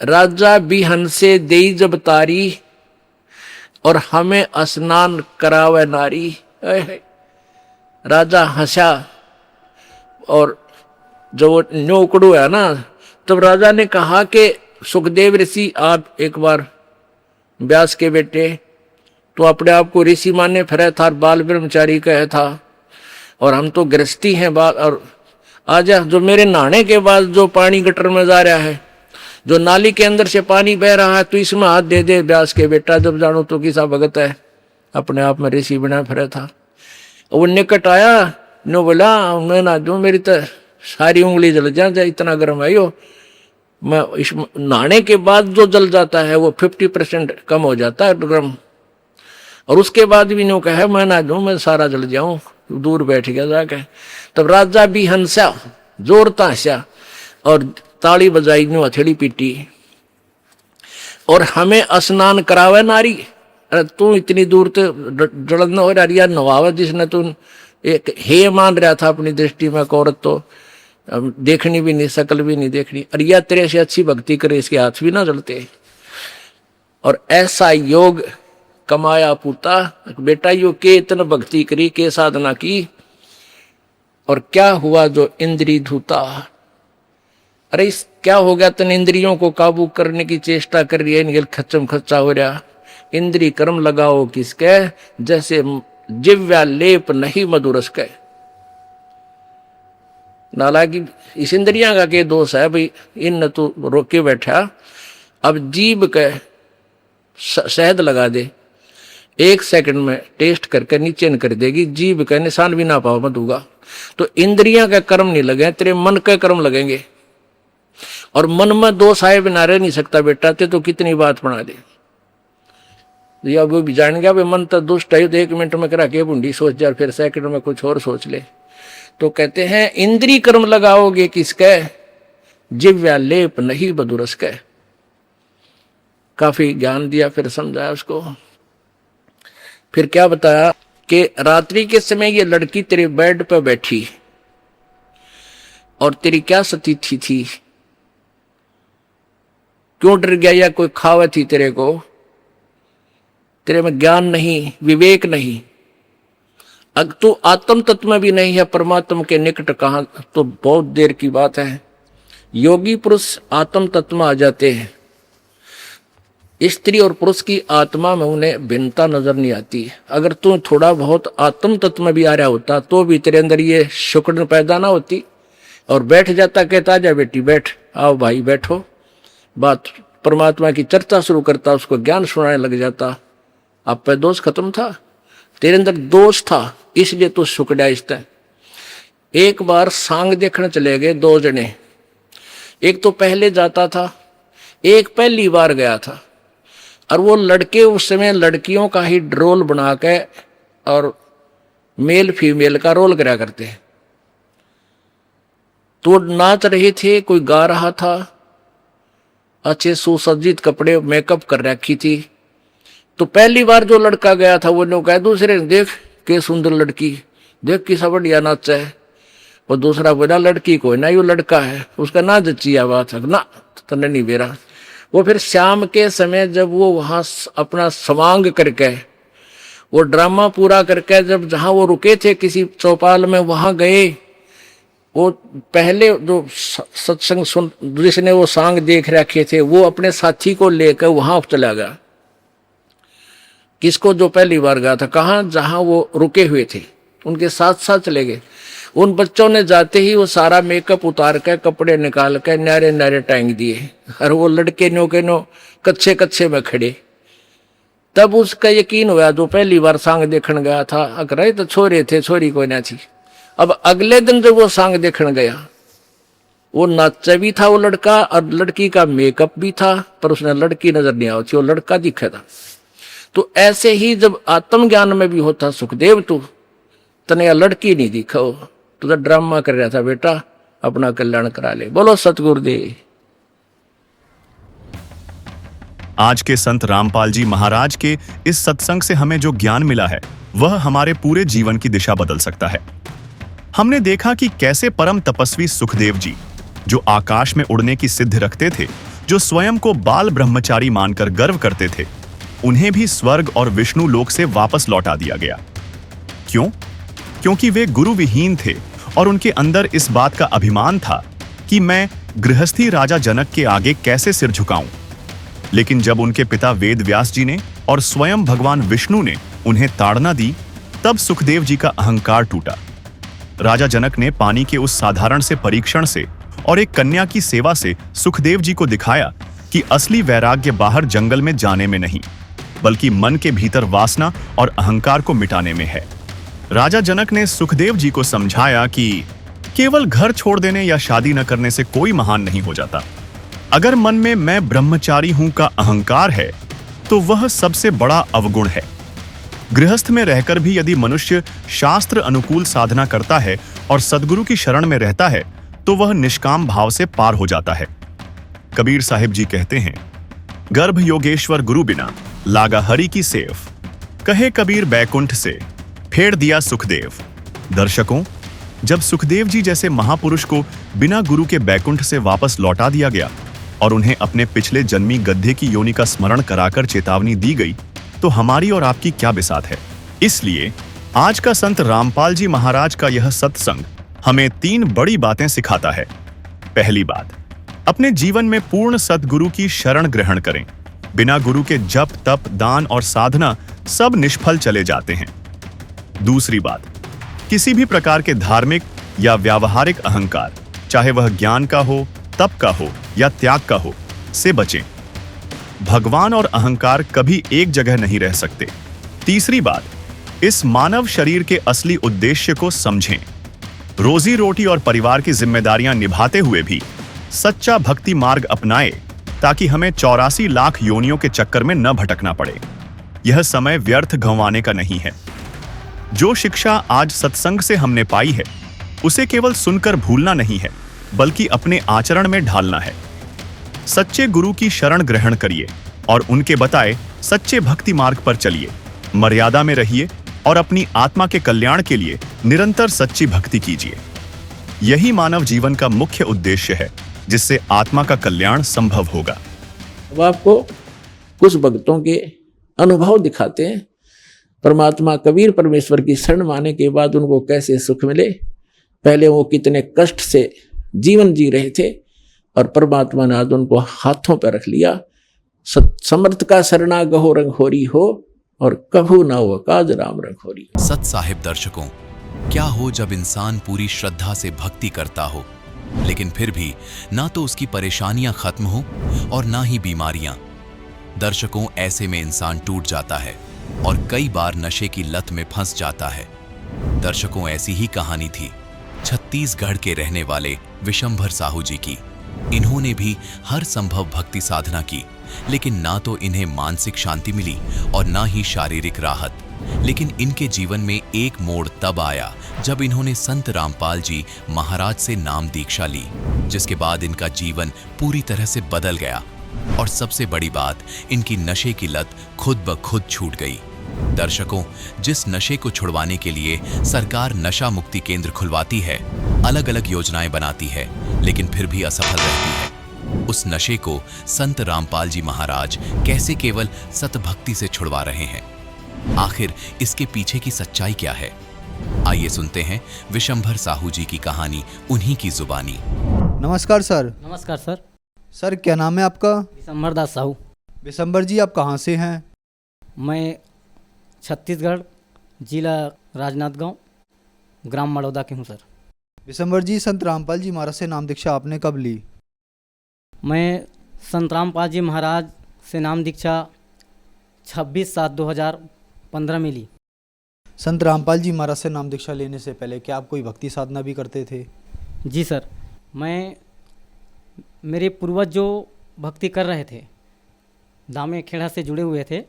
राजा बिहन से देई जब तारी, और हमें स्नान करावे नारी। राजा हंसा, और जो न्योकड़ू है ना, तब राजा ने कहा कि सुखदेव ऋषि आप एक बार व्यास के बेटे, तो अपने आप को ऋषि माने फिरे था, बाल ब्रह्मचारी कहे था, और हम तो गृहस्थी हैं बाल। और आज जो मेरे नहाने के बाद जो पानी गटर में जा रहा है, जो नाली के अंदर से पानी बह रहा है, तो इसमें हाथ दे दे व्यास के बेटा, जब जानो तो किसा भगत है, अपने आप में ऋषि बना फिरा था। वो निकट आया, नो बोला मैं ना जो मेरी तो सारी उंगली जल जाए, इतना गर्म है यो। मैं इस नहाने के बाद जो जल जाता है वो 50% कम हो जाता है गर्म, और उसके बाद भी नो कहे मैं ना जो मैं सारा जल जाऊं, दूर बैठ गया जाके। तब राजा भी हंसा, जोरता हंसा, और ताली बजाई, नो हथेली पीटी, और हमें स्नान करावे नारी। अरे तू इतनी दूर तो जलन हो रहा नवावे, जिसने तू एक हे मान रहा था अपनी दृष्टि में, औरत तो देखनी भी नहीं, शकल भी नहीं देखनी, और यह तेरे से अच्छी भक्ति करे, इसके हाथ भी ना जलते। और ऐसा योग कमाया पूता, बेटा यो के इतना भक्ति करी, के साधना की, और क्या हुआ जो इंद्री धूता। अरे इस क्या हो गया, तन इंद्रियों को काबू करने की चेष्टा कर रही है, इनके खच्चम खच्चा हो रहा। इंद्री कर्म लगाओ किसके, जैसे जिव्या लेप नहीं मधुरस के। नालाकी इस इंद्रियां का के दोष है भाई, इन तू रोके बैठा। अब जीभ के शहद लगा दे, 1 सेकंड में टेस्ट करके नीचे न कर देगी, जीभ का निशान भी ना पाओ मत होगा। तो इंद्रियां का कर्म नहीं लगे, तेरे मन के कर्म लगेंगे। और मन में दोष आए बिना रह नहीं सकता बेटा, ते तो कितनी बात बना दे। या वो भी जान गया भाई मन तो दुष्ट है, तो 1 मिनट में करा के बूंदी सोच जा, फिर सेकंड में कुछ और सोच ले। तो कहते हैं इंद्री कर्म लगाओगे किसके, जिव्या लेप नहीं बदुरस के। काफी ज्ञान दिया, फिर समझाया उसको। फिर क्या बताया कि रात्रि के समय ये लड़की तेरे बेड पर बैठी, और तेरी क्या स्थिति थी, क्यों डर गया, या कोई खावा थी तेरे को। तेरे में ज्ञान नहीं, विवेक नहीं, अगर तू आत्म तत्व में भी नहीं है, परमात्मा के निकट कहाँ, तो बहुत देर की बात है। योगी पुरुष आत्म तत्व में आ जाते हैं। स्त्री और पुरुष की आत्मा में उन्हें भिन्नता नजर नहीं आती। अगर तू थोड़ा बहुत आत्म तत्व में भी आ रहा होता तो भी तेरे अंदर ये शुक्र पैदा ना होती, और बैठ जाता, कहता जा बेटी बैठ, आओ भाई बैठो, बात परमात्मा की चर्चा शुरू करता, उसको ज्ञान सुनाने लग जाता। आप पे दोष खत्म था, तेरे अंदर दोष था, इसलिए तो शुक्रिया। एक बार सांग देखने चले गए दो जने, एक तो पहले जाता था, एक पहली बार गया था। और वो लड़के उस समय लड़कियों का ही रोल बना के और मेल फीमेल का रोल करा करते हैं। तो नाच रहे थे, कोई गा रहा था, अच्छे सुसज्जित कपड़े, मेकअप कर रखी थी। तो पहली बार जो लड़का गया था वो लोग कहा दूसरे ने, देख के सुंदर लड़की, देख किसा बढ़िया नाच है। और दूसरा बोला लड़की को ना, यो लड़का है, उसका ना जच्ची बात है ना, तने नहीं बेरा। वो फिर शाम के समय जब वो वहां अपना समांग करके, वो ड्रामा पूरा करके, जब जहां वो रुके थे किसी चौपाल में, वहां गए। वो पहले जो सत्संग सुन, जिसने वो सांग देख रखे थे, वो अपने साथी को लेकर वहां चला गया। किसको? जो पहली बार गया था। कहाँ? जहां वो रुके हुए थे, उनके साथ साथ चले गए। उन बच्चों ने जाते ही वो सारा मेकअप उतार कर, कपड़े निकाल कर न्यारे न्यारे टांग दिए, और वो लड़के नो के नो कच्चे कच्चे में खड़े। तब उसका यकीन हुआ, जो पहली बार सांग देखने गया था, अगर तो छोरे थे, छोरी कोई ना थी। अब अगले दिन जब वो सांग देखने गया, वो नाचा भी था वो लड़का, और लड़की का मेकअप भी था, पर उसने लड़की नजर नहीं आई थी, वो लड़का दिखा था। तो ऐसे ही जब आत्मज्ञान में भी होता, सुखदेव तू तने लड़की नहीं दिखो, तो ड्रामा कर रहा था बेटा, अपना कल्याण करा ले। बोलो सतगुरुदेव। आज के संत रामपाल जी महाराज के इस सत्संग से हमें जो ज्ञान मिला है, वह हमारे पूरे जीवन की दिशा बदल सकता है। हमने देखा कि कैसे परम तपस्वी सुखदेव जी, जो आकाश में उड़ने की सिद्धि रखते थे, जो स्वयं को बाल ब्रह्मचारी मानकर गर्व करते थे, उन्हें भी स्वर्ग और विष्णु लोक से वापस लौटा दिया गया। क्यों? क्योंकि वे गुरु विहीन थे और उनके अंदर इस बात का अभिमान था कि मैं गृहस्थी राजा जनक के आगे कैसे सिर झुकाऊं। लेकिन जब उनके पिता वेद व्यास जी ने और स्वयं भगवान विष्णु ने उन्हें ताड़ना दी, तब सुखदेव जी का अहंकार टूटा। राजा जनक ने पानी के उस साधारण से परीक्षण से और एक कन्या की सेवा से सुखदेव जी को दिखाया कि असली वैराग्य बाहर जंगल में जाने में नहीं, बल्कि मन के भीतर वासना और अहंकार को मिटाने में है। राजा जनक ने सुखदेव जी को समझाया कि केवल घर छोड़ देने या शादी न करने से कोई महान नहीं हो जाता। अगर मन में मैं ब्रह्मचारी हूं का अहंकार है, तो वह सबसे बड़ा अवगुण है। गृहस्थ में रहकर भी यदि मनुष्य शास्त्र अनुकूल साधना करता है और सद्गुरु की शरण में रहता है, तो वह निष्काम भाव से पार हो जाता है। कबीर साहिब जी कहते हैं, गर्भ योगेश्वर गुरु बिना लागा हरि की सेव, कहे कबीर बैकुंठ से फेर दिया सुखदेव। दर्शकों, जब सुखदेव जी जैसे महापुरुष को बिना गुरु के बैकुंठ से वापस लौटा दिया गया और उन्हें अपने पिछले जन्मी गद्धे की योनि का स्मरण कराकर चेतावनी दी गई, तो हमारी और आपकी क्या बिसात है। इसलिए आज का संत रामपाल जी महाराज का यह सत्संग हमें 3 बड़ी बातें सिखाता है। पहली बात, अपने जीवन में पूर्ण सद्गुरु की शरण ग्रहण करें। बिना गुरु के जप तप दान और साधना सब निष्फल चले जाते हैं। दूसरी बात, किसी भी प्रकार के धार्मिक या व्यावहारिक अहंकार, चाहे वह ज्ञान का हो, तप का हो या त्याग का हो, से बचें। भगवान और अहंकार कभी एक जगह नहीं रह सकते। तीसरी बात, इस मानव शरीर के असली उद्देश्य को समझें। रोजी रोटी और परिवार की जिम्मेदारियां निभाते हुए भी सच्चा भक्ति मार्ग अपनाएं, ताकि हमें 84 लाख योनियों के चक्कर में न भटकना पड़े। यह समय व्यर्थ गंवाने का नहीं है। जो शिक्षा आज सत्संग से हमने पाई है, उसे केवल सुनकर भूलना नहीं है, बल्कि अपने आचरण में ढालना है। सच्चे गुरु की शरण ग्रहण करिए और उनके बताए सच्चे भक्ति मार्ग पर चलिए। मर्यादा में रहिए और अपनी आत्मा के कल्याण के लिए निरंतर सच्ची भक्ति कीजिए। यही मानव जीवन का मुख्य उद्देश्य है, जिससे आत्मा का कल्याण संभव होगा। अब आपको कुछ भक्तों के अनुभव दिखाते हैं। परमात्मा कबीर परमेश्वर की शरण माने के बाद उनको कैसे सुख मिले, पहले वो कितने कष्ट से जीवन जी रहे थे और परमात्मा ने आज उनको हाथों पर रख लिया। समर्थ का शरणा गहो रंग होरी हो और कभू ना हो काज राम रंग होरी। सत साहिब दर्शकों, क्या हो जब इंसान पूरी श्रद्धा से भक्ति करता हो लेकिन फिर भी ना तो उसकी परेशानियां खत्म हो और ना ही बीमारियां। दर्शकों, ऐसे में इंसान टूट जाता है और कई बार नशे की लत में फंस जाता है। दर्शकों, ऐसी ही कहानी थी छत्तीसगढ़ के रहने वाले विशंभर साहू जी की। इन्होंने भी हर संभव भक्ति साधना की, लेकिन ना तो इन्हें मानसिक शांति मिली और ना ही शारीरिक राहत। लेकिन इनके जीवन में एक मोड़ तब आया जब इन्होंने संत रामपाल जी महाराज से नाम दीक्षा ली, जिसके बाद इनका जीवन पूरी तरह से बदल गया और सबसे बड़ी बात, इनकी नशे की लत खुद ब खुद छूट गई। दर्शकों, जिस नशे को छुड़वाने के लिए सरकार नशा मुक्ति केंद्र खुलवाती है, अलग अलग योजनाएं बनाती है, लेकिन फिर भी असफल रहती है, उस नशे को संत रामपाल जी महाराज कैसे केवल सतभक्ति से छुड़वा रहे हैं? आखिर इसके पीछे की सच्चाई क्या है? आइए सुनते हैं विशंभर साहू जी की कहानी उन्हीं की जुबानी। नमस्कार सर। नमस्कार सर। सर, क्या नाम है आपका? विशंभर दास साहू। विशंभर जी, आप कहाँ से हैं? मैं छत्तीसगढ़, जिला राजनांदगांव, ग्राम मड़ौदा के हूँ सर। विशंभर जी, संत रामपाल जी महाराज से नाम दीक्षा आपने कब ली? मैं संत रामपाल जी महाराज से नाम दीक्षा 26/7/2015 में ली। संत रामपाल जी महाराज से नाम दीक्षा लेने से पहले क्या आप कोई भक्ति साधना भी करते थे? जी सर, मेरे पूर्वज जो भक्ति कर रहे थे, दामे खेड़ा से जुड़े हुए थे,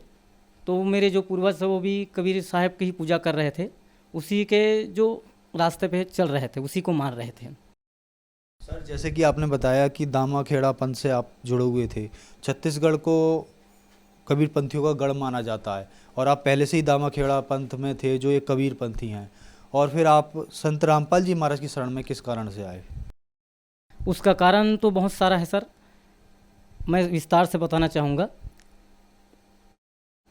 तो मेरे जो पूर्वज थे वो भी कबीर साहब की ही पूजा कर रहे थे, उसी के जो रास्ते पे चल रहे थे, उसी को मान रहे थे। सर, जैसे कि आपने बताया कि दामा खेड़ा पंथ से आप जुड़े हुए थे, छत्तीसगढ़ को कबीर पंथियों का गढ़ माना जाता है और आप पहले से ही दामा खेड़ा पंथ में थे जो एक कबीर पंथी हैं, और फिर आप संत रामपाल जी महाराज की शरण में किस कारण से आए? उसका कारण तो बहुत सारा है सर, मैं विस्तार से बताना चाहूँगा।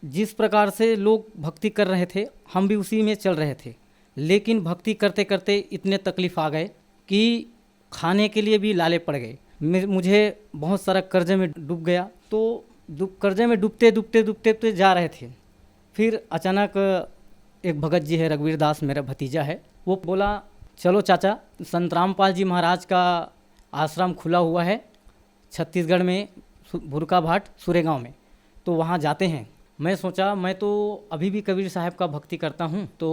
जिस प्रकार से लोग भक्ति कर रहे थे, हम भी उसी में चल रहे थे, लेकिन भक्ति करते करते इतने तकलीफ़ आ गए कि खाने के लिए भी लाले पड़ गए। मुझे बहुत सारा कर्जे में डूब गया, तो कर्जे में डूबते जा रहे थे। फिर अचानक एक भगत जी है, रघुवीर दास मेरा भतीजा है, वो बोला चलो चाचा, संत रामपाल जी महाराज का आश्रम खुला हुआ है छत्तीसगढ़ में, भुरका भाट सुरेगांव में, तो वहाँ जाते हैं। मैं सोचा, मैं तो अभी भी कबीर साहब का भक्ति करता हूँ, तो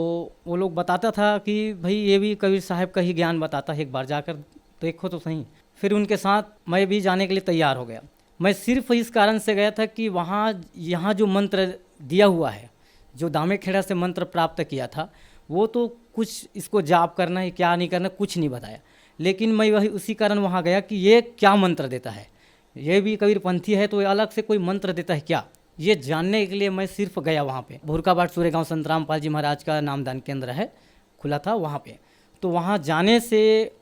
वो लोग बताता था कि भाई ये भी कबीर साहब का ही ज्ञान बताता है, एक बार जाकर देखो तो सही। फिर उनके साथ मैं भी जाने के लिए तैयार हो गया। मैं सिर्फ इस कारण से गया था कि वहाँ यहाँ जो मंत्र दिया हुआ है, जो दामे खेड़ा से मंत्र प्राप्त किया था, वो तो कुछ इसको जाप करना है, क्या नहीं करना, कुछ नहीं बताया। लेकिन मैं वही उसी कारण वहाँ गया कि ये क्या मंत्र देता है, ये भी कबीर पंथी है तो अलग से कोई मंत्र देता है क्या, ये जानने के लिए मैं सिर्फ गया वहाँ पे। भुरका भाट सुरेगांव संत रामपाल जी महाराज का नामदान केंद्र है, खुला था वहाँ पे। तो वहाँ जाने से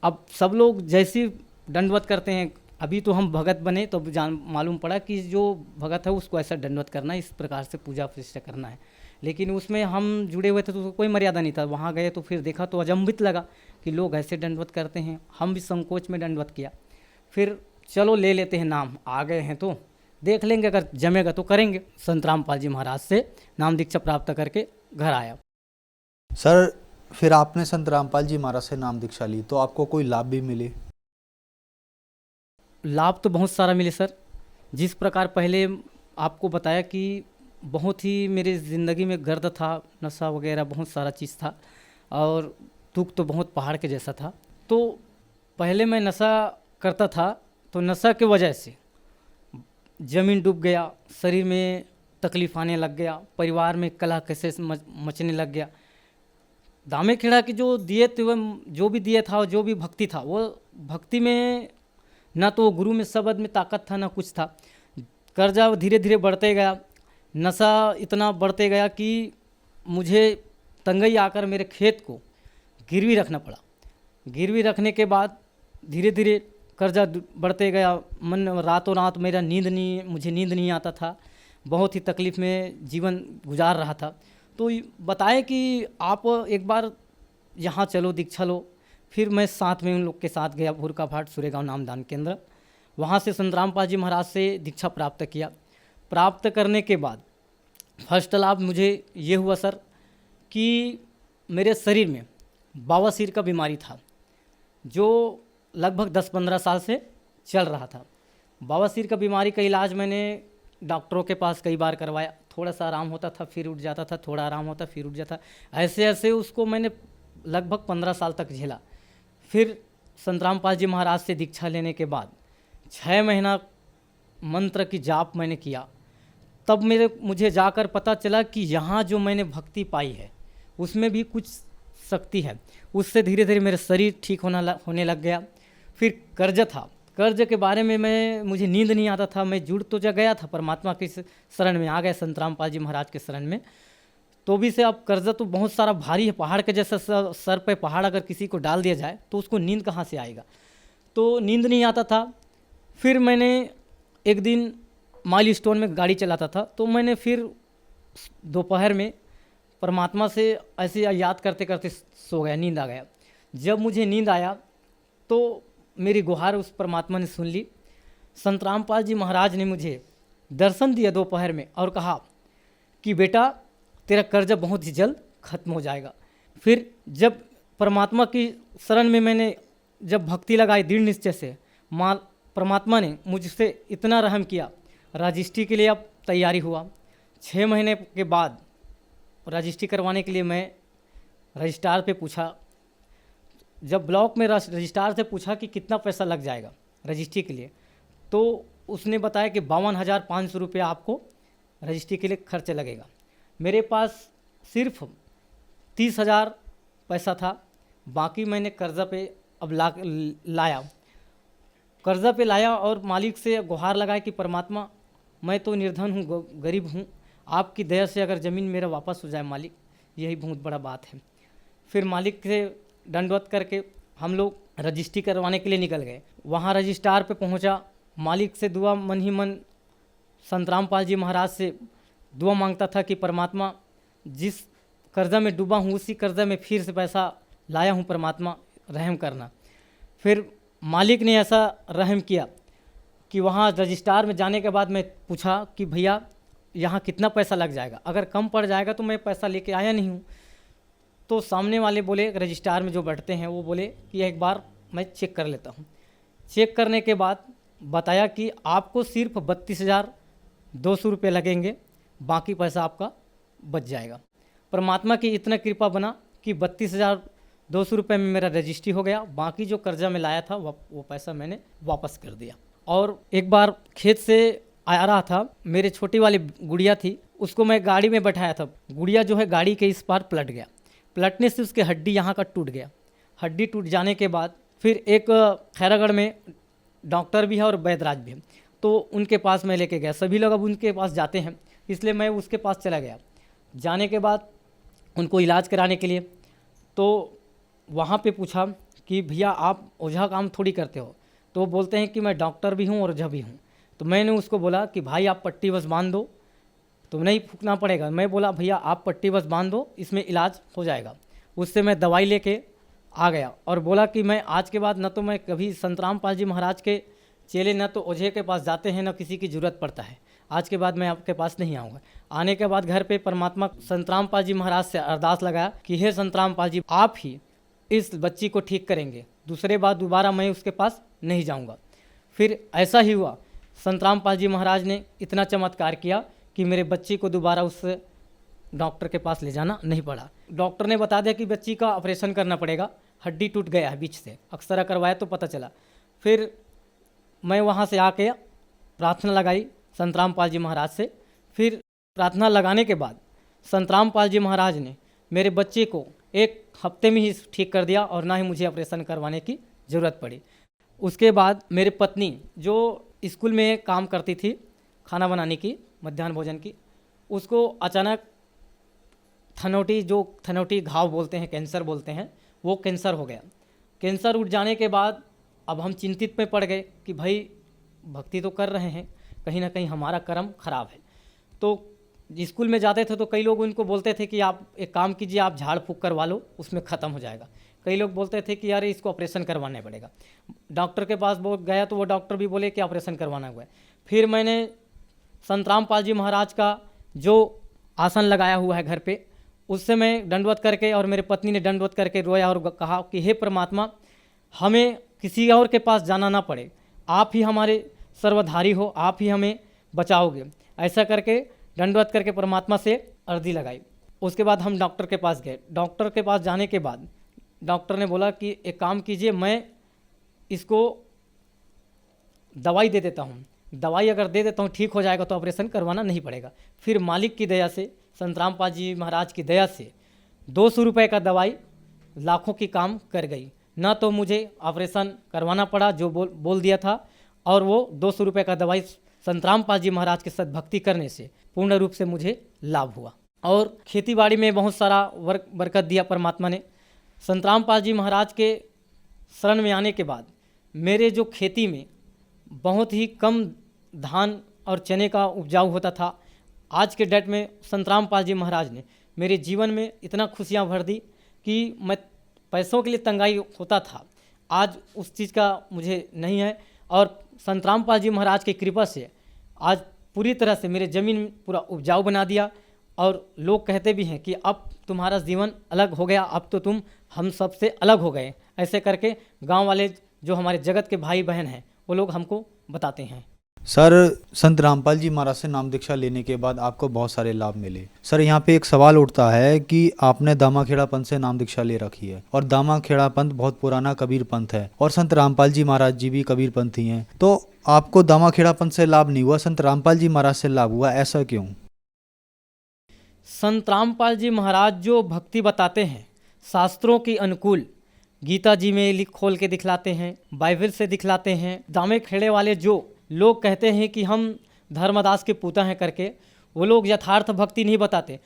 अब सब लोग जैसी दंडवत करते हैं, अभी तो हम भगत बने तो मालूम पड़ा कि जो भगत है उसको ऐसा दंडवत करना है, इस प्रकार से पूजा प्रतिष्ठा करना है। लेकिन उसमें हम जुड़े हुए थे तो कोई मर्यादा नहीं था। वहाँ गए तो फिर देखा तो अचंभित लगा कि लोग ऐसे दंडवत करते हैं। हम भी संकोच में दंडवत किया। फिर चलो ले लेते हैं नाम, आ गए हैं तो देख लेंगे, अगर जमेगा तो करेंगे। संत रामपाल जी महाराज से नाम दीक्षा प्राप्त करके घर आया। सर, फिर आपने संत रामपाल जी महाराज से नाम दीक्षा ली तो आपको कोई लाभ भी मिले? लाभ तो बहुत सारा मिले सर। जिस प्रकार पहले आपको बताया कि बहुत ही मेरे ज़िंदगी में गर्द था, नशा वगैरह बहुत सारा चीज़ था और दुख तो बहुत पहाड़ के जैसा था। तो पहले मैं नशा करता था तो नशा के वजह से ज़मीन डूब गया, शरीर में तकलीफ आने लग गया, परिवार में कलह कैसे मचने लग गया। दामे खेड़ा के जो दिए थे, वह जो भी दिए था, जो भी भक्ति था, वो भक्ति में ना तो गुरु में शब्द में ताकत था, ना कुछ था। कर्जा धीरे धीरे बढ़ते गया, नशा इतना बढ़ते गया कि मुझे तंगई आकर मेरे खेत को गिरवी रखना पड़ा। गिरवी रखने के बाद धीरे धीरे कर्जा बढ़ते गया। मन रातों रात मुझे नींद नहीं आता था। बहुत ही तकलीफ़ में जीवन गुजार रहा था। तो बताए कि आप एक बार यहाँ चलो, दीक्षा लो। फिर मैं साथ में उन लोग के साथ गया भूरका भाट सूर्यगांव नामदान केंद्र। वहाँ से संत रामपाल जी महाराज से दीक्षा प्राप्त किया। प्राप्त करने के बाद फर्स्ट लाभ मुझे ये हुआ सर कि मेरे शरीर में बवासीर का बीमारी था, जो लगभग 10-15 साल से चल रहा था। बवासीर का बीमारी का इलाज मैंने डॉक्टरों के पास कई बार करवाया। थोड़ा सा आराम होता था, फिर उठ जाता था, थोड़ा आराम होता फिर उठ जाता। ऐसे ऐसे उसको मैंने लगभग 15 साल तक झेला। फिर संत रामपाल जी महाराज से दीक्षा लेने के बाद 6 महीना मंत्र की जाप मैंने किया। तब मुझे जाकर पता चला कि यहाँ जो मैंने भक्ति पाई है उसमें भी कुछ शक्ति है। उससे धीरे धीरे मेरा शरीर ठीक होने लग गया। फिर कर्ज था, कर्ज के बारे में मुझे नींद नहीं आता था। मैं जुड़ तो जा गया था, परमात्मा के शरण में आ गया, संत रामपाल जी महाराज के शरण में। तो भी से अब कर्जा तो बहुत सारा भारी है, पहाड़ के जैसा सर पे पहाड़ अगर किसी को डाल दिया जाए तो उसको नींद कहाँ से आएगा। तो नींद नहीं आता था। फिर मैंने एक दिन माइल स्टोन में गाड़ी चलाता था, तो मैंने फिर दोपहर में परमात्मा से ऐसे याद करते करते सो गया, नींद आ गया। जब मुझे नींद आया तो मेरी गुहार उस परमात्मा ने सुन ली। संत रामपाल जी महाराज ने मुझे दर्शन दिया दोपहर में और कहा कि बेटा तेरा कर्जा बहुत ही जल्द खत्म हो जाएगा। फिर जब परमात्मा की शरण में मैंने जब भक्ति लगाई दृढ़ निश्चय से, परमात्मा ने मुझसे इतना रहम किया। रजिस्ट्री के लिए अब तैयारी हुआ। 6 महीने के बाद रजिस्ट्री करवाने के लिए मैं रजिस्ट्रार पे पूछा। जब ब्लॉक में रजिस्ट्रार से पूछा कि कितना पैसा लग जाएगा रजिस्ट्री के लिए, तो उसने बताया कि 52,500 रुपये आपको रजिस्ट्री के लिए खर्च लगेगा। मेरे पास सिर्फ 30,000 पैसा था, बाकी मैंने कर्जा पे अब लाया, कर्जा पे लाया और मालिक से गुहार लगाया कि परमात्मा मैं तो निर्धन हूँ, गरीब हूँ, आपकी दया से अगर ज़मीन मेरा वापस हो जाए मालिक, यही बहुत बड़ा बात है। फिर मालिक से दंडवत करके हम लोग रजिस्ट्री करवाने के लिए निकल गए। वहाँ रजिस्ट्रार पे पहुँचा, मालिक से दुआ मन ही मन संत रामपाल जी महाराज से दुआ मांगता था कि परमात्मा जिस कर्जा में डूबा हूँ उसी कर्जा में फिर से पैसा लाया हूँ, परमात्मा रहम करना। फिर मालिक ने ऐसा रहम किया कि वहाँ रजिस्ट्रार में जाने के बाद मैं पूछा कि भैया यहाँ कितना पैसा लग जाएगा, अगर कम पड़ जाएगा तो मैं पैसा लेके आया नहीं हूँ। तो सामने वाले बोले, रजिस्ट्रार में जो बैठते हैं वो बोले कि एक बार मैं चेक कर लेता हूँ। चेक करने के बाद बताया कि आपको सिर्फ 32,200 रुपये लगेंगे, बाकी पैसा आपका बच जाएगा। परमात्मा की इतना कृपा बना कि 32,200 रुपये में मेरा रजिस्ट्री हो गया। बाकी जो कर्जा में लाया था वो पैसा मैंने वापस कर दिया। और एक बार खेत से आ रहा था, मेरे छोटी वाली गुड़िया थी, उसको मैं गाड़ी में बैठाया था। गुड़िया जो है गाड़ी के इस पार पलट गया, पलटने से उसके हड्डी यहाँ का टूट गया। हड्डी टूट जाने के बाद फिर एक खैरागढ़ में डॉक्टर भी है और वैद्यराज भी है, तो उनके पास मैं लेके गया। सभी लोग अब उनके पास जाते हैं, इसलिए मैं उसके पास चला गया। जाने के बाद उनको इलाज कराने के लिए तो वहाँ पे पूछा कि भैया आप ओझा काम थोड़ी करते हो, तो वो बोलते हैं कि मैं डॉक्टर भी हूँ और ओझा भी हूँ। तो मैंने उसको बोला कि भाई आप पट्टी बस बांध दो, तो नहीं फूकना पड़ेगा। मैं बोला भैया आप पट्टी बस बांध दो, इसमें इलाज हो जाएगा। उससे मैं दवाई लेके आ गया और बोला कि मैं आज के बाद न तो मैं कभी संत रामपाल जी महाराज के चेले न तो ओझे के पास जाते हैं, न किसी की ज़रूरत पड़ता है, आज के बाद मैं आपके पास नहीं आऊँगा। आने के बाद घर पे परमात्मा संत रामपाल जी महाराज से अरदास लगाया कि हे संत रामपाल जी, आप ही इस बच्ची को ठीक करेंगे, दूसरे बार दोबारा मैं उसके पास नहीं जाऊँगा। फिर ऐसा ही हुआ, संत रामपाल जी महाराज ने इतना चमत्कार किया कि मेरे बच्ची को दोबारा उस डॉक्टर के पास ले जाना नहीं पड़ा। डॉक्टर ने बता दिया कि बच्ची का ऑपरेशन करना पड़ेगा, हड्डी टूट गया है बीच से, अक्सरा करवाया तो पता चला। फिर मैं वहाँ से आके प्रार्थना लगाई संत रामपाल जी महाराज से। फिर प्रार्थना लगाने के बाद संत रामपाल जी महाराज ने मेरे बच्चे को 1 हफ्ते में ही ठीक कर दिया और ना ही मुझे ऑपरेशन करवाने की ज़रूरत पड़ी। उसके बाद मेरी पत्नी जो स्कूल में काम करती थी खाना बनाने की, मध्याह्न भोजन की, उसको अचानक थनौटी घाव बोलते हैं, कैंसर बोलते हैं, वो कैंसर हो गया। कैंसर उठ जाने के बाद अब हम चिंतित में पड़ गए कि भाई भक्ति तो कर रहे हैं, कहीं ना कहीं हमारा कर्म खराब है। तो स्कूल में जाते थे तो कई लोग उनको बोलते थे कि आप एक काम कीजिए, आप झाड़ फूँक करवा लो, उसमें ख़त्म हो जाएगा। कई लोग बोलते थे कि यार इसको ऑपरेशन करवाना पड़ेगा। डॉक्टर के पास वो गया तो वो डॉक्टर भी बोले कि ऑपरेशन करवाना हुआ है। फिर मैंने संत रामपाल जी महाराज का जो आसन लगाया हुआ है घर पे, उससे मैं दंडवत करके और मेरे पत्नी ने दंडवत करके रोया और कहा कि हे परमात्मा, हमें किसी और के पास जाना ना पड़े, आप ही हमारे सर्वधारी हो, आप ही हमें बचाओगे। ऐसा करके दंडवत करके परमात्मा से अर्जी लगाई। उसके बाद हम डॉक्टर के पास गए। डॉक्टर के पास जाने के बाद डॉक्टर ने बोला कि एक काम कीजिए, मैं इसको दवाई दे देता हूँ, दवाई अगर दे देता हूँ ठीक हो जाएगा तो ऑपरेशन करवाना नहीं पड़ेगा। फिर मालिक की दया से, संत रामपाल जी महाराज की दया से 200 रुपये का दवाई लाखों की काम कर गई। ना तो मुझे ऑपरेशन करवाना पड़ा जो बोल दिया था, और वो 200 रुपये का दवाई संत रामपाल जी महाराज के सद्भक्ति करने से पूर्ण रूप से मुझे लाभ हुआ। और खेती बाड़ी में बहुत सारा बरकत दिया परमात्मा ने। संत रामपाल जी महाराज के शरण में आने के बाद मेरे जो खेती में बहुत ही कम धान और चने का उपजाऊ होता था, आज के डेट में संत रामपाल जी महाराज ने मेरे जीवन में इतना खुशियाँ भर दी कि मैं पैसों के लिए तंगाई होता था, आज उस चीज़ का मुझे नहीं है। और संत रामपाल जी महाराज की कृपा से आज पूरी तरह से मेरे ज़मीन पूरा उपजाऊ बना दिया। और लोग कहते भी हैं कि अब तुम्हारा जीवन अलग हो गया, अब तो तुम हम सब से अलग हो गए। ऐसे करके गांव वाले जो हमारे जगत के भाई बहन हैं वो लोग हमको बताते हैं। सर, संत रामपाल जी महाराज से नाम दीक्षा लेने के बाद आपको बहुत सारे लाभ मिले। सर, यहाँ पे एक सवाल उठता है कि आपने दामाखेड़ा पंथ से नाम दीक्षा ले रखी है, और दामाखेड़ा पंथ बहुत पुराना कबीर पंथ है, और संत रामपाल जी महाराज जी भी कबीर पंथी हैं, तो आपको दामाखेड़ा पंथ से लाभ नहीं हुआ, संत रामपाल जी महाराज से लाभ हुआ, ऐसा क्यों? संत रामपाल जी महाराज जो भक्ति बताते हैं शास्त्रों के अनुकूल, गीता जी में लिख खोल के दिखलाते हैं, बाइबल से दिखलाते हैं। दामाखेड़े वाले जो लोग कहते हैं कि हम धर्मदास के पूता हैं करके, वो लोग यथार्थ भक्ति नहीं बताते।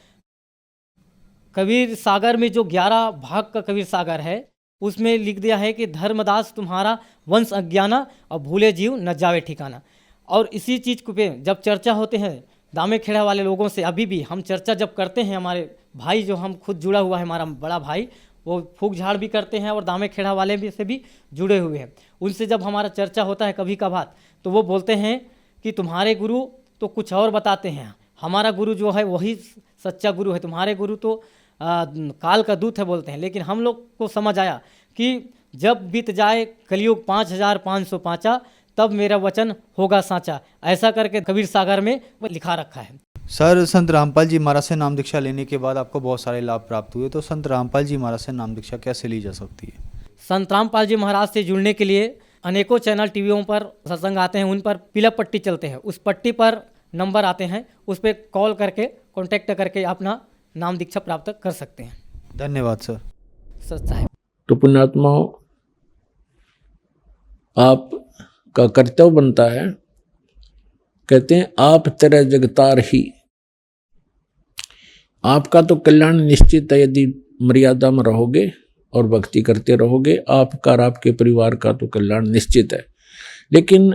कबीर सागर में जो 11 भाग का कबीर सागर है, उसमें लिख दिया है कि धर्मदास तुम्हारा वंश अज्ञाना और भूले जीव न जावे ठिकाना। और इसी चीज़ को पे जब चर्चा होते हैं दामाखेड़ा वाले लोगों से, अभी भी हम चर्चा जब करते हैं, हमारे भाई जो हम खुद जुड़ा हुआ है, हमारा बड़ा भाई, वो फूक झाड़ भी करते हैं और दामाखेड़ा वाले भी से भी जुड़े हुए हैं, उनसे जब हमारा चर्चा होता है कभी कभार, तो वो बोलते हैं कि तुम्हारे गुरु तो कुछ और बताते हैं, हमारा गुरु जो है वही सच्चा गुरु है, तुम्हारे गुरु तो काल का दूत है बोलते हैं। लेकिन हम लोग को समझ आया कि जब बीत जाए कलयुग 5505 तब मेरा वचन होगा साचा। ऐसा करके कबीर सागर में लिखा रखा है। सर, संत रामपाल जी महाराज से नाम दीक्षा लेने के बाद आपको बहुत सारे लाभ प्राप्त हुए, तो संत रामपाल जी महाराज से नाम दीक्षा कैसे ली जा सकती है? संत रामपाल जी महाराज से जुड़ने के लिए अनेकों चैनल टीवियों पर सत्संग आते हैं, उन पर पीला पट्टी चलते हैं, उस पट्टी पर नंबर आते हैं, उस पर कॉल करके कॉन्टेक्ट करके अपना नाम दीक्षा प्राप्त कर सकते हैं। धन्यवाद सर। साहब, तो पुण्यात्माओं, आपका कर्तव्य बनता है, कहते हैं आप तेरा जगतार ही, आपका तो कल्याण निश्चित है यदि मर्यादा में रहोगे और भक्ति करते रहोगे, आपका और आपके परिवार का तो कल्याण निश्चित है। लेकिन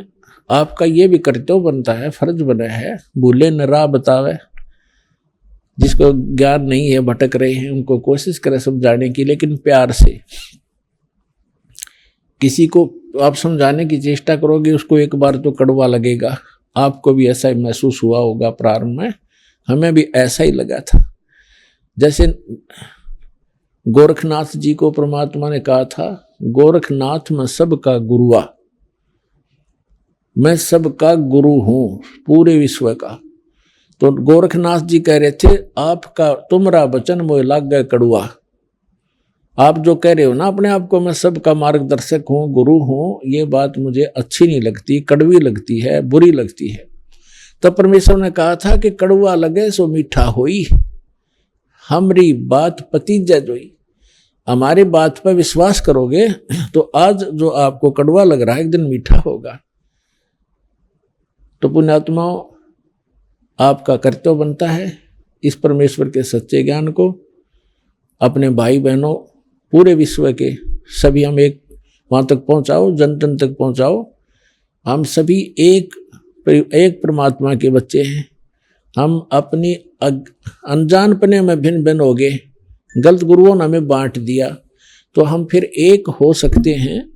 आपका ये भी कर्तव्य बनता है, फर्ज बना है, भूले न राह बतावे, जिसको ज्ञान नहीं है, भटक रहे हैं, उनको कोशिश करें समझाने की, लेकिन प्यार से। किसी को आप समझाने की चेष्टा करोगे, उसको एक बार तो कड़वा लगेगा। आपको भी ऐसा ही महसूस हुआ होगा प्रारंभ में, हमें भी ऐसा ही लगा था। जैसे गोरखनाथ जी को परमात्मा ने कहा था, गोरखनाथ मैं सबका गुरुआ, मैं सबका गुरु हूं पूरे विश्व का। तो गोरखनाथ जी कह रहे थे, आपका तुमरा वचन मोह लाग गए कड़ुआ। आप जो कह रहे हो ना अपने आप को, मैं सबका मार्गदर्शक हूँ, गुरु हूँ, ये बात मुझे अच्छी नहीं लगती, कड़वी लगती है, बुरी लगती है। तो परमेश्वर ने कहा था कि कड़वा लगे सो मीठा होई, हमरी बात पतीजा जोई। हमारी बात पर विश्वास करोगे तो आज जो आपको कड़वा लग रहा है एक दिन मीठा होगा। तो पुण्यात्माओं, आपका कर्तव्य बनता है इस परमेश्वर के सच्चे ज्ञान को अपने भाई बहनों पूरे विश्व के सभी हम एक वहाँ तक पहुँचाओ, जन जन तक पहुँचाओ। हम सभी एक परमात्मा के बच्चे हैं हम अपनी अनजानपने में भिन्न भिन्न हो गए, गलत गुरुओं ने हमें बांट दिया, तो हम फिर एक हो सकते हैं।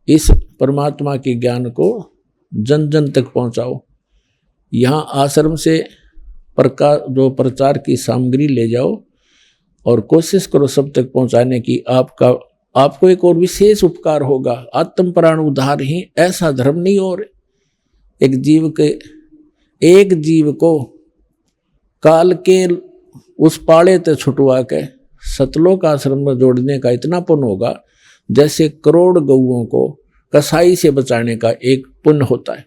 इस परमात्मा के ज्ञान को जन जन तक पहुंचाओ। यहाँ आश्रम से प्रचार की सामग्री ले जाओ और कोशिश करो सब तक पहुंचाने की। आपको एक और विशेष उपकार होगा, आत्म प्राण उद्धार ही ऐसा धर्म नहीं। और एक जीव को काल के उस पाड़े ते छुटवा के सतलोक आश्रम में जोड़ने का इतना पुण्य होगा जैसे करोड़ गऊओं को कसाई से बचाने का एक पुण्य होता है।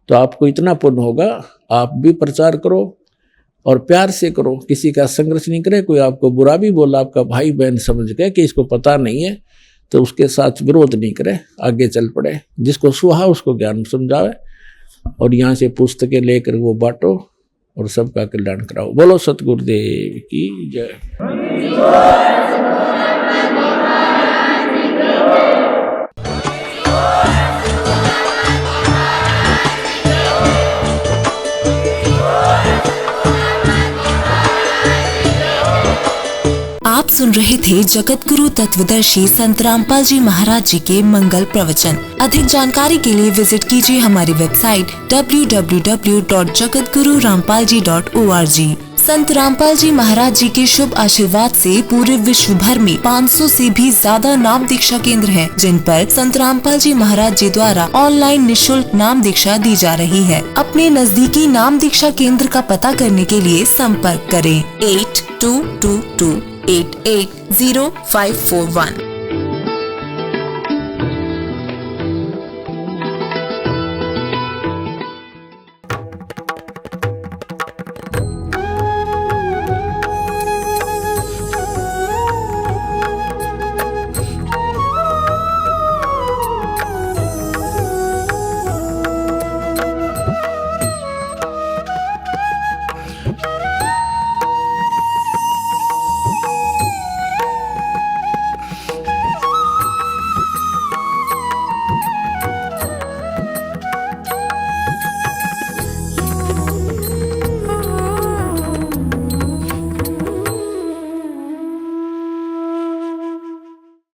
तो आपको इतना पुण्य होगा, आप भी प्रचार करो और प्यार से करो, किसी का संघर्ष नहीं करे। कोई आपको बुरा भी बोला, आपका भाई बहन समझ के कि इसको पता नहीं है, तो उसके साथ विरोध नहीं करे, आगे चल पड़े। जिसको सुहा उसको ज्ञान समझावे और यहाँ से पुस्तकें लेकर वो बांटो और सबका कल्याण कराओ। बोलो सतगुरुदेव की जय। आप सुन रहे थे जगत गुरु तत्वदर्शी संत रामपाल जी महाराज जी के मंगल प्रवचन। अधिक जानकारी के लिए विजिट कीजिए हमारी वेबसाइट www.jagatgururampalji.org। संत रामपाल जी महाराज जी के शुभ आशीर्वाद से पूरे विश्व भर में 500 से भी ज्यादा नाम दीक्षा केंद्र हैं, जिन पर संत रामपाल जी महाराज जी द्वारा ऑनलाइन निशुल्क नाम दीक्षा दी जा रही है। अपने नजदीकी नाम दीक्षा केंद्र का पता करने के लिए संपर्क करें 8222880541।